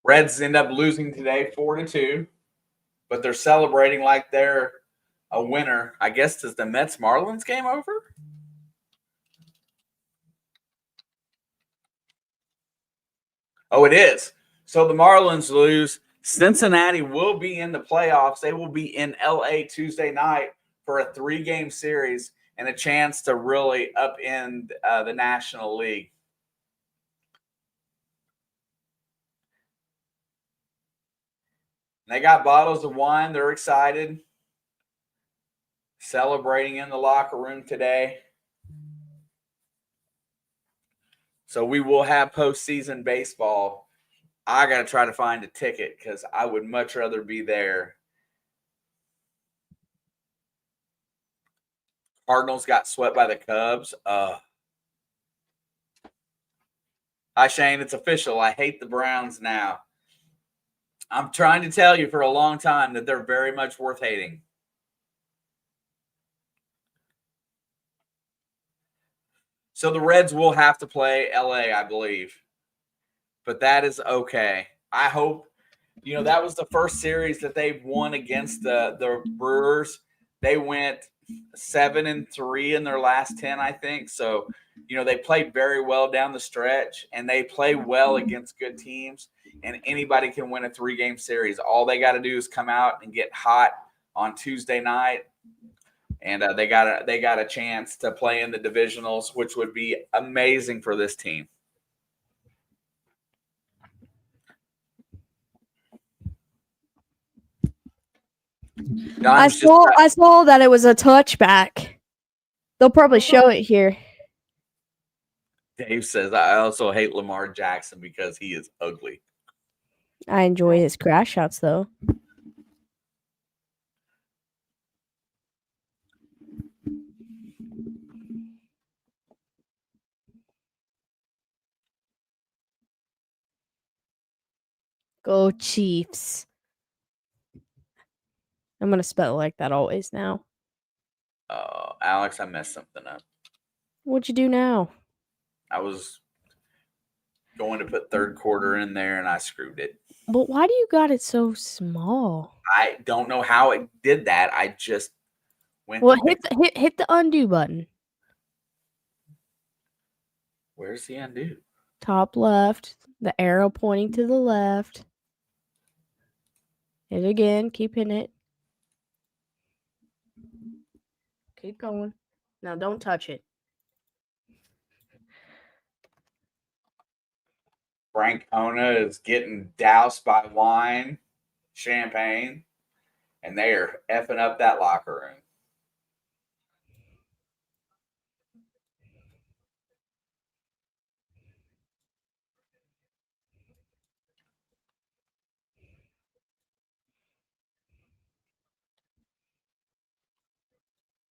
Reds end up losing today 4-2, but they're celebrating like they're a winner. I guess is the Mets Marlins game over? Oh, it is. So the Marlins lose. Cincinnati will be in the playoffs. They will be in LA Tuesday night for a 3-game series and a chance to really upend the National League. They got bottles of wine. They're excited. Celebrating in the locker room today. So we will have postseason baseball. I got to try to find a ticket because I would much rather be there. Cardinals got swept by the Cubs. Hi, Shane. It's official. I hate the Browns now. I'm trying to tell you for a long time that they're very much worth hating. So the Reds will have to play LA, I believe. But that is okay. I hope, that was the first series that they've won against the Brewers. They went 7-3 in their last 10, I think. So, they played very well down the stretch, and they play well against good teams. And anybody can win a 3-game series. All they got to do is come out and get hot on Tuesday night, and they got a chance to play in the divisionals, which would be amazing for this team. I saw that it was a touchback. They'll probably show it here. Dave says, I also hate Lamar Jackson because he is ugly. I enjoy his crash shots, though. Go Chiefs. I'm going to spell it like that always now. Alex, I messed something up. What'd you do now? I was going to put third quarter in there, and I screwed it. But why do you got it so small? I don't know how it did that. I just went. Well, hit the undo button. Where's the undo? Top left. The arrow pointing to the left. Hit it again. Keep hitting it. Keep going. Now don't touch it. Francona is getting doused by wine, champagne, and they are effing up that locker room.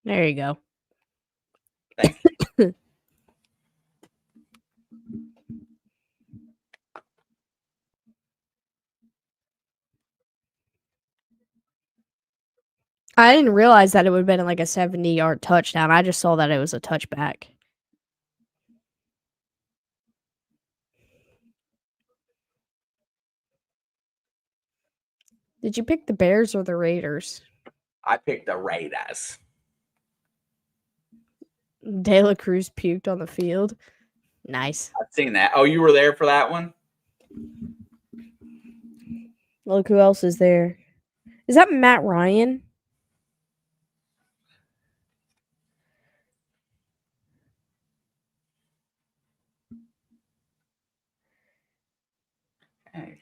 There you go. Thank you. I didn't realize that it would have been like a 70-yard touchdown. I just saw that it was a touchback. Did you pick the Bears or the Raiders? I picked the Raiders. De La Cruz puked on the field. Nice. I've seen that. Oh, you were there for that one? Look who else is there. Is that Matt Ryan? Hey.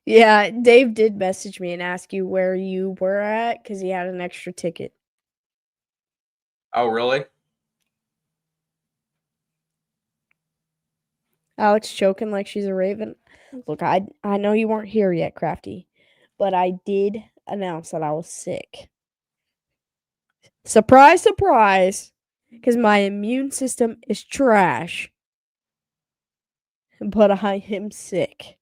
Yeah, Dave did message me and ask you where you were at because he had an extra ticket. Oh, really? Oh, it's choking like she's a raven. Look, I know you weren't here yet, Crafty, but I did announce that I was sick. Surprise, surprise, because my immune system is trash. But I am sick.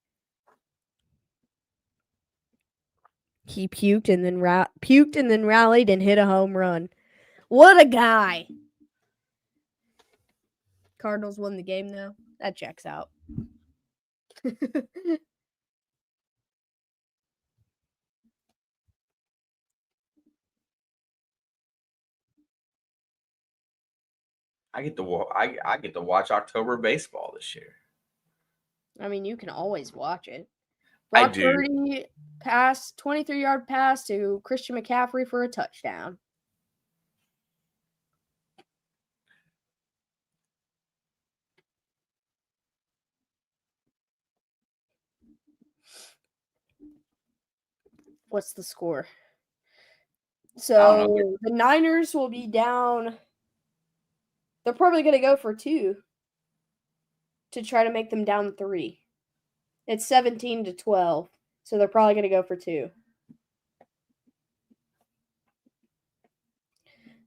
He puked and then rallied and hit a home run. What a guy! Cardinals won the game though. That checks out. I get to watch October baseball this year. I mean, you can always watch it. I Brock do. Purdy pass, 23-yard pass to Christian McCaffrey for a touchdown. What's the score? I don't know. So the Niners will be down. They're probably going to go for 2 to try to make them down 3. It's 17-12, so they're probably going to go for 2.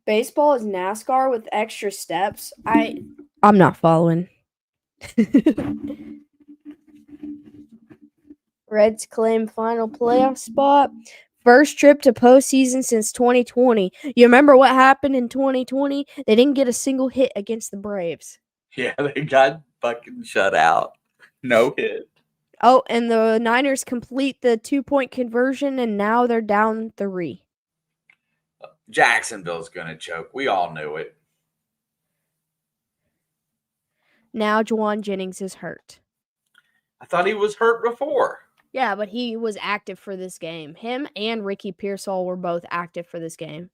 Baseball is NASCAR with extra steps. I'm not following. Reds claim final playoff spot. First trip to postseason since 2020. You remember what happened in 2020? They didn't get a single hit against the Braves. Yeah, they got fucking shut out. No hit. Oh, and the Niners complete the 2-point conversion, and now they're down 3. Jacksonville's gonna choke. We all knew it. Now Juwan Jennings is hurt. I thought he was hurt before. Yeah, but he was active for this game. Him and Ricky Pearsall were both active for this game.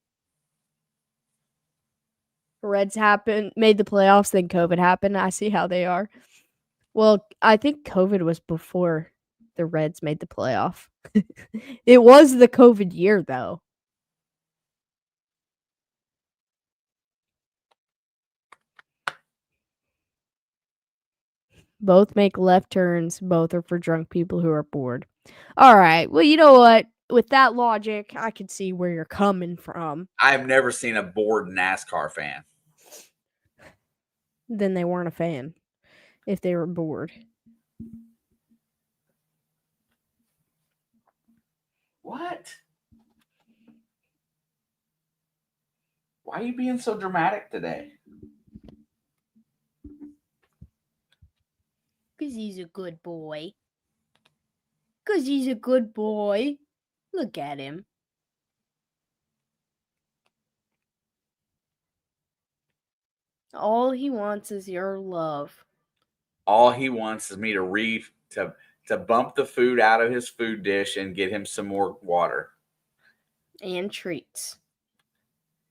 Reds made the playoffs, then COVID happened. I see how they are. Well, I think COVID was before the Reds made the playoff. It was the COVID year, though. Both make left turns. Both are for drunk people who are bored. All right. Well, you know what? With that logic, I can see where you're coming from. I've never seen a bored NASCAR fan. Then they weren't a fan if they were bored. What? Why are you being so dramatic today? Because he's a good boy. Because he's a good boy. Look at him. All he wants is your love. All he wants is me to bump the food out of his food dish and get him some more water And treats.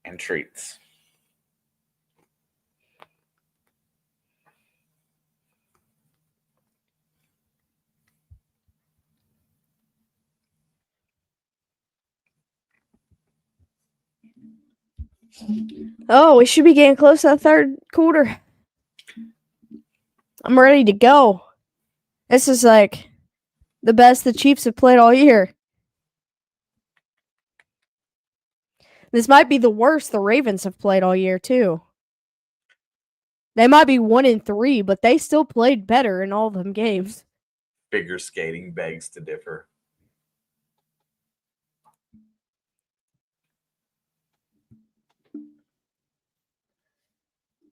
and treats. Oh, we should be getting close to the third quarter. I'm ready to go. This is like the best the Chiefs have played all year. This might be the worst the Ravens have played all year, too. They might be 1-3, but they still played better in all of them games. Figure skating begs to differ.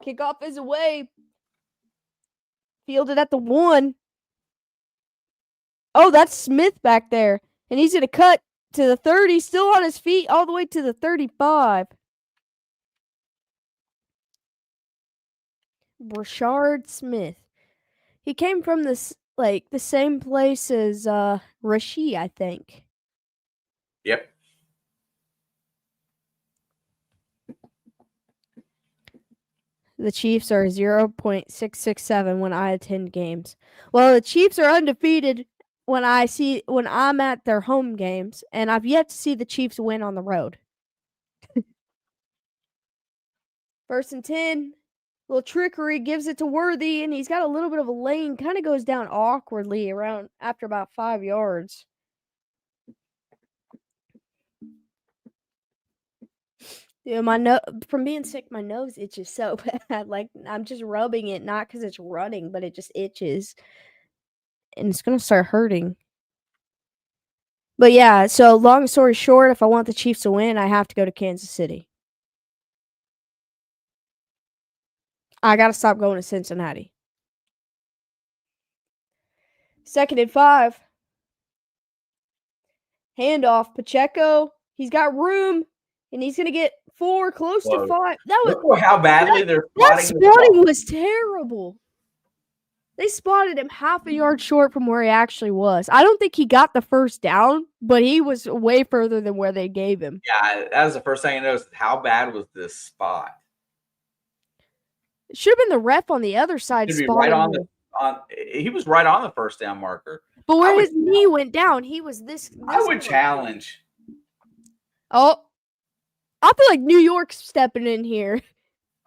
Kickoff is away. Fielded at the 1. Oh, that's Smith back there. And he's going to cut to the 30, still on his feet, all the way to the 35. Rashard Smith. He came from the same place as Rasheed, I think. Yep. The Chiefs are 0.667 when I attend games. Well, the Chiefs are undefeated when I'm at their home games, and I've yet to see the Chiefs win on the road. 1st and 10. Little trickery, gives it to Worthy, and he's got a little bit of a lane. Kind of goes down awkwardly around after about 5 yards. Yeah, from being sick, my nose itches so bad. Like, I'm just rubbing it, not because it's running, but it just itches. And it's going to start hurting. But yeah, so long story short, if I want the Chiefs to win, I have to go to Kansas City. I got to stop going to Cincinnati. 2nd and 5. Handoff, Pacheco. He's got room, and he's going to get 4, close to 5. Look how badly they're that spotting the ball. spotting was terrible. They spotted him half a yard short from where he actually was. I don't think he got the first down, but he was way further than where they gave him. Yeah, that was the first thing I noticed. How bad was this spot? It should have been the ref on the other side Should be spotting right on him. he was right on the first down marker. But where his knee went down, he was this I would challenge. Oh, I feel like New York's stepping in here.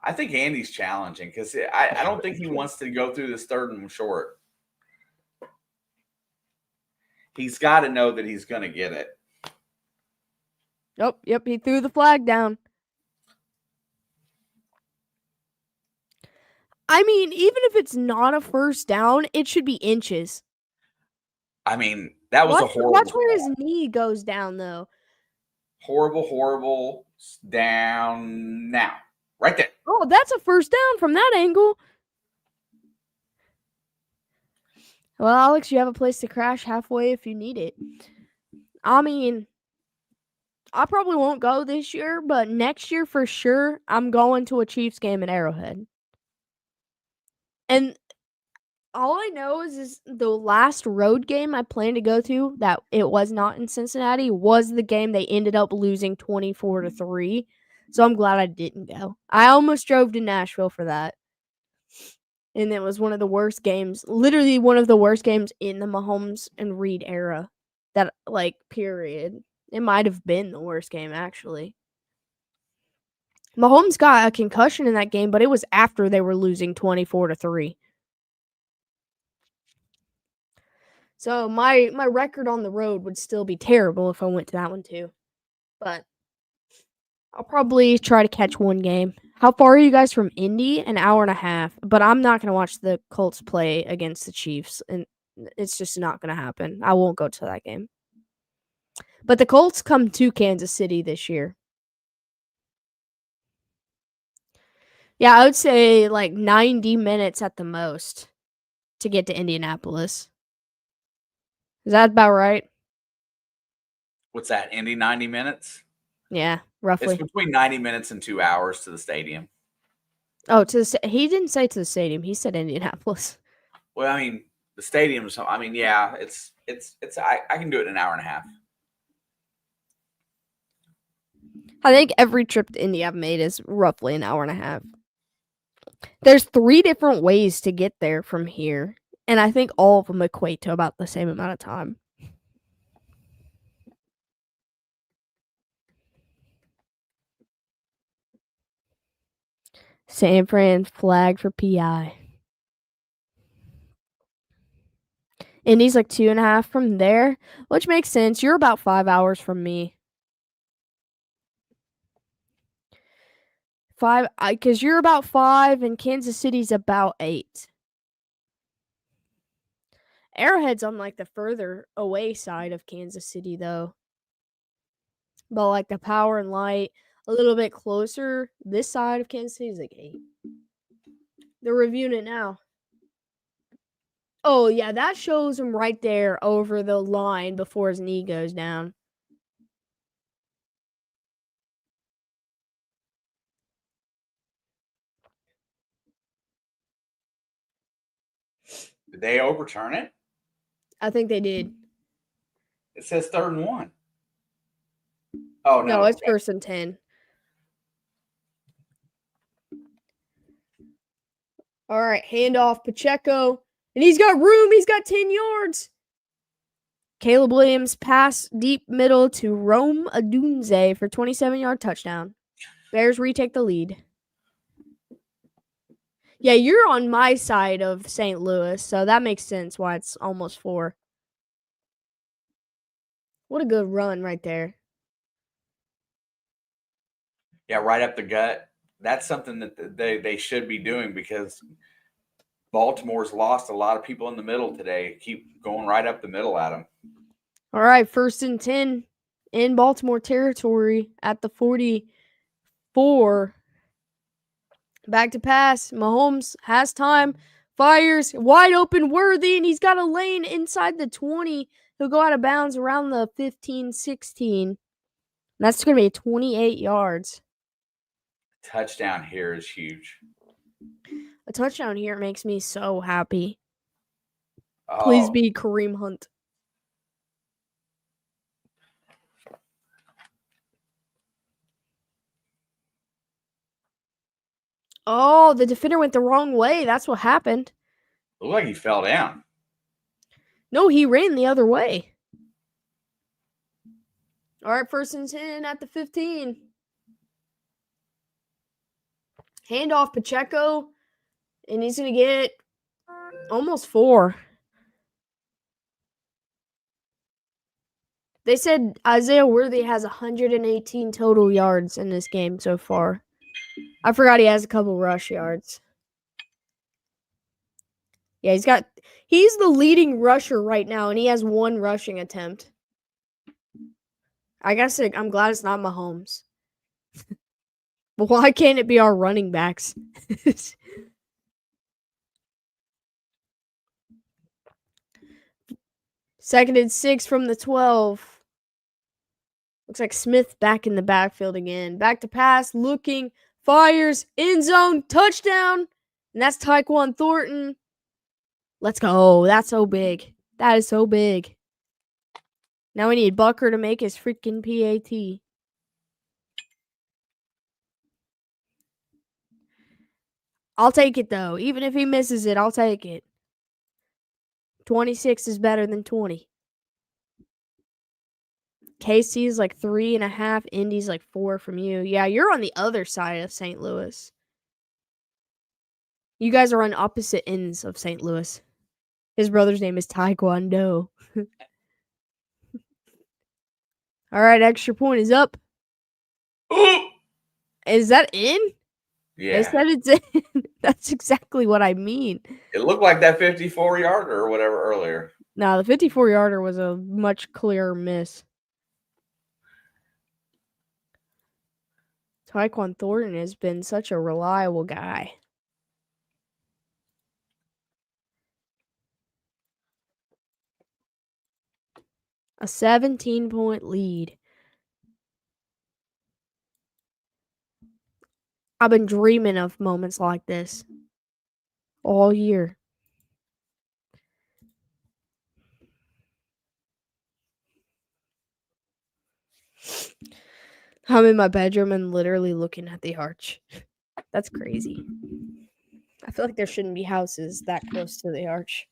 I think Andy's challenging because I don't think he wants to go through this 3rd and short. He's got to know that he's going to get it. Oh, yep, he threw the flag down. I mean, even if it's not a first down, it should be inches. I mean, that was a horrible. Watch where his knee goes down, though. Horrible down now. Right there. Oh, that's a first down from that angle. Well, Alex, you have a place to crash halfway if you need it. I mean, I probably won't go this year, but next year for sure, I'm going to a Chiefs game at Arrowhead. And all I know is the last road game I planned to go to that it was not in Cincinnati was the game they ended up losing 24-3. So I'm glad I didn't go. I almost drove to Nashville for that. And it was one of the worst games, literally one of the worst games in the Mahomes and Reed era. That, period. It might have been the worst game, actually. Mahomes got a concussion in that game, but it was after they were losing 24-3. So my record on the road would still be terrible if I went to that one too. But I'll probably try to catch one game. How far are you guys from Indy? An hour and a half. But I'm not going to watch the Colts play against the Chiefs. And it's just not going to happen. I won't go to that game. But the Colts come to Kansas City this year. Yeah, I would say 90 minutes at the most to get to Indianapolis. Is that about right? What's that? Indy 90 minutes? Yeah, roughly. It's between 90 minutes and 2 hours to the stadium. Oh, he didn't say to the stadium. He said Indianapolis. Well, I mean, the stadium's. I mean, yeah, it's. I can do it in an hour and a half. I think every trip to Indy I've made is roughly an hour and a half. There's 3 different ways to get there from here, and I think all of them equate to about the same amount of time. San Fran flag for PI. Indy's 2.5 from there, which makes sense. You're about 5 hours from me. 5, because you're about 5 and Kansas City's about 8. Arrowhead's on the further away side of Kansas City though. But the Power and Light, a little bit closer. This side of Kansas City is 8. They're reviewing it now. Oh yeah, that shows him right there over the line before his knee goes down. Did they overturn it? I think they did. It says 3rd and 1. Oh, no. No, it's 1st and 10. All right, handoff Pacheco. And he's got room. He's got 10 yards. Caleb Williams pass deep middle to Rome Odunze for 27-yard touchdown. Bears retake the lead. Yeah, you're on my side of St. Louis, so that makes sense why it's almost 4. What a good run right there. Yeah, right up the gut. That's something that they should be doing because Baltimore's lost a lot of people in the middle today. Keep going right up the middle at them. All right, 1st and 10 in Baltimore territory at the 44. Back to pass. Mahomes has time, fires, wide open Worthy, and he's got a lane inside the 20. He'll go out of bounds around the 15, 16. That's going to be 28 yards. Touchdown here is huge. A touchdown here makes me so happy. Please Oh, be Kareem Hunt. Oh, the defender went the wrong way. That's what happened. looked like he fell down. No, he ran the other way. All right, 1st and 10 at the 15. Hand off Pacheco, and he's going to get almost 4. They said Isaiah Worthy has 118 total yards in this game so far. I forgot he has a couple rush yards. Yeah, he's the leading rusher right now, and he has 1 rushing attempt. I guess I'm glad it's not Mahomes. But why can't it be our running backs? 2nd and 6 from the 12. Looks like Smith back in the backfield again. Back to pass, looking, fires, end zone, touchdown. And that's Tyquan Thornton. Let's go. That's so big. That is so big. Now we need Bucker to make his freaking PAT. I'll take it, though. Even if he misses it, I'll take it. 26 is better than 20. KC is like 3.5. Indy's like 4 from you. Yeah, you're on the other side of St. Louis. You guys are on opposite ends of St. Louis. His brother's name is Taekwondo. All right, extra point is up. Ooh! Is that in? They Yeah. said it's in. That's exactly what I mean. It looked like that 54-yarder or whatever earlier. No, the 54-yarder was a much clearer miss. Tyquan Thornton has been such a reliable guy. A 17-point lead. I've been dreaming of moments like this all year. I'm in my bedroom and literally looking at the arch. That's crazy. I feel like there shouldn't be houses that close to the arch.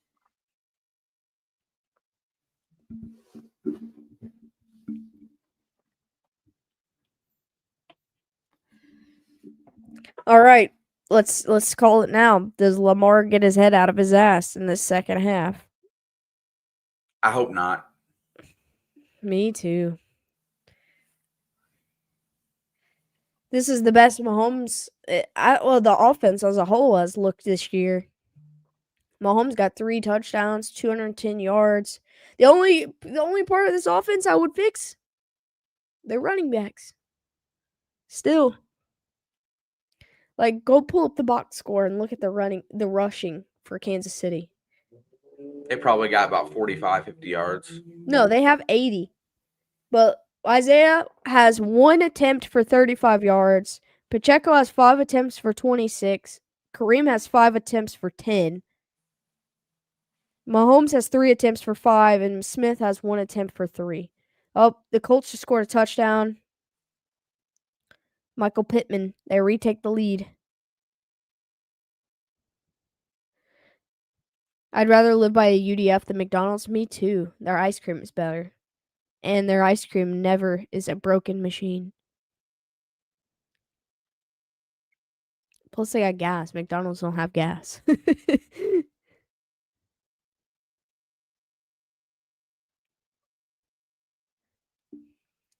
All right, let's call it now. Does Lamar get his head out of his ass in this second half? I hope not. Me too. This is the best Mahomes. The offense as a whole has looked this year. Mahomes got 3 touchdowns, 210 yards. The only part of this offense I would fix, their running backs. Still, like, go pull up the box score and look at the rushing for Kansas City. They probably got about 45, 50 yards. No, they have 80. But Isaiah has 1 attempt for 35 yards. Pacheco has 5 attempts for 26. Kareem has 5 attempts for 10. Mahomes has 3 attempts for 5, and Smith has 1 attempt for 3. Oh, the Colts just scored a touchdown. Michael Pittman, they retake the lead. I'd rather live by a UDF than McDonald's. Me too. Their ice cream is better. And their ice cream never is a broken machine. Plus, they got gas. McDonald's don't have gas.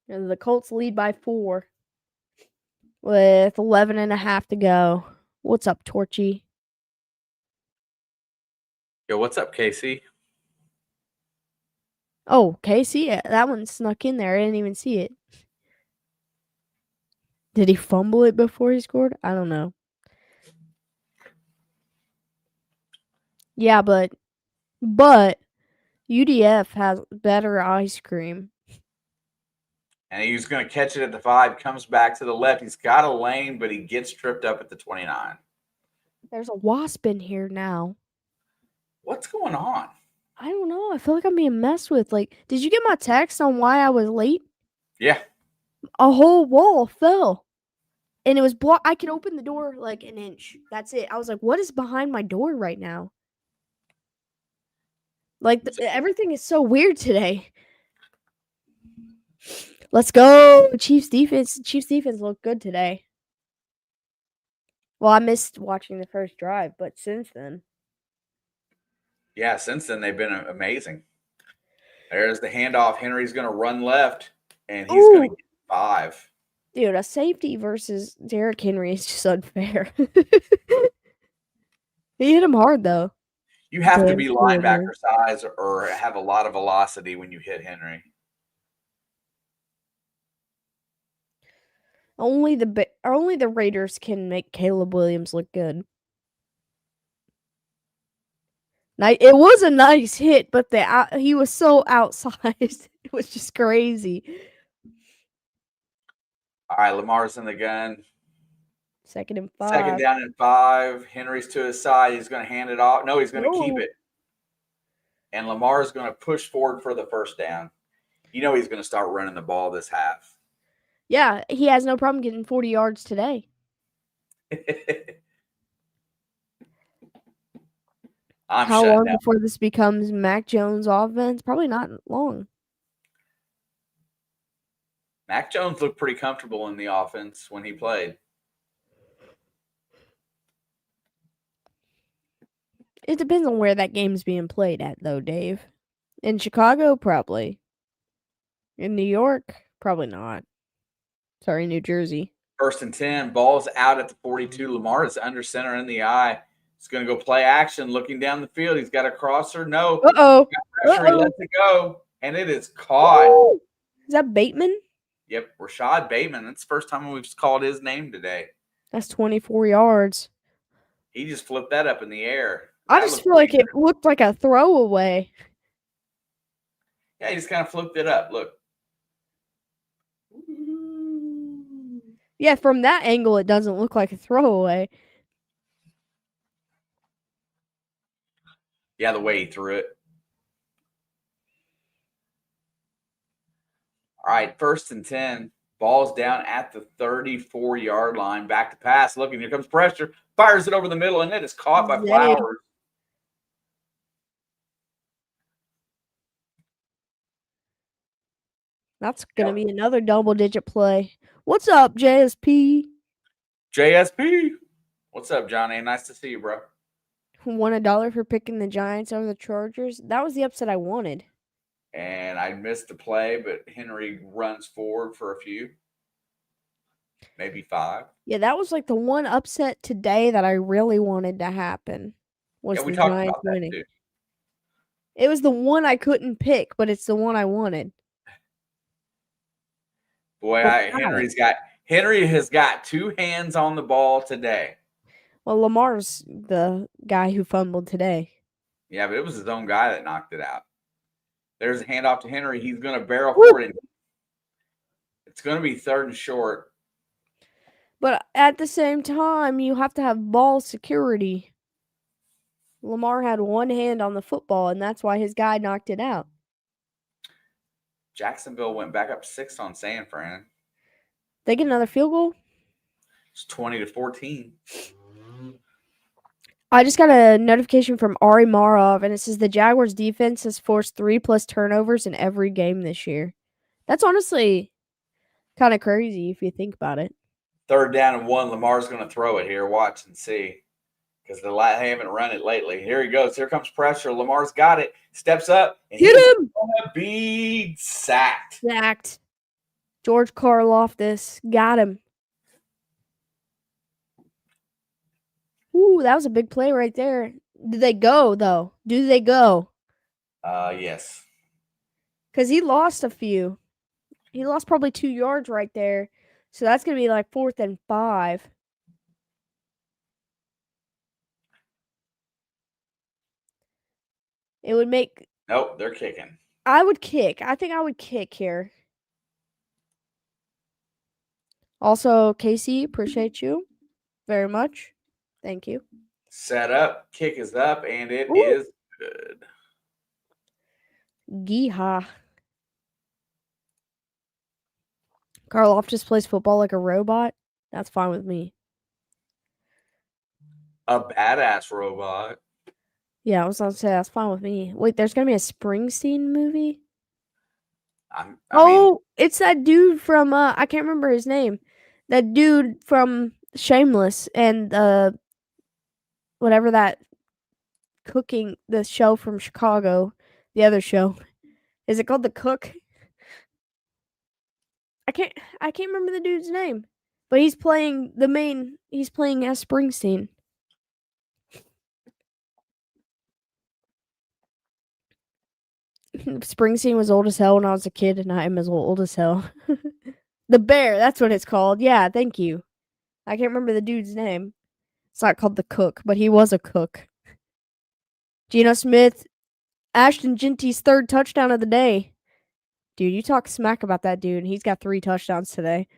And the Colts lead by 4 with 11.5 to go. What's up, Torchy? Yo, what's up, Casey? Oh, Casey, that one snuck in there. I didn't even see it. Did he fumble it before he scored? I don't know. Yeah, but UDF has better ice cream. And he's going to catch it at the 5, comes back to the left. He's got a lane, but he gets tripped up at the 29. There's a wasp in here now. What's going on? I don't know. I feel like I'm being messed with. Like, did you get my text on why I was late? Yeah. A whole wall fell. And it was blocked. I could open the door like an inch. That's it. I was like, what is behind my door right now? Like, everything is so weird today. Let's go. Chiefs defense looked good today. Well, I missed watching the first drive, but since then. Yeah, since then they've been amazing. There's the handoff. Henry's going to run left, and he's going to get 5. Dude, a safety versus Derrick Henry is just unfair. He hit him hard, though. You have to be linebacker size or have a lot of velocity when you hit Henry. Only the Raiders can make Caleb Williams look good. It was a nice hit, but he was so outsized. It was just crazy. All right, Lamar's in the gun. 2nd and 5. 2nd down and 5. Henry's to his side. He's going to hand it off. No, he's going to keep it. And Lamar's going to push forward for the 1st down. You know he's going to start running the ball this half. Yeah, he has no problem getting 40 yards today. How long before this becomes Mac Jones' offense? Probably not long. Mac Jones looked pretty comfortable in the offense when he played. It depends on where that game's being played at, though, Dave. In Chicago, probably. In New York, probably not. Sorry, New Jersey. 1st and 10. Ball's out at the 42. Lamar is under center in the eye. He's going to go play action, looking down the field. He's got a crosser. No. Uh-oh. He lets it go, and it is caught. Ooh. Is that Bateman? Yep, Rashad Bateman. That's the first time we've called his name today. That's 24 yards. He just flipped that up in the air. I just feel like it looked like a throwaway. Yeah, he just kind of flipped it up. Look. Yeah, from that angle, it doesn't look like a throwaway. Yeah, the way he threw it. All right, 1st and 10. Ball's down at the 34-yard line. Back to pass. Looking, here comes pressure. Fires it over the middle, and it is caught by Flowers. That's going to be another double-digit play. What's up, JSP? JSP. What's up, Johnny? Nice to see you, bro. Won $1 for picking the Giants over the Chargers. That was the upset I wanted. And I missed the play, but Henry runs forward for a few. Maybe 5. Yeah, that was like the one upset today that I really wanted to happen. Was we the talked Giants about that winning. too. It was the one I couldn't pick, but it's the one I wanted. Boy, Henry has got 2 hands on the ball today. Well, Lamar's the guy who fumbled today. Yeah, but it was his own guy that knocked it out. There's a handoff to Henry. He's going to barrel forward. It's going to be 3rd and short. But at the same time, you have to have ball security. Lamar had one hand on the football, and that's why his guy knocked it out. Jacksonville went back up 6 on San Fran. They get another field goal? It's 20-14. I just got a notification from Ari Marov, and it says the Jaguars' defense has forced 3+ turnovers in every game this year. That's honestly kind of crazy if you think about it. 3rd down and 1. Lamar's going to throw it here. Watch and see. Because they haven't run it lately. Here he goes. Here comes pressure. Lamar's got it. Steps up. And Hit him! Going to be sacked. Sacked. George Karlaftis got him. Ooh, that was a big play right there. Did they go, though? Do they go? Yes. Because he lost a few. He lost probably 2 yards right there. So that's going to be like 4th and 5. It would make... Nope, they're kicking. I would kick. I think I would kick here. Also, Casey, appreciate you very much. Thank you. Set up. Kick is up, and it is good. Geehaw. Karlaftis plays football like a robot. That's fine with me. A badass robot. Yeah, I was going to say, that's fine with me. Wait, there's going to be a Springsteen movie? I mean, it's that dude from, I can't remember his name. That dude from Shameless and, whatever that cooking, the show from Chicago, the other show. Is it called The Cook? I can't remember the dude's name. But he's playing he's playing as Springsteen. Springsteen was old as hell when I was a kid, and I am as old as hell. The Bear, that's what it's called. Yeah, thank you. I can't remember the dude's name. It's not called The Cook, but he was a cook. Geno Smith, Ashton Genty's 3rd touchdown of the day. Dude, you talk smack about that dude, and he's got 3 touchdowns today.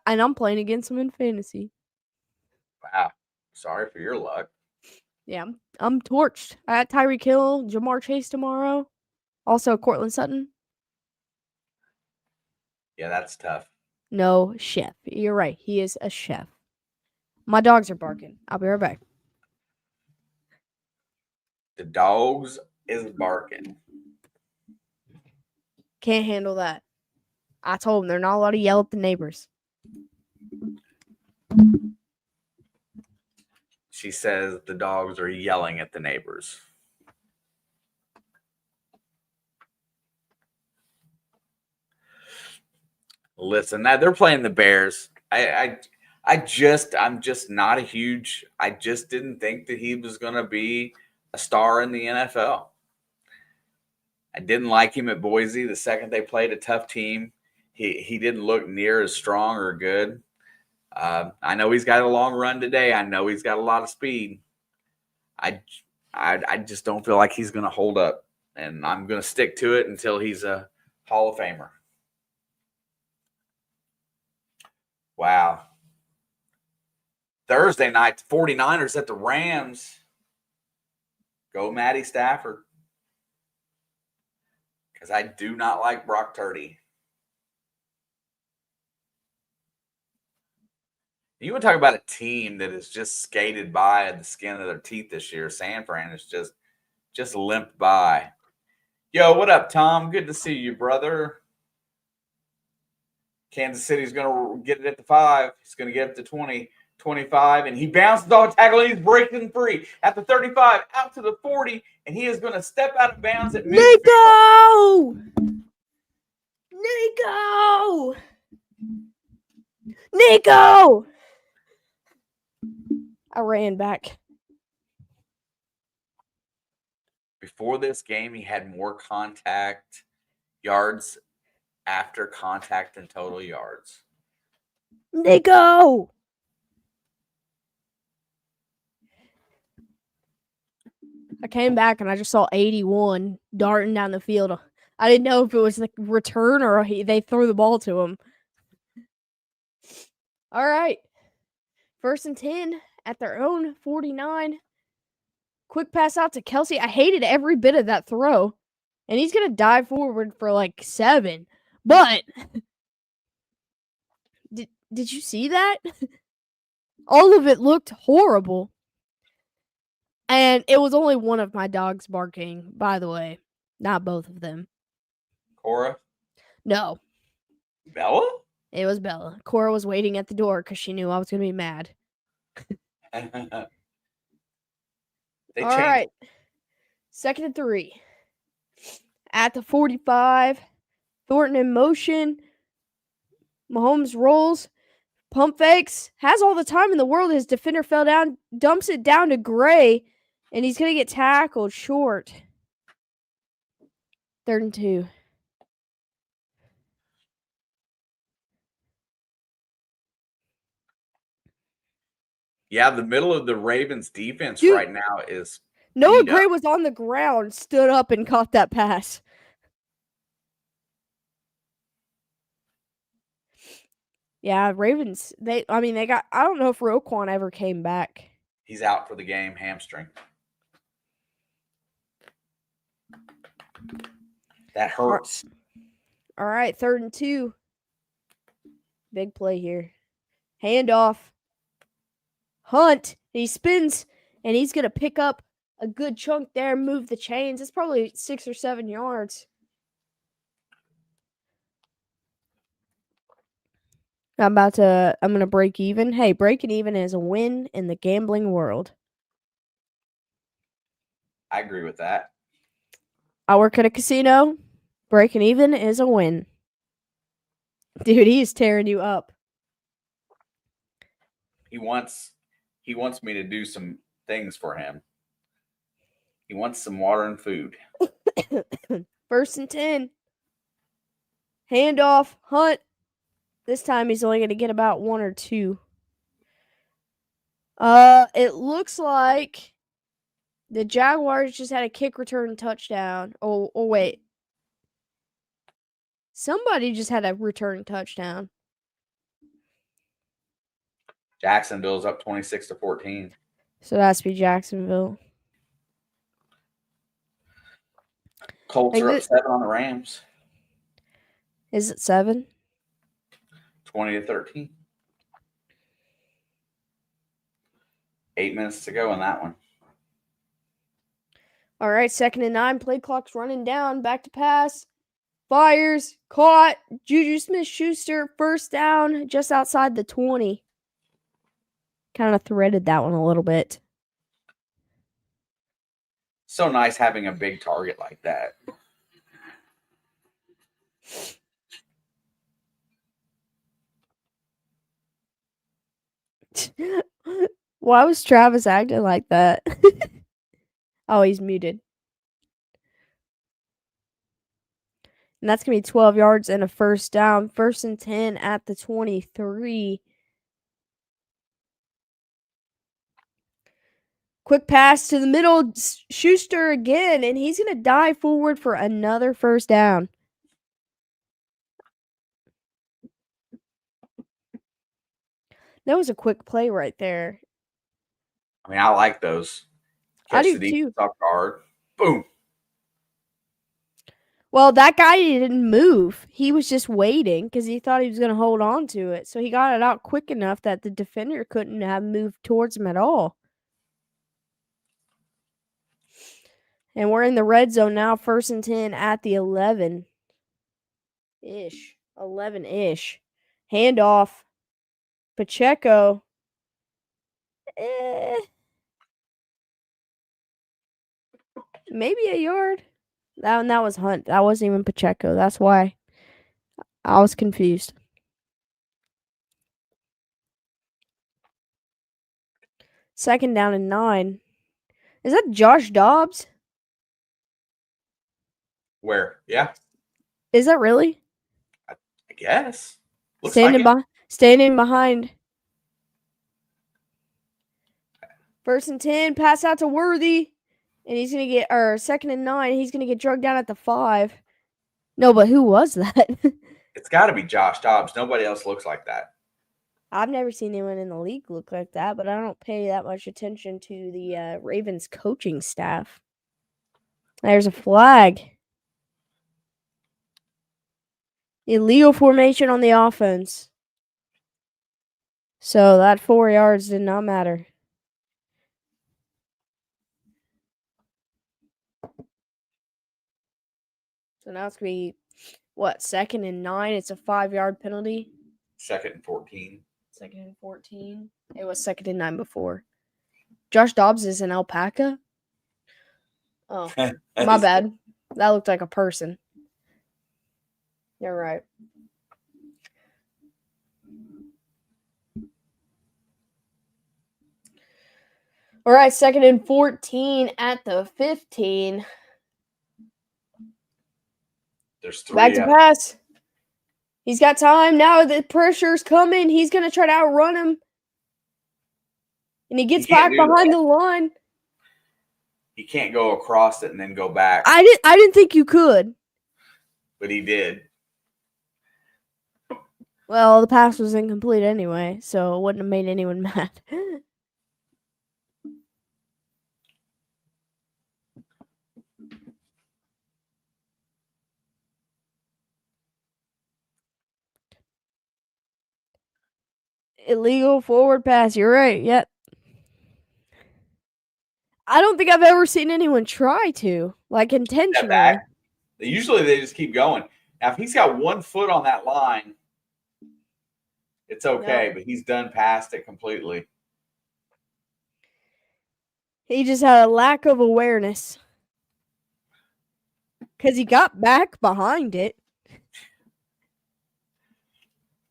And I'm playing against him in fantasy. Wow. Sorry for your luck. Yeah, I'm torched. I got Tyreek Hill, Jamar Chase tomorrow. Also, Cortland Sutton. Yeah, that's tough. No, chef. You're right. He is a chef. My dogs are barking. I'll be right back. The dogs is barking. Can't handle that. I told them they're not allowed to yell at the neighbors. She says the dogs are yelling at the neighbors. Listen, now they're playing the Bears. I'm just not a huge. I just didn't think that he was going to be a star in the NFL. I didn't like him at Boise. The second they played a tough team, he didn't look near as strong or good. I know he's got a long run today. I know he's got a lot of speed. I just don't feel like he's going to hold up, and I'm going to stick to it until he's a Hall of Famer. Wow. Thursday night, 49ers at the Rams. Go Matty Stafford. Because I do not like Brock Purdy. You want to talk about a team that has just skated by the skin of their teeth this year. San Fran has just limped by. Yo, what up, Tom? Good to see you, brother. Kansas City's going to get it at the 5. He's going to get it to 20, 25, and he bounces off a tackle, and he's breaking free at the 35, out to the 40, and he is going to step out of bounds at midfield. Nico! I ran back. Before this game, he had more contact yards after contact than total yards. Nico! I came back and I just saw 81 darting down the field. I didn't know if it was like return or they threw the ball to him. All right. 1st and 10 at their own 49. Quick pass out to Kelsey. I hated every bit of that throw. And he's going to dive forward for like 7. But did you see that? All of it looked horrible. And it was only one of my dogs barking, by the way. Not both of them. Cora? No, Bella? it was Bella. Cora was waiting at the door because she knew I was going to be mad. They All changed. right. 2nd and 3. At the 45. Thornton in motion. Mahomes rolls. Pump fakes. Has all the time in the world. His defender fell down. Dumps it down to Gray. And he's going to get tackled short. 3rd and 2. Yeah, the middle of the Ravens defense Dude, right now is Noah beat up. Gray was on the ground, stood up, and caught that pass. Yeah, Ravens, they got, I don't know if Roquan ever came back. He's out for the game, hamstring. That hurts. All right, 3rd and 2. Big play here. Handoff. Hunt. He spins, and he's going to pick up a good chunk there, move the chains. It's probably 6 or 7 yards. I'm going to break even. Hey, breaking even is a win in the gambling world. I agree with that. I work at a casino. Breaking even is a win. Dude, he is tearing you up. He wants me to do some things for him. He wants some water and food. 1st and 10. Handoff. Hunt. This time he's only going to get about 1 or 2. It looks like the Jaguars just had a kick return touchdown. Oh wait. Somebody just had a return touchdown. Jacksonville's up 26-14. So that has to be Jacksonville. Colts are up 7 on the Rams. Is it 7? 20-13. 8 minutes to go in that one. All right, 2nd and 9. Play clock's running down. Back to pass. Fires. Caught. Juju Smith-Schuster. 1st down. Just outside the 20. Kind of threaded that one a little bit. So nice having a big target like that. Why was Travis acting like that? Oh, he's muted. And that's going to be 12 yards and a 1st down. 1st and 10 at the 23. Quick pass to the middle. Schuster again, and he's going to dive forward for another 1st down. That was a quick play right there. I mean, I like those. I Catch do the too. defense off guard. Boom. Well, that guy didn't move. He was just waiting because he thought he was going to hold on to it. So he got it out quick enough that the defender couldn't have moved towards him at all. And we're in the red zone now, 1st and 10 at the 11. 11-ish. Handoff. Pacheco. Maybe a yard. That was Hunt. That wasn't even Pacheco. That's why I was confused. Second down and 9. Is that Josh Dobbs? Where? Yeah, Is that really? I guess. Looks Standing like it. Standing behind. 1st and 10. Pass out to Worthy. And he's going to get, or 2nd and 9. He's going to get drugged down at the 5. No, but who was that? It's got to be Josh Dobbs. Nobody else looks like that. I've never seen anyone in the league look like that, but I don't pay that much attention to the Ravens coaching staff. There's a flag. Illegal formation on the offense. So that 4 yards did not matter. So now it's going to be What, 2nd and 9? It's a 5-yard penalty. 2nd and 14. 2nd and 14. It was 2nd and 9 before. Josh Dobbs is an alpaca? Oh, my bad. That looked like a person. You're right. All right, 2nd and 14 at the 15. There's 3. Back to pass. He's got time. Now the pressure's coming. He's going to try to outrun him. And he gets back behind the line. He can't go across it and then go back. I didn't think you could. But he did. Well, the pass was incomplete anyway, so it wouldn't have made anyone mad. Illegal forward pass. You're right. Yep. I don't think I've ever seen anyone try to, like, intentionally. Usually they just keep going. Now, if he's got 1 foot on that line, it's okay, but he's done past it completely. He just had a lack of awareness. Because he got back behind it.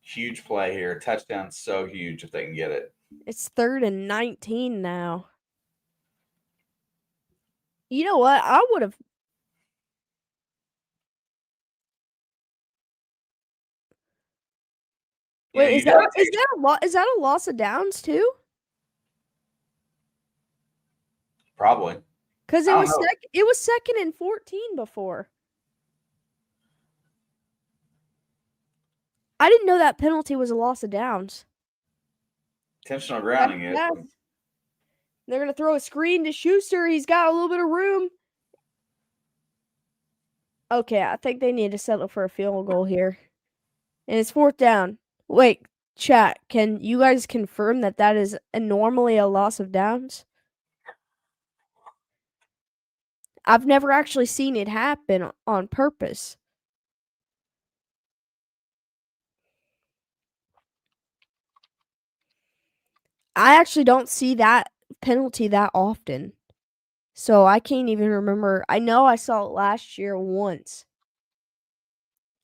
Huge play here. Touchdown so huge if they can get it. It's 3rd and 19 now. You know what? I would have. Wait, is that a loss of downs too? Probably. Because it was 2nd and 14 before. I didn't know that penalty was a loss of downs. Intentional grounding is. They're going to throw a screen to Schuster. He's got a little bit of room. Okay, I think they need to settle for a field goal here. And it's 4th down. Wait, chat, can you guys confirm that is normally a loss of downs? I've never actually seen it happen on purpose. I actually don't see that penalty that often. So I can't even remember. I know I saw it last year once.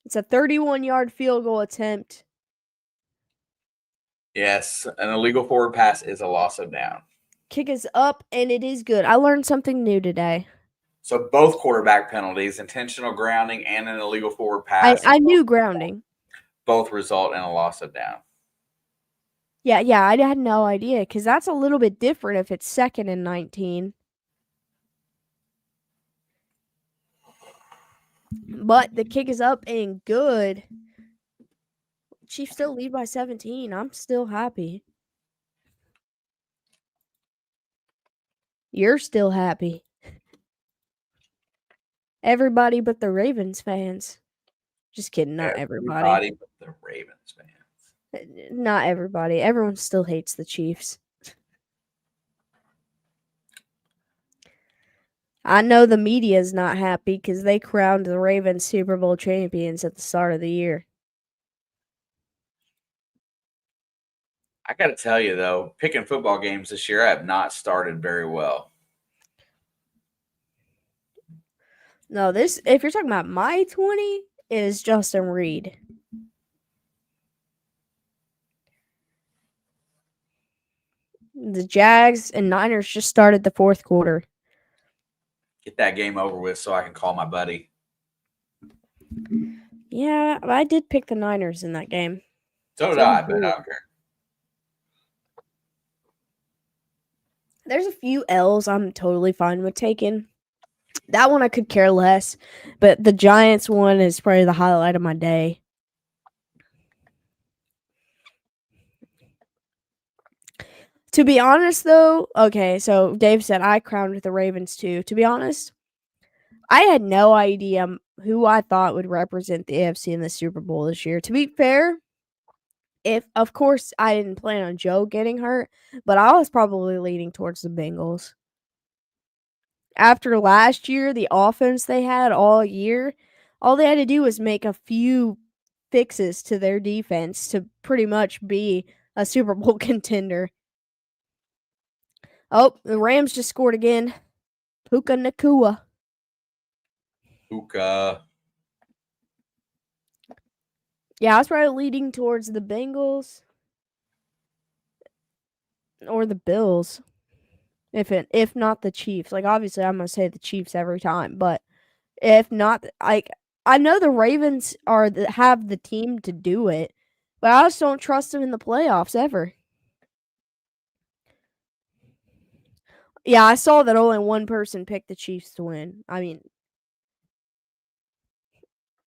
It's a 31-yard field goal attempt. Yes, an illegal forward pass is a loss of down. Kick is up, and it is good. I learned something new today. So both quarterback penalties, intentional grounding and an illegal forward pass. I knew grounding. Both result in a loss of down. Yeah, I had no idea because that's a little bit different if it's 2nd and 19. But the kick is up and good. Chiefs still lead by 17. I'm still happy. You're still happy. Everybody but the Ravens fans. Just kidding, not everybody. Everybody but the Ravens fans. Not everybody. Everyone still hates the Chiefs. I know the media is not happy because they crowned the Ravens Super Bowl champions at the start of the year. I got to tell you, though, picking football games this year, I have not started very well. No, if you're talking about my 20, is Justin Reed. The Jags and Niners just started the 4th quarter. Get that game over with so I can call my buddy. Yeah, I did pick the Niners in that game. So did I, but I don't care. There's a few L's I'm totally fine with taking. That one I could care less, but the Giants one is probably the highlight of my day. To be honest, though, okay, so Dave said I crowned the Ravens too. To be honest, I had no idea who I thought would represent the AFC in the Super Bowl this year. To be fair, of course I didn't plan on Joe getting hurt, but I was probably leaning towards the Bengals. After last year, the offense they had all year, All they had to do was make a few fixes to their defense to pretty much be a Super Bowl contender. Oh, the Rams just scored again. Puka Nakua. Puka. Yeah, I was probably leading towards the Bengals or the Bills. If not the Chiefs. Like, obviously I'm gonna say the Chiefs every time, but if not, like, I know the Ravens have the team to do it, but I just don't trust them in the playoffs ever. Yeah, I saw that only one person picked the Chiefs to win. I mean,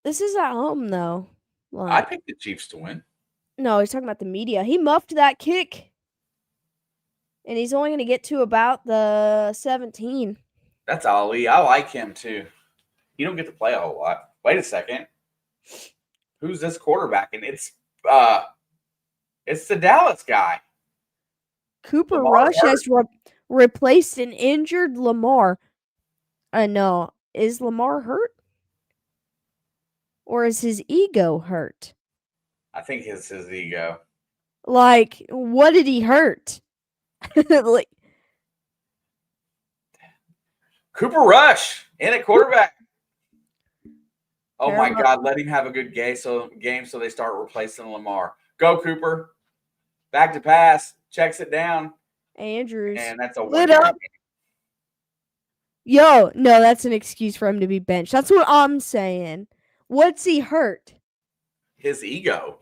this is at home though. I Like, picked the Chiefs to win. no, he's talking about the media. He muffed that kick, and he's only going to get to about the 17. That's Ali. I like him too. You don't get to play a whole lot. Wait a second. Who's this quarterback? And it's the Dallas guy. Cooper Lamar Rush hurt. has replaced an injured Lamar. No, is Lamar hurt? Or is his ego hurt? I think it's his ego. Like, what did he hurt? Like, Cooper Rush in at quarterback. Oh my Paramount. God, let him have a good game so they start replacing Lamar. Go, Cooper. Back to pass. Checks it down. Andrews. And that's a Lit one-yard up. Yo, no, that's an excuse for him to be benched. That's what I'm saying. What's he hurt? His ego.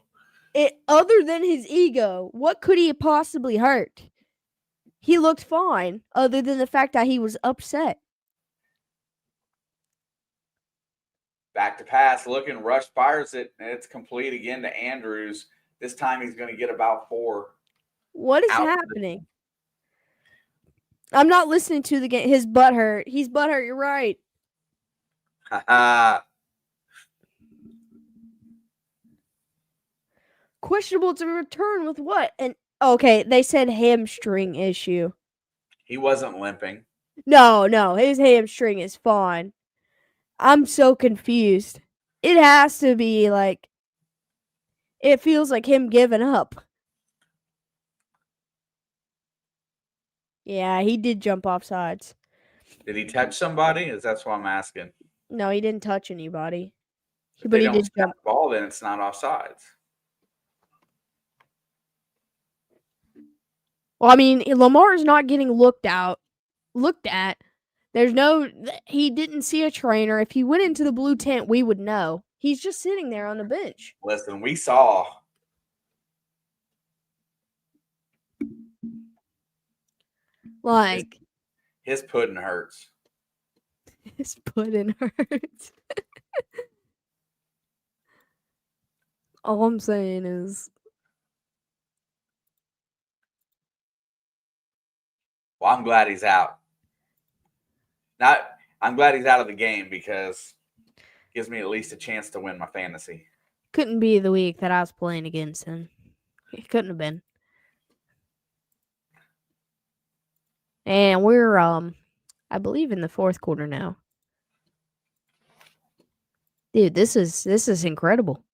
Other than his ego, what could he possibly hurt? He looked fine, other than the fact that he was upset. Back to pass. Looking. Rush fires it. And it's complete again to Andrews. This time he's going to get about 4. What is happening? I'm not listening to the game. His butt hurt. He's butt hurt. You're right. Questionable to return with what? And okay, they said hamstring issue. He wasn't limping. No, his hamstring is fine. I'm so confused. It has to be like, it feels like him giving up. Yeah, he did jump off sides. Did he touch somebody? That's what I'm asking. No, he didn't touch anybody. If But they he don't did snap jump. the ball, then it's not offsides. Well, I mean, Lamar is not getting looked at. He didn't see a trainer. If he went into the blue tent, we would know. He's just sitting there on the bench. Listen, we saw. Like, his pudding hurts. His pudding hurts. All I'm saying is, Well, I'm glad he's out. I'm glad he's out of the game because it gives me at least a chance to win my fantasy. couldn't be the week that I was playing against him. It couldn't have been. And we're I believe in the fourth quarter now. Dude, this is incredible.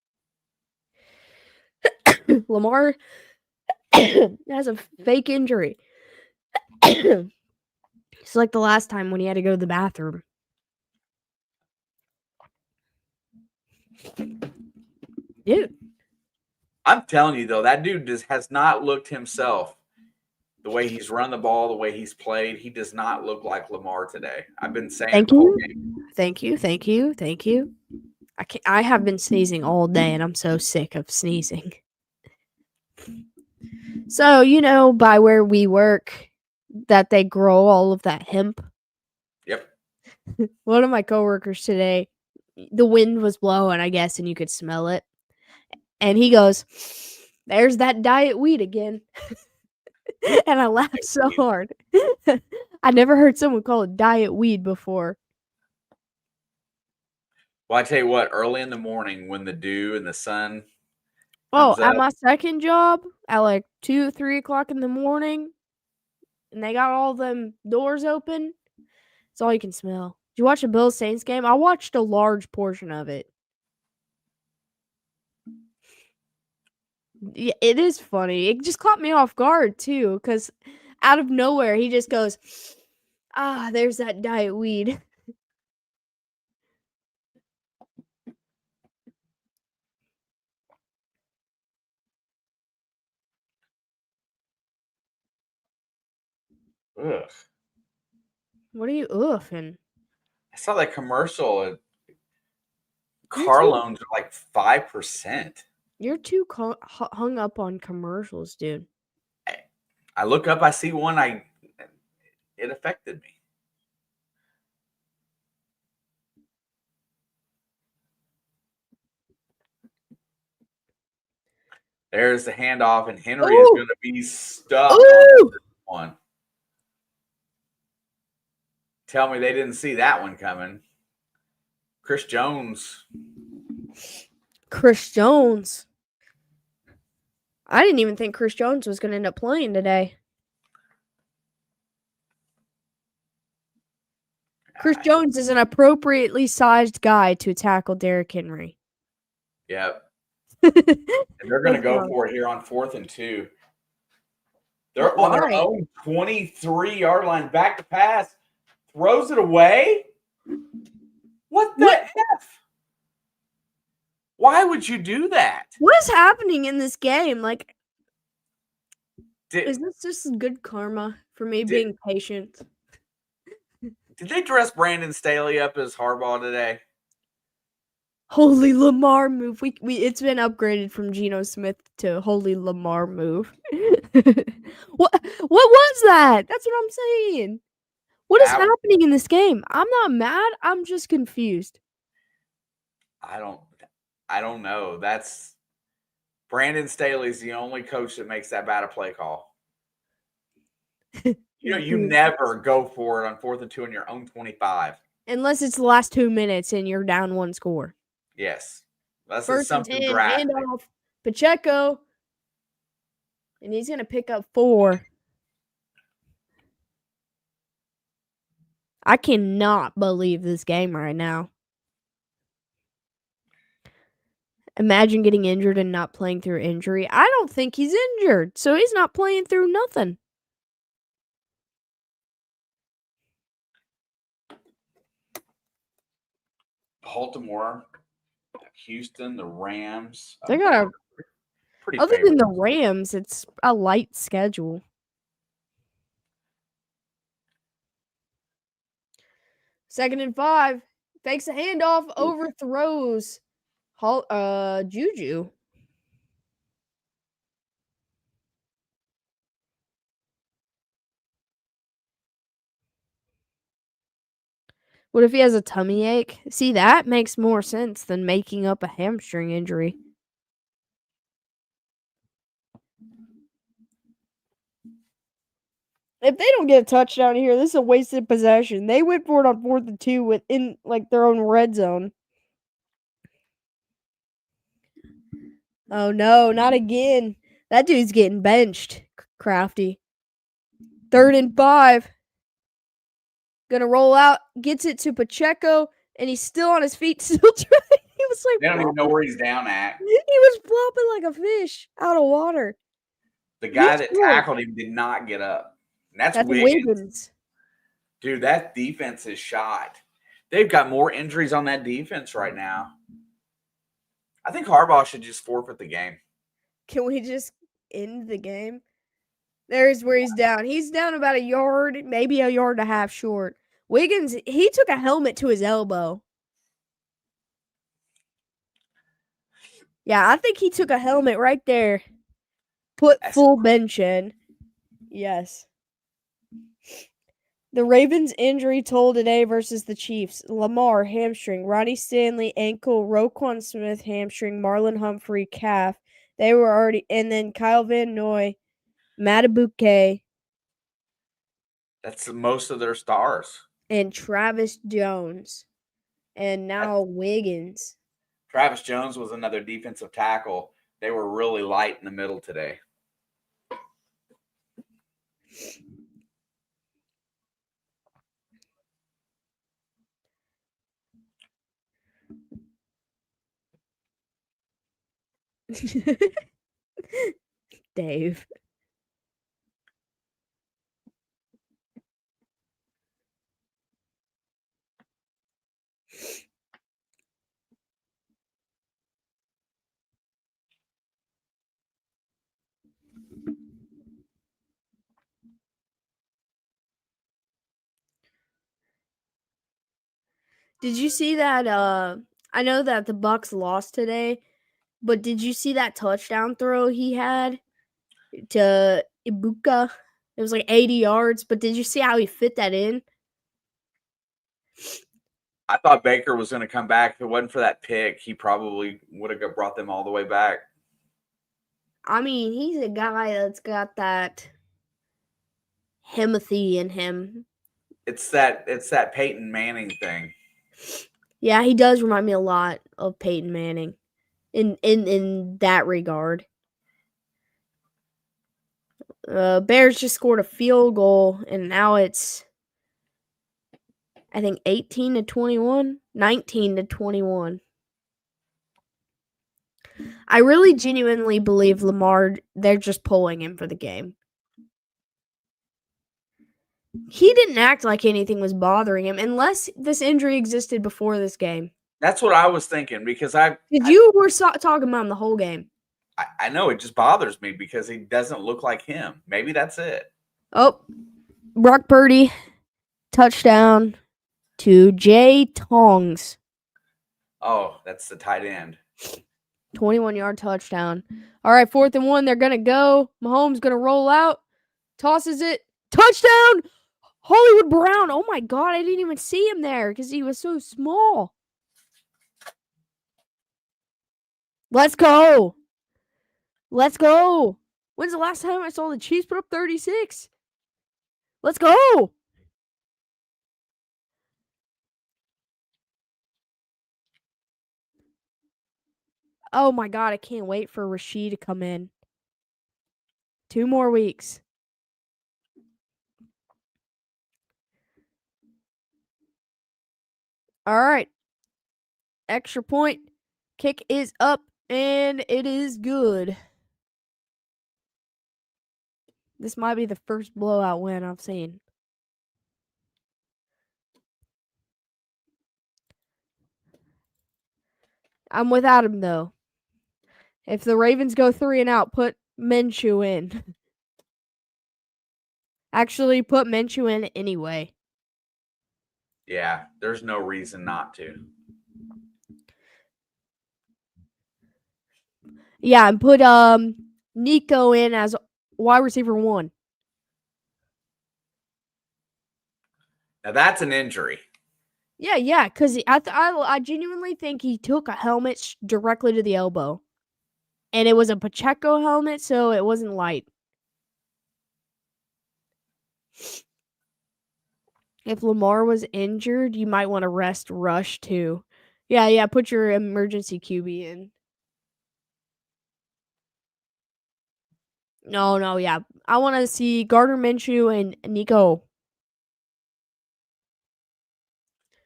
Lamar has a fake injury. It's like the last time when he had to go to the bathroom. Dude. I'm telling you, though, that dude has not looked himself. The way he's run the ball, the way he's played, he does not look like Lamar today. I've been saying it the whole game. Thank you. I have been sneezing all day, and I'm so sick of sneezing. So, by where we work, that they grow all of that hemp. Yep. One of my coworkers today, the wind was blowing, I guess, and you could smell it. And he goes, "There's that diet weed again." And I laughed so hard. I never heard someone call it diet weed before. Well, I tell you what, early in the morning when the dew and the sun Oh, comes at up, my second job, at like 2, 3 o'clock in the morning, and they got all them doors open, it's all you can smell. Did you watch the Bills Saints game? I watched a large portion of it. Yeah, it is funny. It just caught me off guard too, because out of nowhere he just goes, "Ah, there's that diet weed." Ugh. What are you oofing? I saw that commercial. You're Car too loans are like 5%. you're too hung up on commercials, dude. I look up, I see one. It affected me. There's the handoff, and Henry is Oh, going to be stuck on ooh! one. Tell me they didn't see that one coming. Chris Jones. Chris Jones. I didn't even think Chris Jones was going to end up playing today. Chris Jones is an appropriately sized guy to tackle Derrick Henry. Yep. And they're going to Let's go go. for it here on 4th and 2. They're on their Why? own 23-yard line. Back to pass. Throws it away. What the What? F? Why would you do that? What is happening in this game? Like, Did, is this just good karma for me did, being patient? did they dress Brandon Staley up as Harbaugh today? Holy Lamar move. We it's been upgraded from Geno Smith to Holy Lamar move. What was that? That's what I'm saying. What is That happening in this game? I'm not mad. I'm just confused. I don't know. That's Brandon Staley's the only coach that makes that bad a play call. You Dude. never go for it on 4th and 2 on your own 25. Unless it's the last 2 minutes and you're down one score. Yes. This is First and something 10, drastic. handoff, Pacheco. And he's gonna pick up 4. I cannot believe this game right now. Imagine getting injured and not playing through injury. I don't think he's injured, so he's not playing through nothing. Baltimore, Houston, the Rams. They got a Pretty Other than the favorable. Rams, it's a light schedule. Second and 5. Fakes a handoff, overthrows Juju. What if he has a tummy ache? See, that makes more sense than making up a hamstring injury. If they don't get a touchdown here, this is a wasted possession. They went for it on 4th and 2 within like their own red zone. Oh no, not again. That dude's getting benched. Crafty. 3rd and 5. Gonna roll out, gets it to Pacheco, and he's still on his feet, still trying. He was They like don't even know flopping. where he's down at. He was flopping like a fish out of water. The He guy that scored. tackled him did not get up. And that's That's Wiggins. Wiggins. Dude, that defense is shot. They've got more injuries on that defense right now. I think Harbaugh should just forfeit the game. Can we just end the game? There's where he's down. He's down about a yard, maybe a yard and a half short. Wiggins, he took a helmet to his elbow. Yeah, I think he took a helmet right there. Put full bench in. Yes. The Ravens injury toll today versus the Chiefs. Lamar, hamstring. Ronnie Stanley, ankle. Roquan Smith, hamstring. Marlon Humphrey, calf. They were already. And then Kyle Van Noy, Matabuke, That's most of their stars. and Travis Jones. And now Wiggins. Travis Jones was another defensive tackle. They were really light in the middle today. Dave. Did you see that? I know that the Bucks lost today, but did you see that touchdown throw he had to Ibuka? It was like 80 yards, but did you see how he fit that in? I thought Baker was going to come back. If it wasn't for that pick, he probably would have brought them all the way back. I mean, he's a guy that's got that Himothy in him. It's that Peyton Manning thing. Yeah, he does remind me a lot of Peyton Manning in that regard. Bears just scored a field goal, and now it's, I think, 18-21, 19-21. I really genuinely believe Lamar, they're just pulling him for the game. He didn't act like anything was bothering him unless this injury existed before this game. That's what I was thinking because You were talking about him the whole game. I know it just bothers me because he doesn't look like him. Maybe that's it. Oh, Brock Purdy, touchdown to Jay Tongs. Oh, that's the tight end. 21-yard touchdown. All right, 4th and 1. They're going to go. Mahomes going to roll out. Tosses it. Touchdown! Hollywood Brown. Oh, my God. I didn't even see him there because he was so small. Let's go. Let's go. When's the last time I saw the Chiefs put up 36? Let's go. Oh, my God. I can't wait for Rasheed to come in. 2 more weeks. All right. Extra point. Kick is up, and it is good. This might be the first blowout win I've seen. I'm without him, though. If the Ravens go 3 and out, put Minshew in. Actually, put Minshew in anyway. Yeah, there's no reason not to. Yeah, and put Nico in as wide receiver 1. Now that's an injury. Yeah, because I genuinely think he took a helmet directly to the elbow. And it was a Pacheco helmet, so it wasn't light. If Lamar was injured, you might want to rest Rush too. Yeah, put your emergency QB in. No, yeah. I want to see Gardner Minshew and Nico.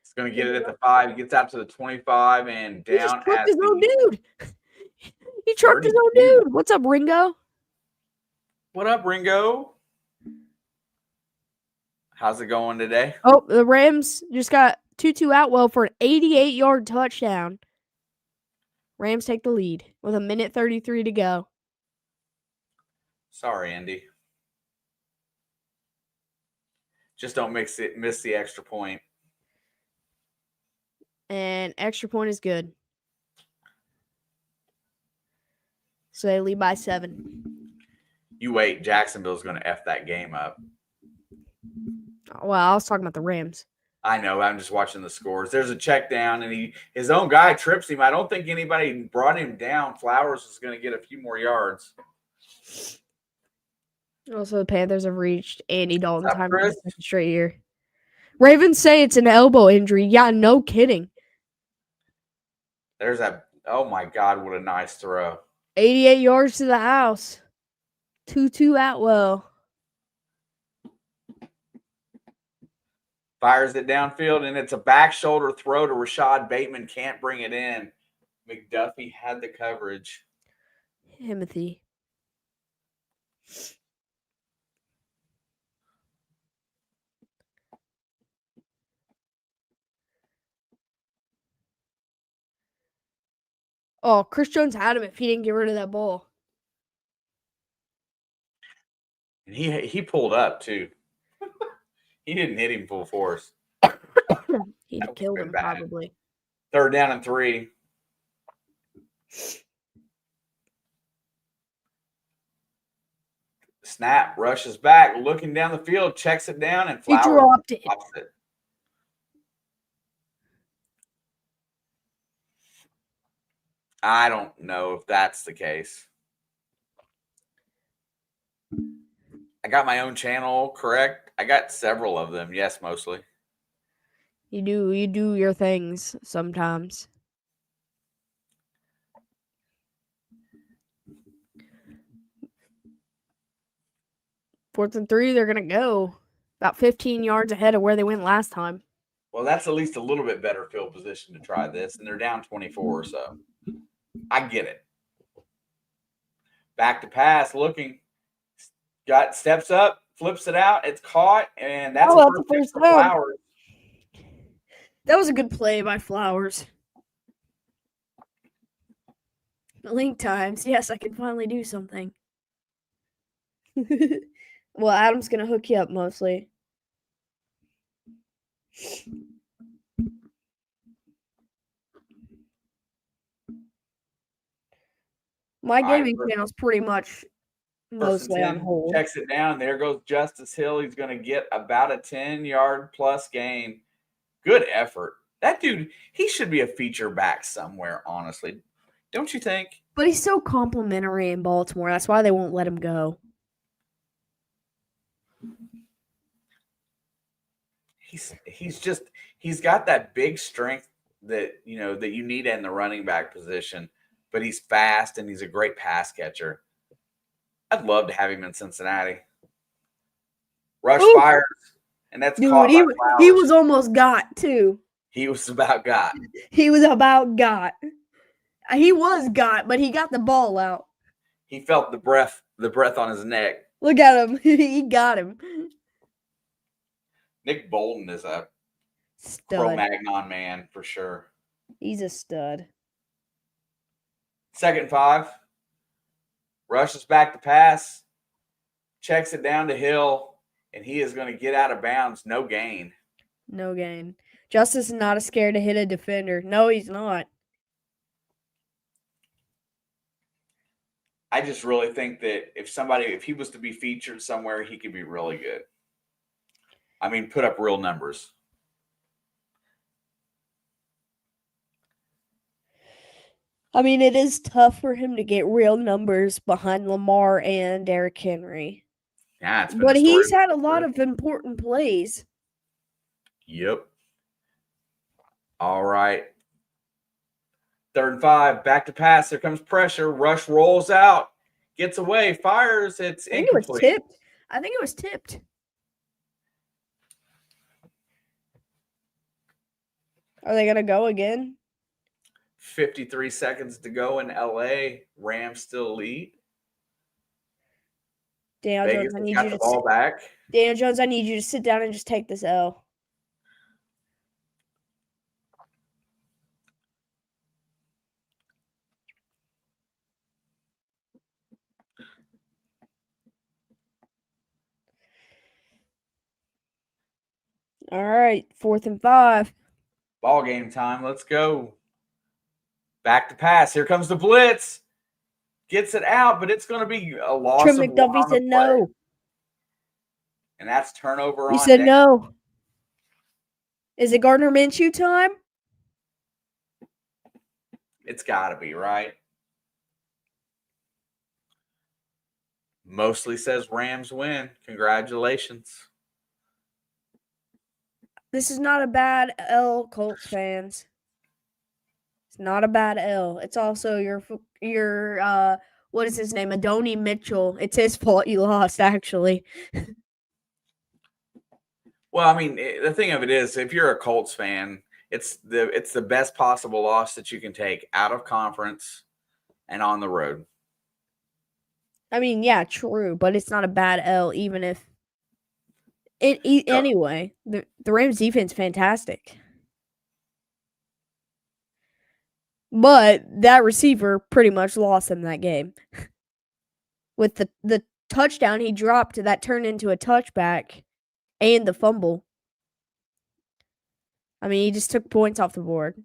It's going to get it at the 5. He gets out to the 25 and He just down trucked at his own dude. He trucked his own 32. dude. What's up, Ringo? What up, Ringo? How's it going today? Oh, the Rams just got Tutu Atwell for an 88-yard touchdown. Rams take the lead with 1:33 to go. Sorry, Andy. Just don't miss the extra point. And extra point is good. So they lead by 7. You wait. Jacksonville's going to F that game up. Well, I was talking about the Rams. I know. I'm just watching the scores. There's a check down, and his own guy trips him. I don't think anybody brought him down. Flowers is going to get a few more yards. Also, the Panthers have reached Andy Dalton time for the Chris? second straight year. Ravens say it's an elbow injury. Yeah, no kidding. There's that. Oh, my God. What a nice throw. 88 yards to the house. Tutu Atwell. Fires it downfield, and it's a back shoulder throw to Rashad Bateman. Can't bring it in. McDuffie had the coverage. Himothy. Oh, Chris Jones had him if he didn't get rid of that ball. And he pulled up too. He didn't hit him full force. He'd That have killed would've him been bad. probably. 3rd down and 3. Snap, rushes back, looking down the field, checks it down, and He Flowers dropped it. drops it. I don't know if that's the case. I got my own channel, correct? I got several of them. Yes, mostly. You do your things sometimes. Fourth and 3, they're gonna go about 15 yards ahead of where they went last time. Well, that's at least a little bit better field position to try this, and they're down 24, so I get it. Back to pass, looking, got steps up, flips it out, it's caught, and that's a first down for Flowers. That was a good play by Flowers. Link times. Yes, I can finally do something. Well, Adam's gonna hook you up mostly. My gaming channel's pretty much mostly on hold. Checks it down. There goes Justice Hill. He's going to get about a 10-yard plus gain. Good effort. That dude, he should be a feature back somewhere, honestly. Don't you think? But he's so complimentary in Baltimore. That's why they won't let him go. He's got that big strength that you need in the running back position, but he's fast and he's a great pass catcher. I'd love to have him in Cincinnati. Rush fires, and that's caught by Flowers. He was almost got too. He was about got. He was about got. He was got, but he got the ball out. He felt the breath on his neck. Look at him. He got him. Nick Bolton is a Cro-Magnon man for sure. He's a stud. 2nd and 5. Rushes back to pass. Checks it down to Hill, and he is going to get out of bounds. No gain. No gain. Justice is not scared to hit a defender. No, he's not. I just really think that if he was to be featured somewhere, he could be really good. I mean, put up real numbers. I mean, it is tough for him to get real numbers behind Lamar and Derrick Henry. Yeah, but he's had a lot of important plays. Yep. All right. 3rd and 5. Back to pass. There comes pressure. Rush rolls out. Gets away. Fires. It's incomplete. I think it was tipped. Are they going to go again? 53 seconds to go in LA. Rams still lead. Daniel Jones, I need you to ball back. Daniel Jones, I need you to sit down and just take this L. All right, 4th and 5. Ball game time. Let's go. Back to pass. Here comes the blitz. Gets it out, but it's going to be a loss. Trim McDuffie said no. And that's turnover. He said no. Is it Gardner Minshew time? It's got to be, right? Mostly says Rams win. Congratulations. This is not a bad L, Colts fans. It's not a bad L. It's also your what is his name? Adonai Mitchell. It's his fault you lost, actually. Well, I mean, the thing of it is, if you're a Colts fan, it's the best possible loss that you can take out of conference and on the road. I mean, yeah, true, but it's not a bad L, even if No, anyway, the Rams defense fantastic. But that receiver pretty much lost him that game. With the touchdown he dropped that turned into a touchback and the fumble. I mean, he just took points off the board.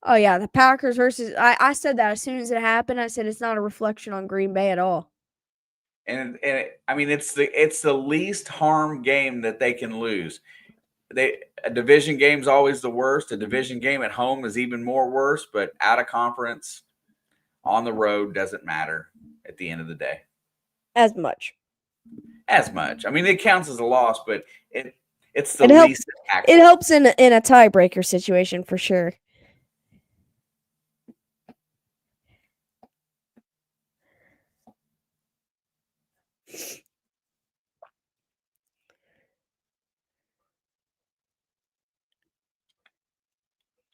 Oh yeah, the Packers versus I said that as soon as it happened. I said it's not a reflection on Green Bay at all. I mean it's the least harm game that they can lose. A division game's always the worst. A division game at home is even more worse, but out of conference on the road doesn't matter at the end of the day As much. as much. I mean, it counts as a loss, but it's the It helps. least impactful. It helps in a tiebreaker situation for sure.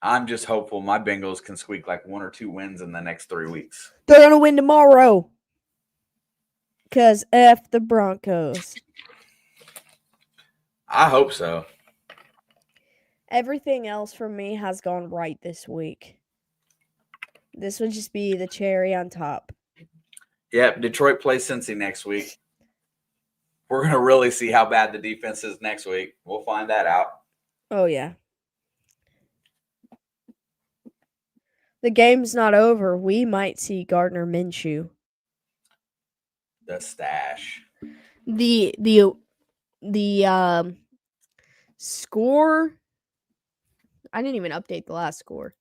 I'm just hopeful my Bengals can squeak like 1 or 2 wins in the next 3 weeks. They're gonna win tomorrow. Cause F the Broncos. I hope so. Everything else for me has gone right this week. This would just be the cherry on top. Yep, Detroit plays Cincy next week. We're going to really see how bad the defense is next week. We'll find that out. Oh yeah. The game's not over. We might see Gardner Minshew. The stash. The score. I didn't even update the last score.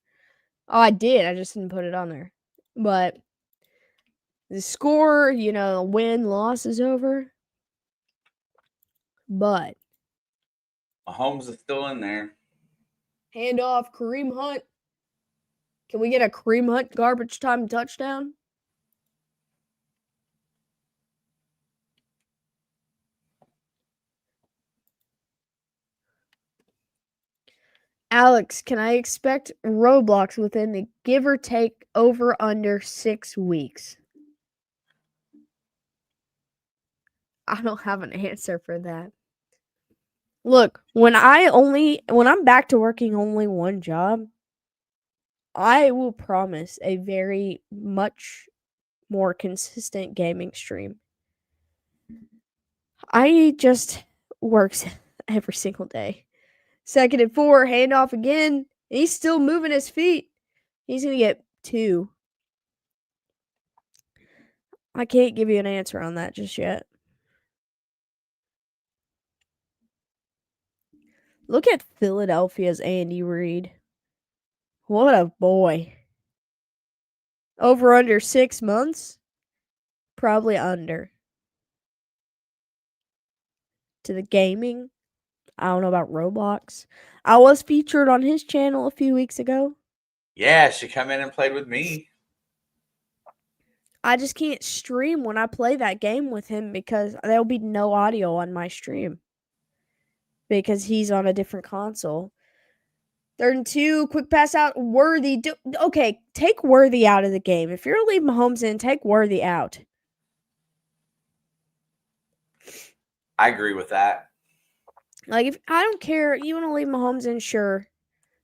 Oh, I did. I just didn't put it on there. But the score, win, loss is over. But Mahomes is still in there. handoff, Kareem Hunt. Can we get a Kareem Hunt garbage time touchdown? Alex, can I expect Roblox within the give or take over under 6 weeks? I don't have an answer for that. Look, when I'm back to working only one job, I will promise a very much more consistent gaming stream. I just works every single day. 2nd and 4, handoff again. He's still moving his feet. He's going to get 2. I can't give you an answer on that just yet. Look at Philadelphia's Andy Reid. What a boy. Over under 6 months? Probably under. To the gaming. I don't know about Roblox. I was featured on his channel a few weeks ago. Yeah, she come in and played with me. I just can't stream when I play that game with him because there'll be no audio on my stream. Because he's on a different console. 3rd and 2, quick pass out, Worthy. Okay, take Worthy out of the game. If you're leaving Mahomes in, take Worthy out. I agree with that. Like, if I don't care, you want to leave Mahomes in, sure.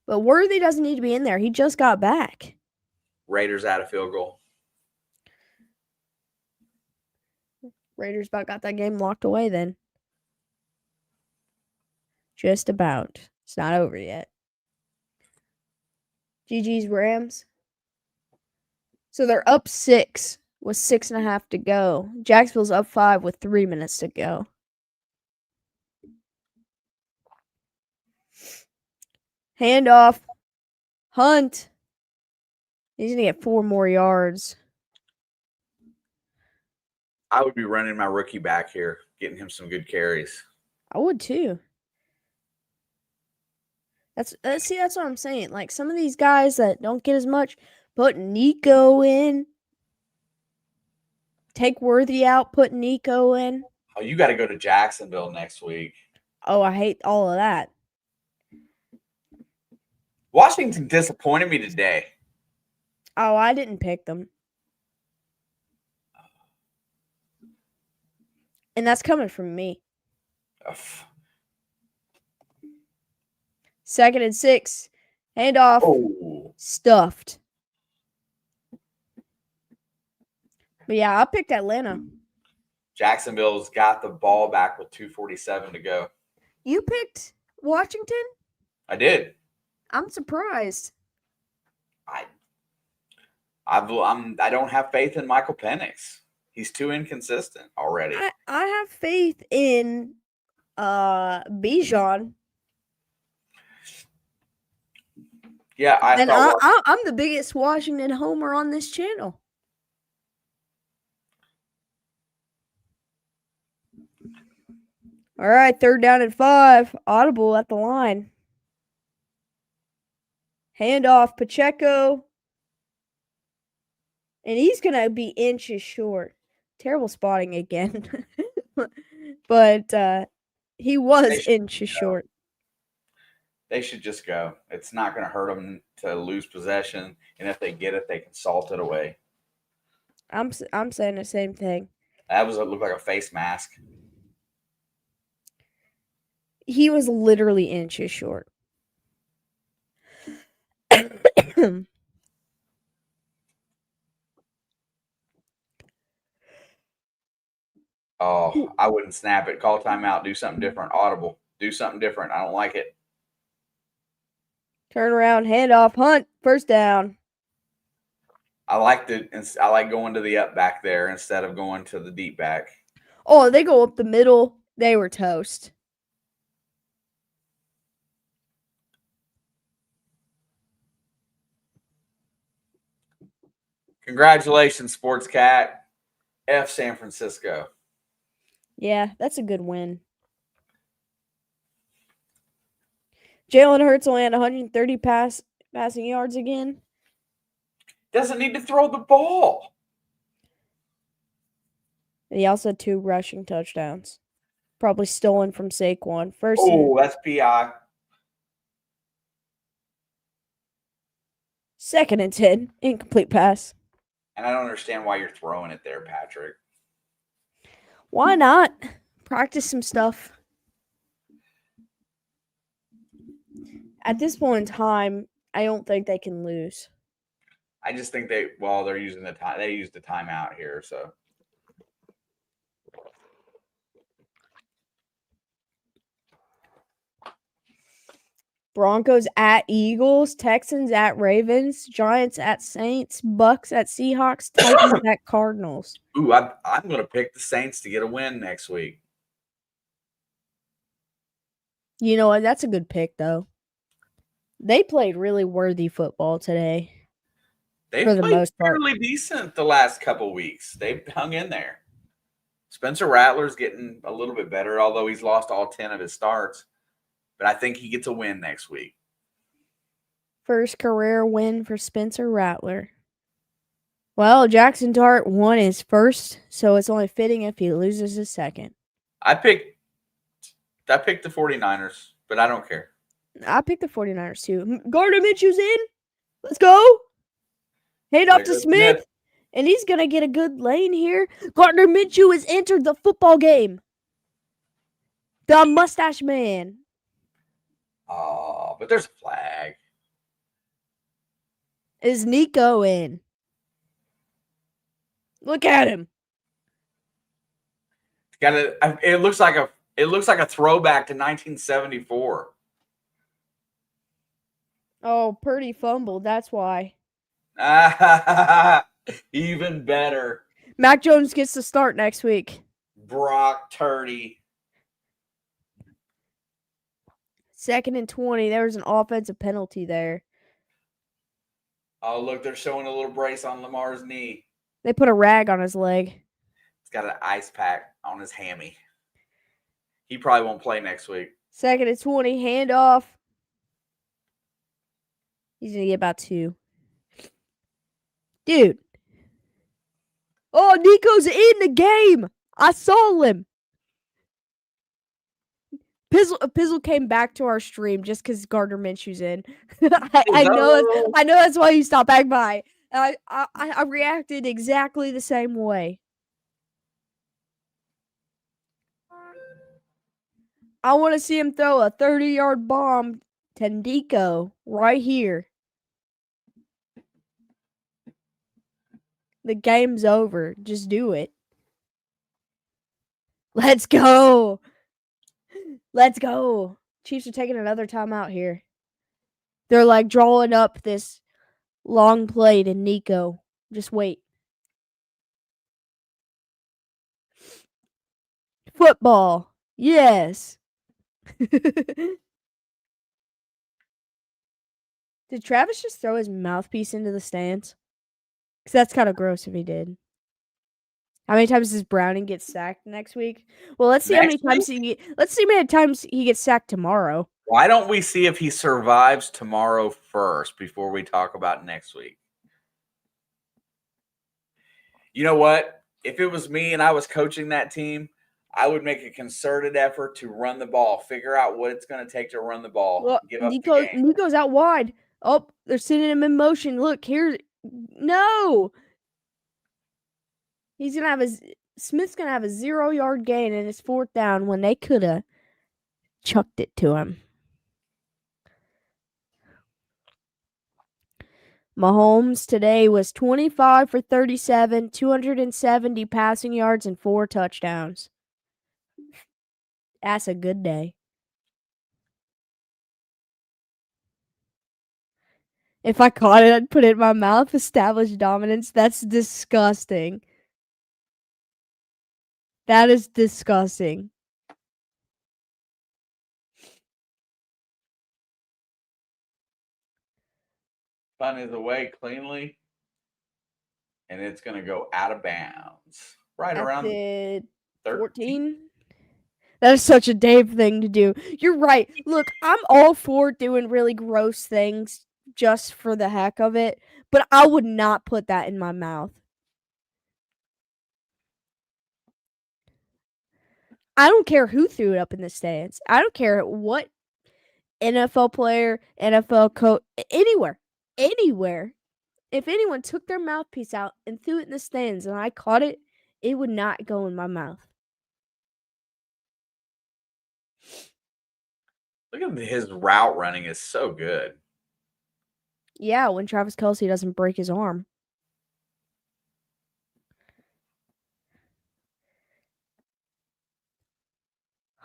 But Worthy doesn't need to be in there. He just got back. Raiders out of field goal. Raiders about got that game locked away then. Just about. It's not over yet. GG's Rams. So they're up 6 with 6.5 to go. Jacksonville's up 5 with 3 minutes to go. Handoff. Hunt. He's going to get 4 more yards. I would be running my rookie back here, getting him some good carries. I would too. That's what I'm saying. Like, some of these guys that don't get as much, put Nico in. Take Worthy out, put Nico in. Oh, you got to go to Jacksonville next week. Oh, I hate all of that. Washington disappointed me today. Oh, I didn't pick them. And that's coming from me. Ugh. 2nd and 6. Handoff. Oh, Stuffed. But yeah, I picked Atlanta. Jacksonville's got the ball back with 2:47 to go. You picked Washington? I did. I'm surprised. I don't have faith in Michael Penix. He's too inconsistent already. I have faith in Bijan. Yeah, I And thought. I'm the biggest Washington homer on this channel. All right, 3rd down and 5. Audible at the line. Handoff, Pacheco. And he's going to be inches short. Terrible spotting again. But he was inches short. They should just go. It's not going to hurt them to lose possession, and if they get it, they can salt it away. I'm saying the same thing. That looked like a face mask. He was literally inches short. Oh, I wouldn't snap it. Call timeout. Do something different. Audible. Do something different. I don't like it. Turn around, handoff, Hunt, 1st down. I like going to the up back there instead of going to the deep back. Oh, they go up the middle. They were toast. Congratulations, Sports Cat. F San Francisco. Yeah, that's a good win. Jalen Hurts only had 130 passing yards again. Doesn't need to throw the ball. And he also had 2 rushing touchdowns. Probably stolen from Saquon. That's PI. 2nd and 10. Incomplete pass. And I don't understand why you're throwing it there, Patrick. Why not? Practice some stuff. At this point in time, I don't think they can lose. I just think they're using the time. They used the timeout here, so. Broncos at Eagles, Texans at Ravens, Giants at Saints, Bucks at Seahawks, Titans at Cardinals. Ooh, I'm going to pick the Saints to get a win next week. You know what? That's a good pick, though. They played really worthy football today. They've for the played most part. fairly decent the last couple weeks. They've hung in there. Spencer Rattler's getting a little bit better, although he's lost all 10 of his starts. But I think he gets a win next week. First career win for Spencer Rattler. Well, Jackson Dart won his first, so it's only fitting if he loses his second. I picked the 49ers, but I don't care. I picked the 49ers too. Gardner Minshew's in. Let's go. Hand off to Smith. And he's going to get a good lane here. Gardner Minshew has entered the football game. The mustache man. Oh, but there's a flag. Is Nico in? Look at him. It looks like a throwback to 1974. Oh, Purdy fumbled. That's why. Even better. Mac Jones gets to start next week. Brock Turdy. 2nd and 20. There was an offensive penalty there. Oh, look, they're showing a little brace on Lamar's knee. They put a rag on his leg. He's got an ice pack on his hammy. He probably won't play next week. 2nd and 20. Handoff. He's going to get about 2. Dude. Oh, Nico's in the game. I saw him. Pizzle came back to our stream just because Gardner Minshew's in. I know that's why you stopped back by. I reacted exactly the same way. I want to see him throw a 30-yard bomb to Nico right here. The game's over. Just do it. Let's go. Let's go. Chiefs are taking another timeout here. They're like drawing up this long play to Nico. Just wait. Football. Yes. Did Travis just throw his mouthpiece into the stands? Because that's kind of gross if he did. How many times does Browning get sacked next week? Well, let's see how many times he gets sacked tomorrow. Why don't we see if he survives tomorrow first before we talk about next week? You know what? If it was me and I was coaching that team, I would make a concerted effort to run the ball, figure out what it's going to take to run the ball, Well, give up the game. Nico's out wide. Oh, they're sending him in motion. Look, here's no. He's gonna have Smith's gonna have a 0-yard gain and it's 4th down when they could have chucked it to him. Mahomes today was 25 for 37, 270 passing yards, and 4 touchdowns. That's a good day. If I caught it, I'd put it in my mouth. Establish dominance. That's disgusting. That is disgusting. Punt is away cleanly, and it's going to go out of bounds. Right At around the 13. 14. That is such a Dave thing to do. You're right. Look, I'm all for doing really gross things just for the heck of it, but I would not put that in my mouth. I don't care who threw it up in the stands. I don't care what NFL player, NFL coach, anywhere. If anyone took their mouthpiece out and threw it in the stands and I caught it, it would not go in my mouth. Look at his route running is so good. Yeah, when Travis Kelce doesn't break his arm.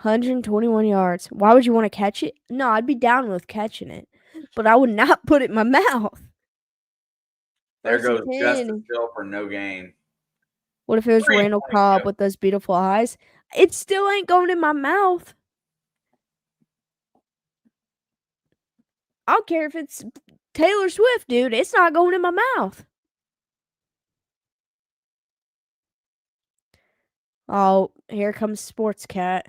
$121 yards. Why would you want to catch it? No, I'd be down with catching it, but I would not put it in my mouth. There First and goes 10. Justice Hill for no gain. What if it was Randall Cobb with those beautiful eyes? It still ain't going in my mouth. I don't care if it's Taylor Swift, dude. It's not going in my mouth. Oh, here comes Sports Cat.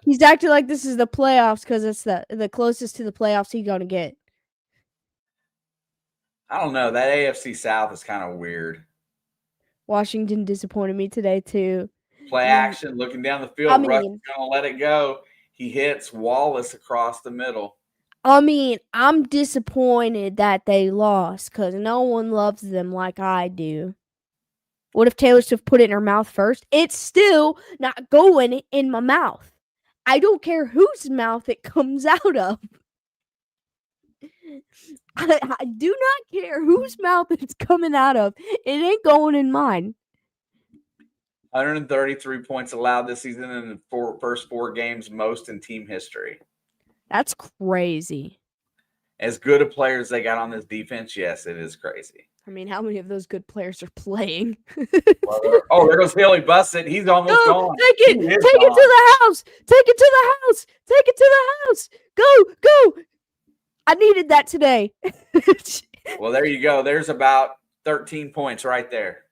He's acting like this is the playoffs because it's the closest to the playoffs he's going to get. I don't know. That AFC South is kind of weird. Washington disappointed me today, too. Play action, looking down the field. Russ is going to let it go. He hits Wallace across the middle. I mean, I'm disappointed that they lost because no one loves them like I do. What if Taylor Swift put it in her mouth first? It's still not going in my mouth. I don't care whose mouth it comes out of. I do not care whose mouth it's coming out of. It ain't going in mine. 133 points allowed this season in the first 4 games, most in team history. That's crazy. As good a player as they got on this defense, yes, it is crazy. I mean, how many of those good players are playing? Well, there goes Hill. He busts it. He's almost gone. Take it. Take it to the house. Take it to the house. Take it to the house. Go. I needed that today. Well, there you go. There's about 13 points right there.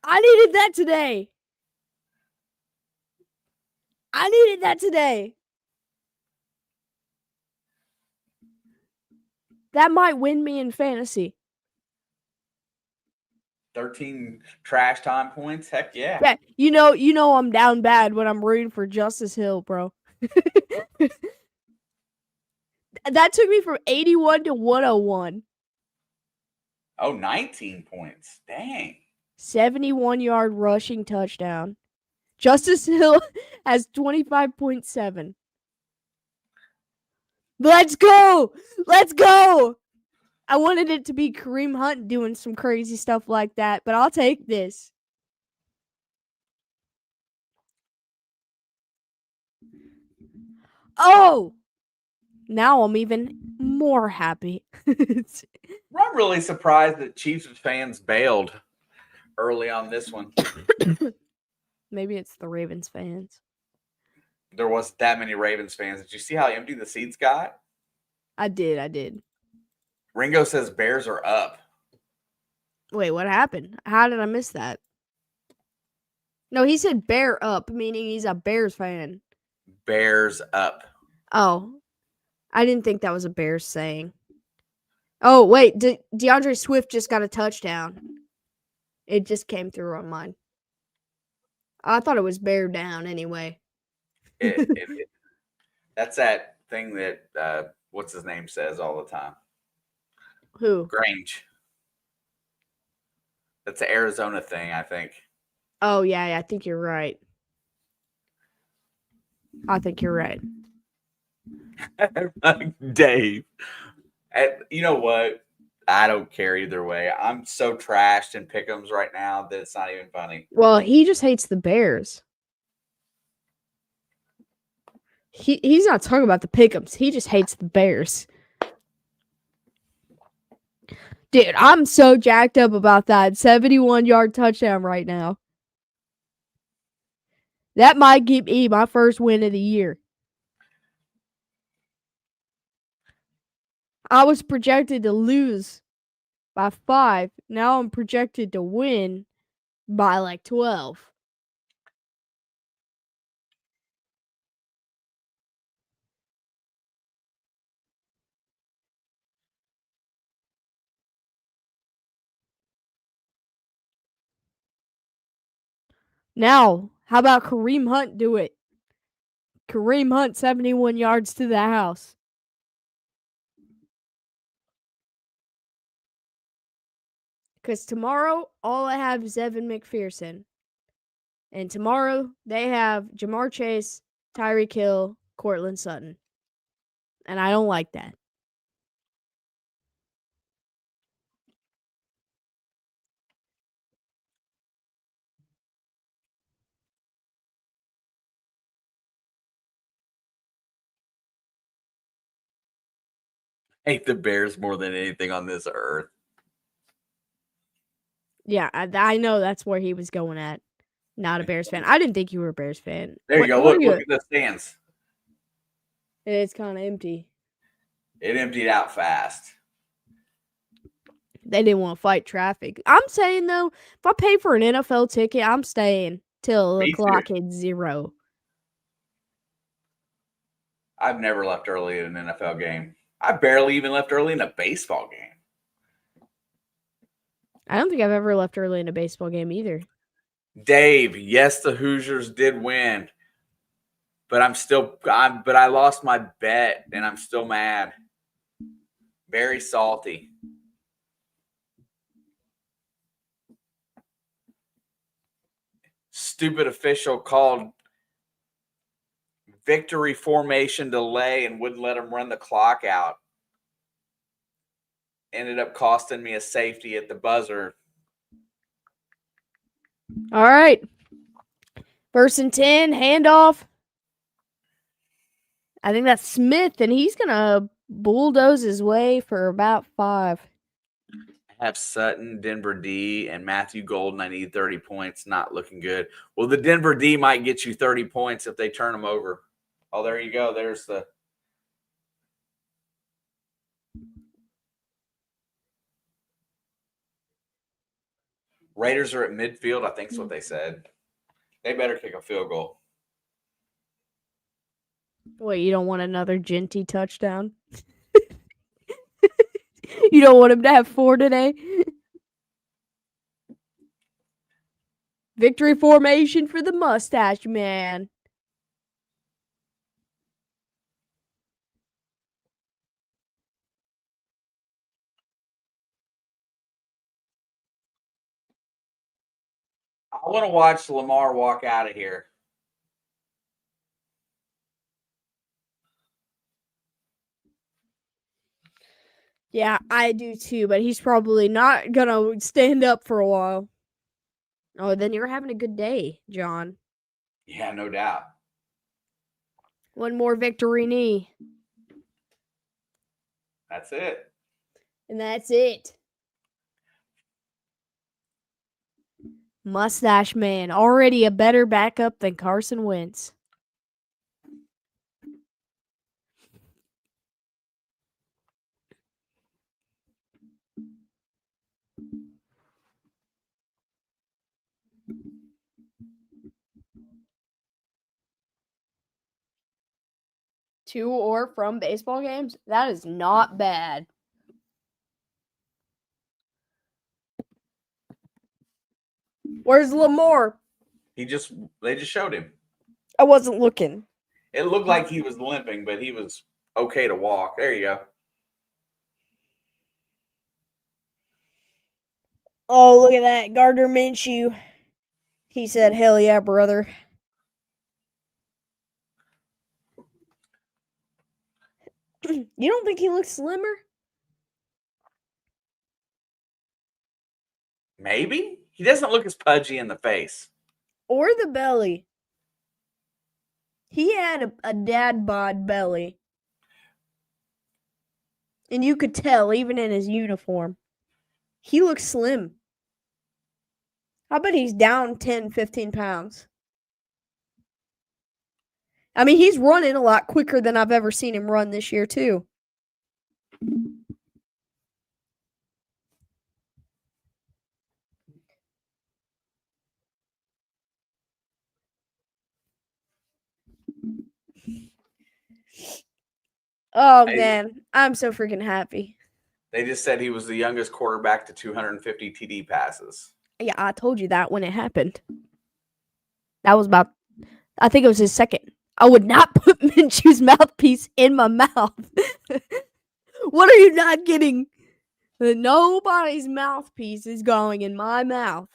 I needed that today. That might win me in fantasy. 13 trash time points? Heck yeah. Yeah, you know I'm down bad when I'm rooting for Justice Hill, bro. That took me from 81 to 101. Oh, 19 points. Dang. 71-yard rushing touchdown. Justice Hill has 25.7. Let's go! Let's go! I wanted it to be Kareem Hunt doing some crazy stuff like that, but I'll take this. Oh! Now I'm even more happy. I'm really surprised that Chiefs fans bailed early on this one. Maybe it's the Ravens fans. There wasn't that many Ravens fans. Did you see how empty the seats got? I did. Ringo says Bears are up. Wait, what happened? How did I miss that? No, he said bear up, meaning he's a Bears fan. Bears up. Oh, I didn't think that was a Bears saying. Oh, wait, DeAndre Swift just got a touchdown. It just came through on mine. I thought it was bear down anyway. That's that thing that, what's his name says all the time. Who? Grange. That's the Arizona thing, I think. Oh, yeah, I think you're right. Dave. You know what? I don't care either way. I'm so trashed in pick'ems right now that it's not even funny. Well, he just hates the Bears. He's not talking about the pick'ems. He just hates the Bears. Dude, I'm so jacked up about that 71-yard touchdown right now. That might give me my first win of the year. I was projected to lose by 5. Now I'm projected to win by like 12. Now, how about Kareem Hunt do it? Kareem Hunt, 71 yards to the house. Because tomorrow, all I have is Evan McPherson. And tomorrow, they have Jamar Chase, Tyreek Hill, Cortland Sutton. And I don't like that. I hate the Bears more than anything on this earth. Yeah, I know that's where he was going at. Not a Bears fan. I didn't think you were a Bears fan. There you go. Look at the stands. It's kind of empty. It emptied out fast. They didn't want to fight traffic. I'm saying, though, if I pay for an NFL ticket, I'm staying till the clock hits 0. I've never left early in an NFL game. I barely even left early in a baseball game. I don't think I've ever left early in a baseball game either. Dave, yes, the Hoosiers did win, but I lost my bet and I'm still mad. Very salty. Stupid official called victory formation delay and wouldn't let him run the clock out. Ended up costing me a safety at the buzzer. All right. 1st and 10, handoff. I think that's Smith, and he's going to bulldoze his way for about 5. I have Sutton, Denver D, and Matthew Golden. I need 30 points. Not looking good. Well, the Denver D might get you 30 points if they turn them over. Oh, there you go. There's the Raiders are at midfield. I think that's what they said. They better kick a field goal. Wait, you don't want another Genty touchdown? You don't want him to have 4 today? Victory formation for the mustache man. I want to watch Lamar walk out of here. Yeah, I do too, but he's probably not gonna stand up for a while. Oh, then you're having a good day, John. Yeah, no doubt. One more victory knee. That's it. And that's it. Mustache Man, already a better backup than Carson Wentz. To or from baseball games? That is not bad. Where's Lamar? They just showed him. I wasn't looking. It looked like he was limping, but he was okay to walk. There you go. Oh, look at that. Gardner Minshew. He said, hell yeah, brother. You don't think he looks slimmer? Maybe. He doesn't look as pudgy in the face. Or the belly. He had a dad bod belly. And you could tell, even in his uniform. He looks slim. I bet he's down 10, 15 pounds. I mean, he's running a lot quicker than I've ever seen him run this year, too. Oh, man. I'm so freaking happy. They just said he was the youngest quarterback to 250 TD passes. Yeah, I told you that when it happened. That was about, I think it was his second. I would not put Minshew's mouthpiece in my mouth. What are you not getting? Nobody's mouthpiece is going in my mouth.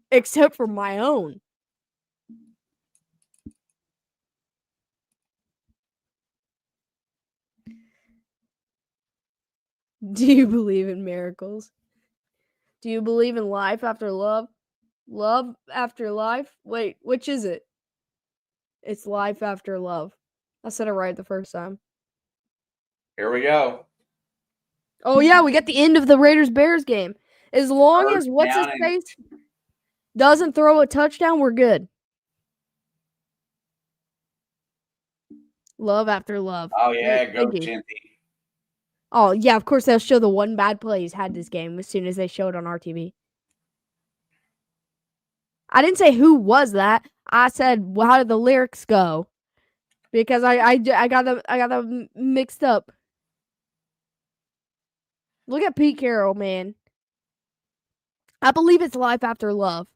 Except for my own. Do you believe in miracles? Do you believe in life after love? Love after life? Wait, which is it? It's life after love. I said it right the first time. Here we go. Oh, yeah, we got the end of the Raiders-Bears game. As long as what's-his-face doesn't throw a touchdown, we're good. Love after love. Oh, yeah, go Jinty. Oh, yeah, of course they'll show the one bad play he's had this game as soon as they show it on our TV. I didn't say who was that. I said, well, how did the lyrics go? Because I got them mixed up. Look at Pete Carroll, man. I believe it's life after love.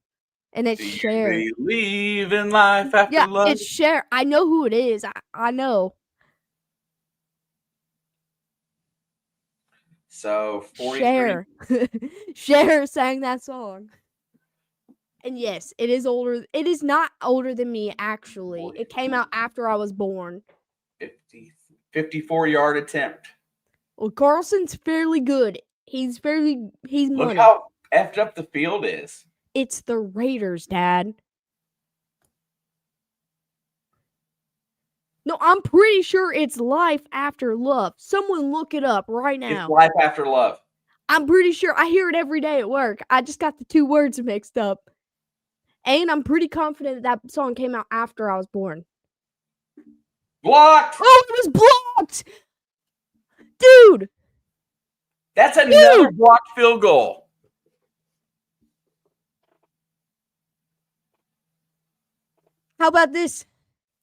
And it's Cher. Do you believe in life after love? Yeah, it's Cher. I know who it is. I know. So, 43. Cher. Cher sang that song. And yes, it is older. It is not older than me, actually. 40. It came out after I was born. 54-yard attempt. Well, Carlson's fairly good. He's money. Look how effed up the field is. It's the Raiders, Dad. No, I'm pretty sure it's life after love. Someone look it up right now. It's life after love. I'm pretty sure. I hear it every day at work. I just got the two words mixed up. And I'm pretty confident that song came out after I was born. Blocked! Oh, it was blocked! Dude! That's another blocked field goal. How about this?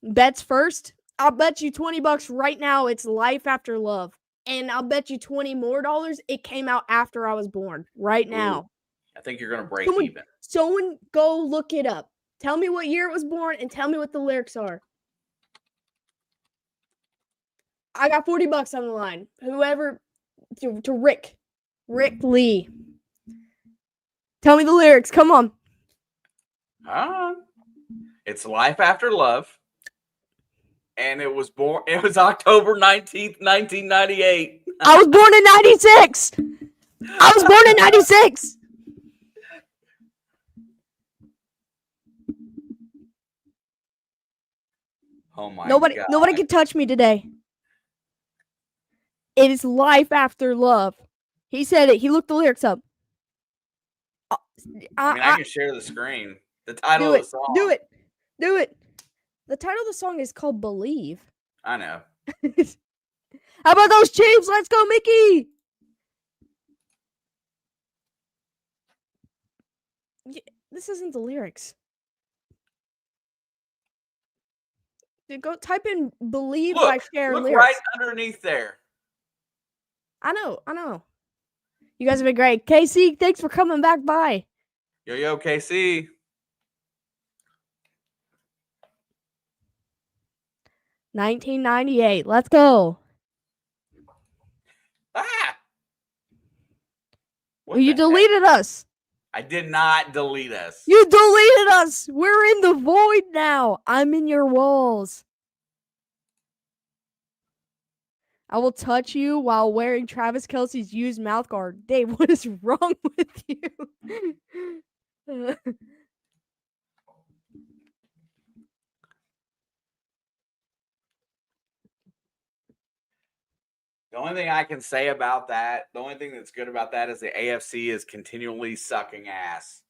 Bets first. I'll bet you $20 right now it's life after love. And I'll bet you $20 more. It came out after I was born. Right now. Ooh, I think you're going to break even. Someone go look it up. Tell me what year it was born and tell me what the lyrics are. I got $40 on the line. Whoever, to Rick Lee. Tell me the lyrics. Come on. It's Life After Love. And it was October 19th, 1998. I was born in 96. I was born in 96. Oh my Nobody God. can touch me today. It is Life After Love. He said it. He looked the lyrics up. I can share the screen. The title of the song. Do it. Do it. The title of the song is called Believe. I know. How about those Chiefs? Let's go, Mickey. This isn't the lyrics. Dude, go type in "Believe" by Cher Look lyrics. right underneath there. I know. You guys have been great. Casey, thanks for coming back by. Yo, KC. 1998. Let's go. You deleted us. I did not delete us. You deleted us. We're in the void now. I'm in your walls. I will touch you while wearing Travis Kelce's used mouth guard. Dave, what is wrong with you? The only thing I can say about that, the only thing that's good about that is the AFC is continually sucking ass.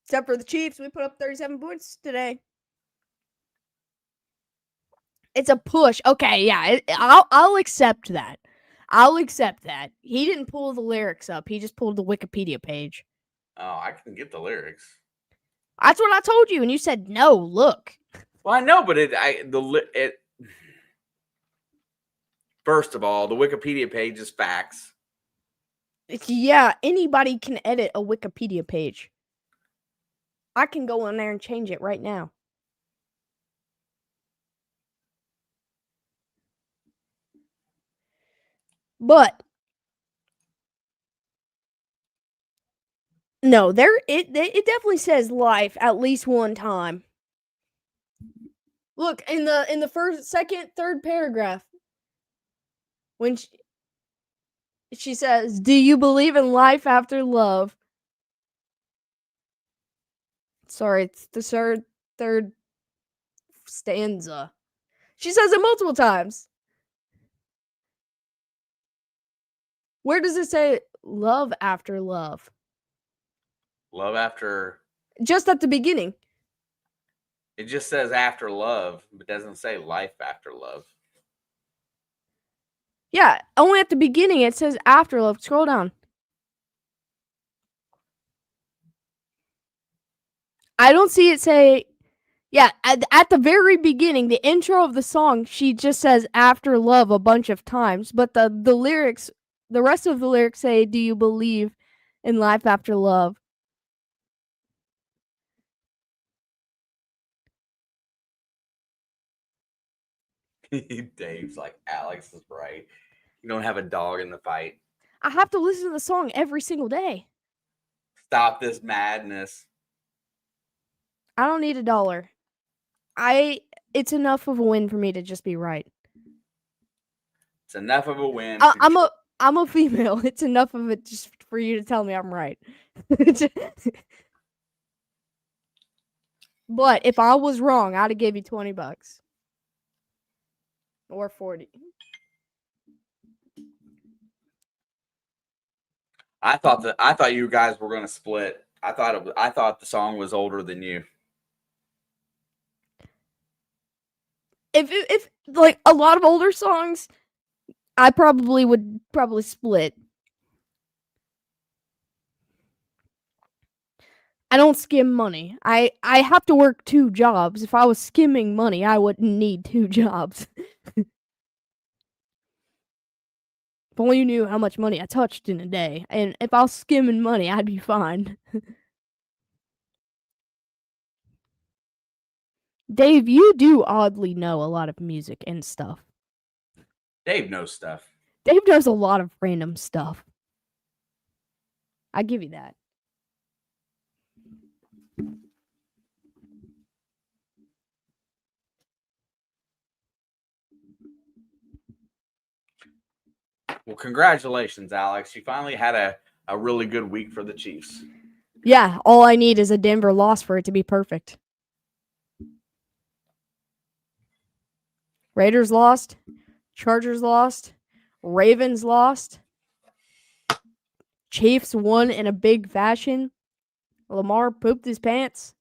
Except for the Chiefs, we put up 37 points today. It's a push. Okay, yeah, I'll accept that. I'll accept that. He didn't pull the lyrics up. He just pulled the Wikipedia page. Oh, I can get the lyrics. That's what I told you, and you said no. Look. Well, I know, but first of all, the Wikipedia page is facts. Yeah, anybody can edit a Wikipedia page. I can go in there and change it right now. But no, it definitely says life at least one time. Look, in the first, second, third paragraph, when she says, "Do you believe in life after love?" Sorry, it's the third stanza. She says it multiple times. Where does it say love after love? Love after. Just at the beginning. It just says after love, but doesn't say life after love. Yeah, only at the beginning it says after love. Scroll down. I don't see it say. Yeah, at the very beginning, the intro of the song, she just says after love a bunch of times, but the lyrics, the rest of the lyrics say, "Do you believe in life after love?" Dave's like, Alex is right. You don't have a dog in the fight. I have to listen to the song every single day. Stop this madness. I don't need $1. It's enough of a win for me to just be right. It's enough of a win. I'm a female. It's enough of it just for you to tell me I'm right. But if I was wrong, I'd have gave you $20 or 40. I thought you guys were going to split. I thought the song was older than you. If like a lot of older songs, I would split. I don't skim money. I have to work 2 jobs. If I was skimming money, I wouldn't need 2 jobs. If only you knew how much money I touched in a day. And if I was skimming money, I'd be fine. Dave, you do oddly know a lot of music and stuff. Dave knows stuff. Dave does a lot of random stuff. I give you that. Well, congratulations, Alex. You finally had a really good week for the Chiefs. Yeah, all I need is a Denver loss for it to be perfect. Raiders lost. Chargers lost. Ravens lost. Chiefs won in a big fashion. Lamar pooped his pants.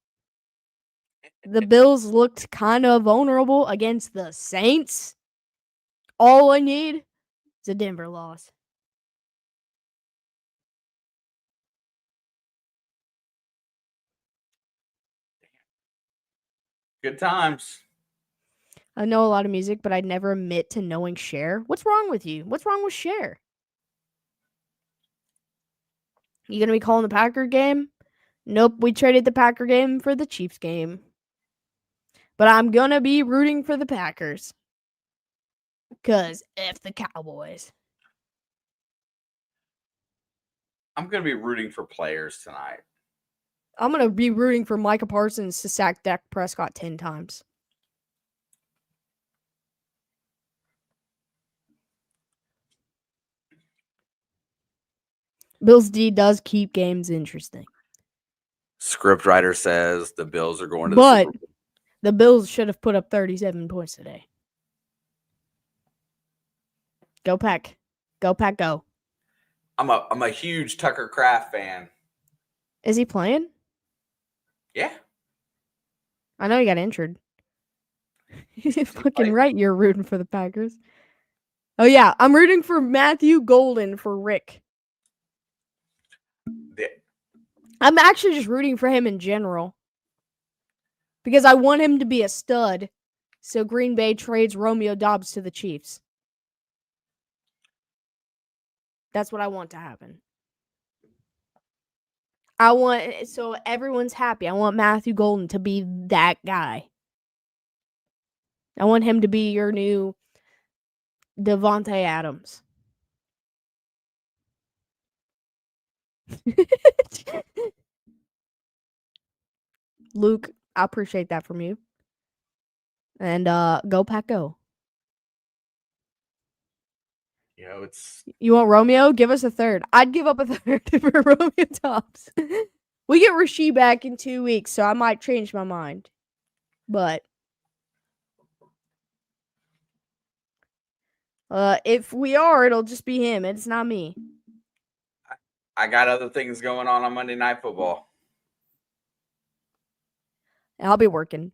The Bills looked kind of vulnerable against the Saints. All I need is a Denver loss. Good times. I know a lot of music, but I'd never admit to knowing Cher. What's wrong with you? What's wrong with Cher? You gonna be calling the Packer game? Nope, we traded the Packer game for the Chiefs game. But I'm gonna be rooting for the Packers. Cause F the Cowboys. I'm going to be rooting for players tonight. I'm gonna be rooting for Micah Parsons to sack Dak Prescott 10 times. Bills D does keep games interesting. Scriptwriter says the Bills are going to the But Super Bowl. the Bills should have put up 37 points today. Go Pack. Go Pack, go. I'm a huge Tucker Kraft fan. Is he playing? Yeah. I know he got injured. You're fucking played. right, you're rooting for the Packers. Oh, yeah, I'm rooting for Matthew Golden for Rick. I'm actually just rooting for him in general. Because I want him to be a stud. So Green Bay trades Romeo Doubs to the Chiefs. That's what I want to happen. So everyone's happy. I want Matthew Golden to be that guy. I want him to be your new Devontae Adams. Luke, I appreciate that from you. And go Pack go. You know, it's You want Romeo? Give us a third. I'd give up a third for Romeo Doubs. We get Rasheed back in 2 weeks, so I might change my mind. But if we are, it'll just be him. It's not me. I got other things going on Monday Night Football. I'll be working.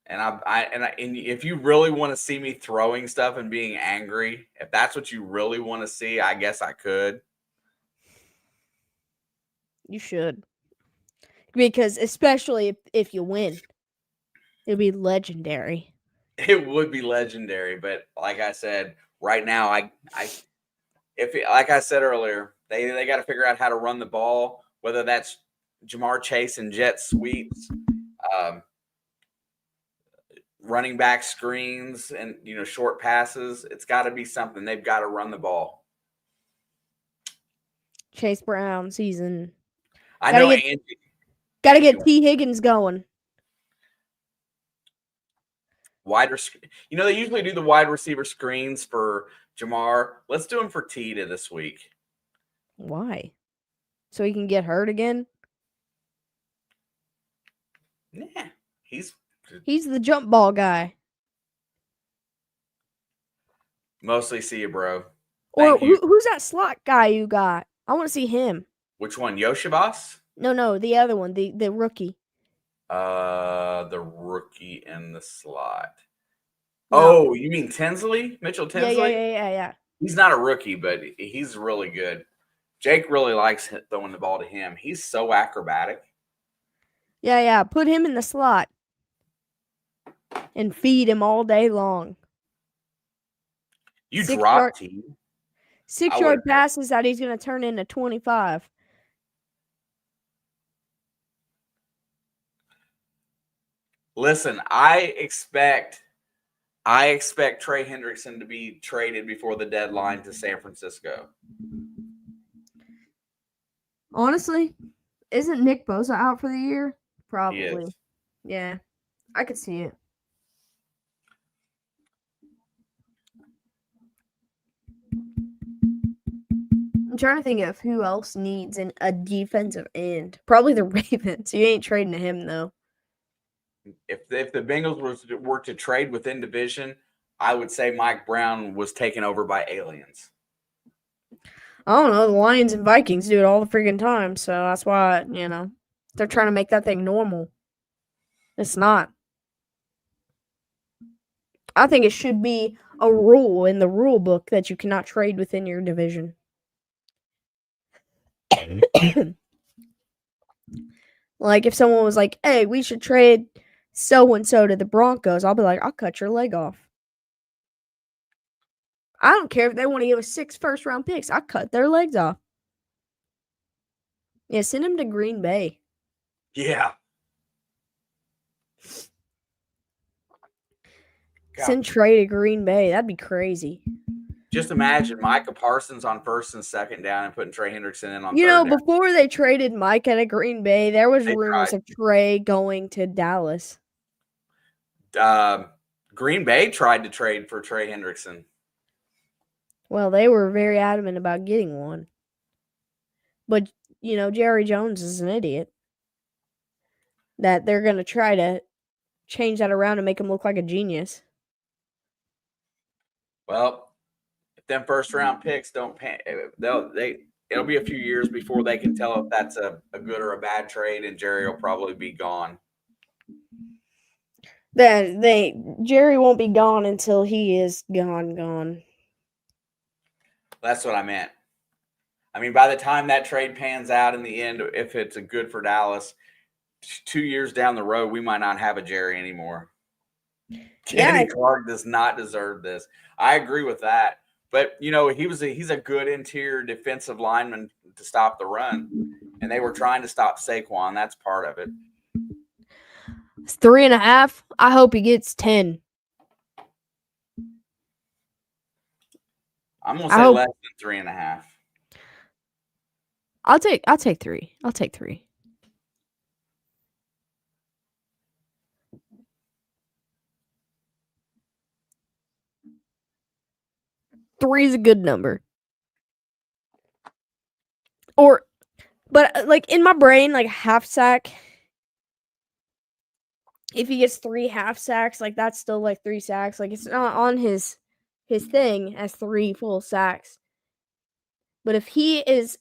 And and if you really want to see me throwing stuff and being angry, if that's what you really want to see, I guess I could. You should. Because especially if you win, it'll be legendary. It would be legendary, but like I said, right now, like I said earlier, they got to figure out how to run the ball, whether that's Jamar Chase and jet sweeps, running back screens, and short passes. It's got to be something. They've got to run the ball. Chase Brown season. I know Angie. Gotta get T. Higgins going. They usually do the wide receiver screens for Jamar. Let's do them for T this week. Why? So he can get hurt again? Yeah, he's the jump ball guy. Mostly see you, bro. Or who's that slot guy you got? I want to see him. Which one? Yoshibas? No, the other one, the rookie. The rookie in the slot. No. Oh, you mean Tinsley? Mitchell Tinsley? Yeah. He's not a rookie, but he's really good. Jake really likes throwing the ball to him. He's so acrobatic. Yeah. Put him in the slot. And feed him all day long. You dropped T. 6-yard passes that he's going to turn into 25. Listen, I expect Trey Hendrickson to be traded before the deadline to San Francisco. Honestly, isn't Nick Bosa out for the year? Probably. He is. Yeah, I could see it. trying to think of who else needs a defensive end. Probably the Ravens. You ain't trading to him though. If the Bengals were to trade within division, I would say Mike Brown was taken over by aliens. I don't know. The Lions and Vikings do it all the freaking time, so that's why they're trying to make that thing normal. It's not. I think it should be a rule in the rule book that you cannot trade within your division. Like if someone was like, "Hey, we should trade so and so to the Broncos," I'll be like, "I'll cut your leg off." I don't care if they want to give us 6 first-round picks. I cut their legs off. Yeah, send them to Green Bay. Yeah. Send Trey to Green Bay. That'd be crazy. Just imagine Micah Parsons on first and second down and putting Trey Hendrickson in on third down. Before they traded Mike at Green Bay, there was rumors of Trey going to Dallas. Green Bay tried to trade for Trey Hendrickson. Well, they were very adamant about getting one. But, Jerry Jones is an idiot. That they're going to try to change that around and make him look like a genius. Well, if them first round picks don't pan, it'll be a few years before they can tell if that's a good or a bad trade, and Jerry will probably be gone. Jerry won't be gone until he is gone. That's what I meant. I mean, by the time that trade pans out in the end, if it's a good for Dallas, 2 years down the road, we might not have a Jerry anymore. Kenny Clark does not deserve this. I agree with that. But, he's a good interior defensive lineman to stop the run. And they were trying to stop Saquon. That's part of it. It's 3.5. I hope he gets 10. I'm going to say less than 3.5. I'll take 3. I'll take 3. Three is a good number. But like in my brain, like half sack. If he gets 3 half sacks, like that's still like 3 sacks. Like it's not on his thing as 3 full sacks. But if he is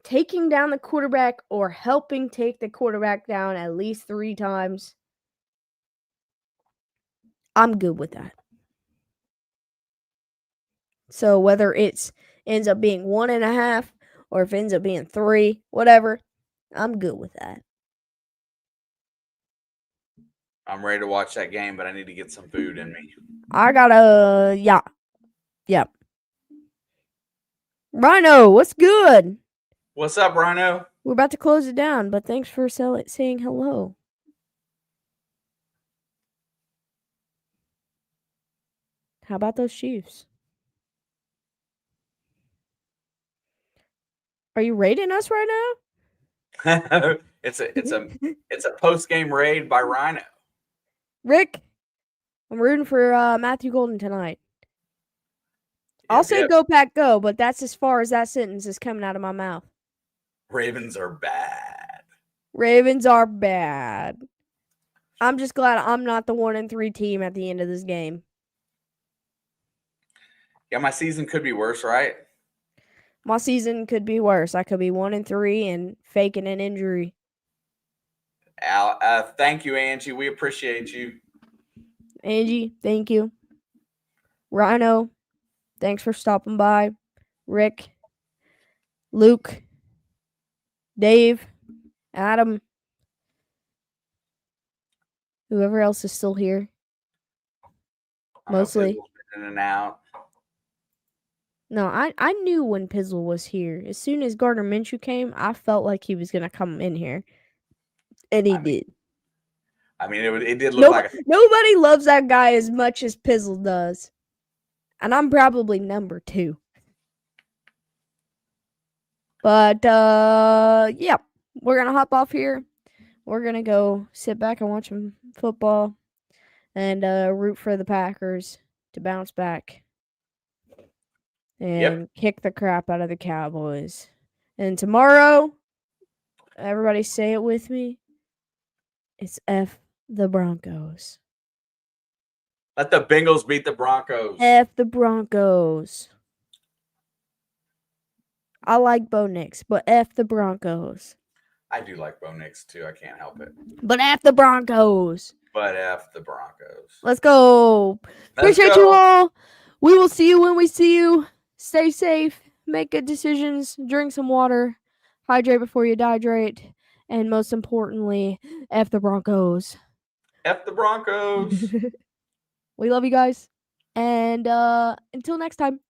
taking down the quarterback or helping take the quarterback down at least 3 times, I'm good with that. So whether it ends up being 1.5 or if it ends up being 3, whatever, I'm good with that. I'm ready to watch that game, but I need to get some food in me. I gotta, yeah. Rhino, what's good? What's up, Rhino? We're about to close it down, but thanks for saying hello. How about those Chiefs? Are you raiding us right now? it's a post-game raid by Rhino. Rick, I'm rooting for Matthew Golden tonight. I'll say go Pack go, but that's as far as that sentence is coming out of my mouth. Ravens are bad. Ravens are bad. I'm just glad I'm not the 1-3 team at the end of this game. Yeah, my season could be worse, right? My season could be worse. I could be 1-3 and faking an injury. Thank you, Angie. We appreciate you. Angie, thank you. Rhino, thanks for stopping by. Rick, Luke, Dave, Adam, whoever else is still here. Mostly. In and out. No, I knew when Pizzle was here. As soon as Gardner Minshew came, I felt like he was going to come in here. And he did. I mean, it did look like nobody loves that guy as much as Pizzle does. And I'm probably number 2. But, yeah. We're going to hop off here. We're going to go sit back and watch some football. And root for the Packers to bounce back. and kick the crap out of the Cowboys. And tomorrow, everybody say it with me. It's F the Broncos. Let the Bengals beat the Broncos. F the Broncos. I like Bo Nix, but F the Broncos. I do like Bo Nix too. I can't help it. But F the Broncos. But F the Broncos. Let's go. Appreciate you all. We will see you when we see you. Stay safe. Make good decisions. Drink some water. Hydrate before you dehydrate. And most importantly, F the Broncos. F the Broncos. We love you guys. And until next time.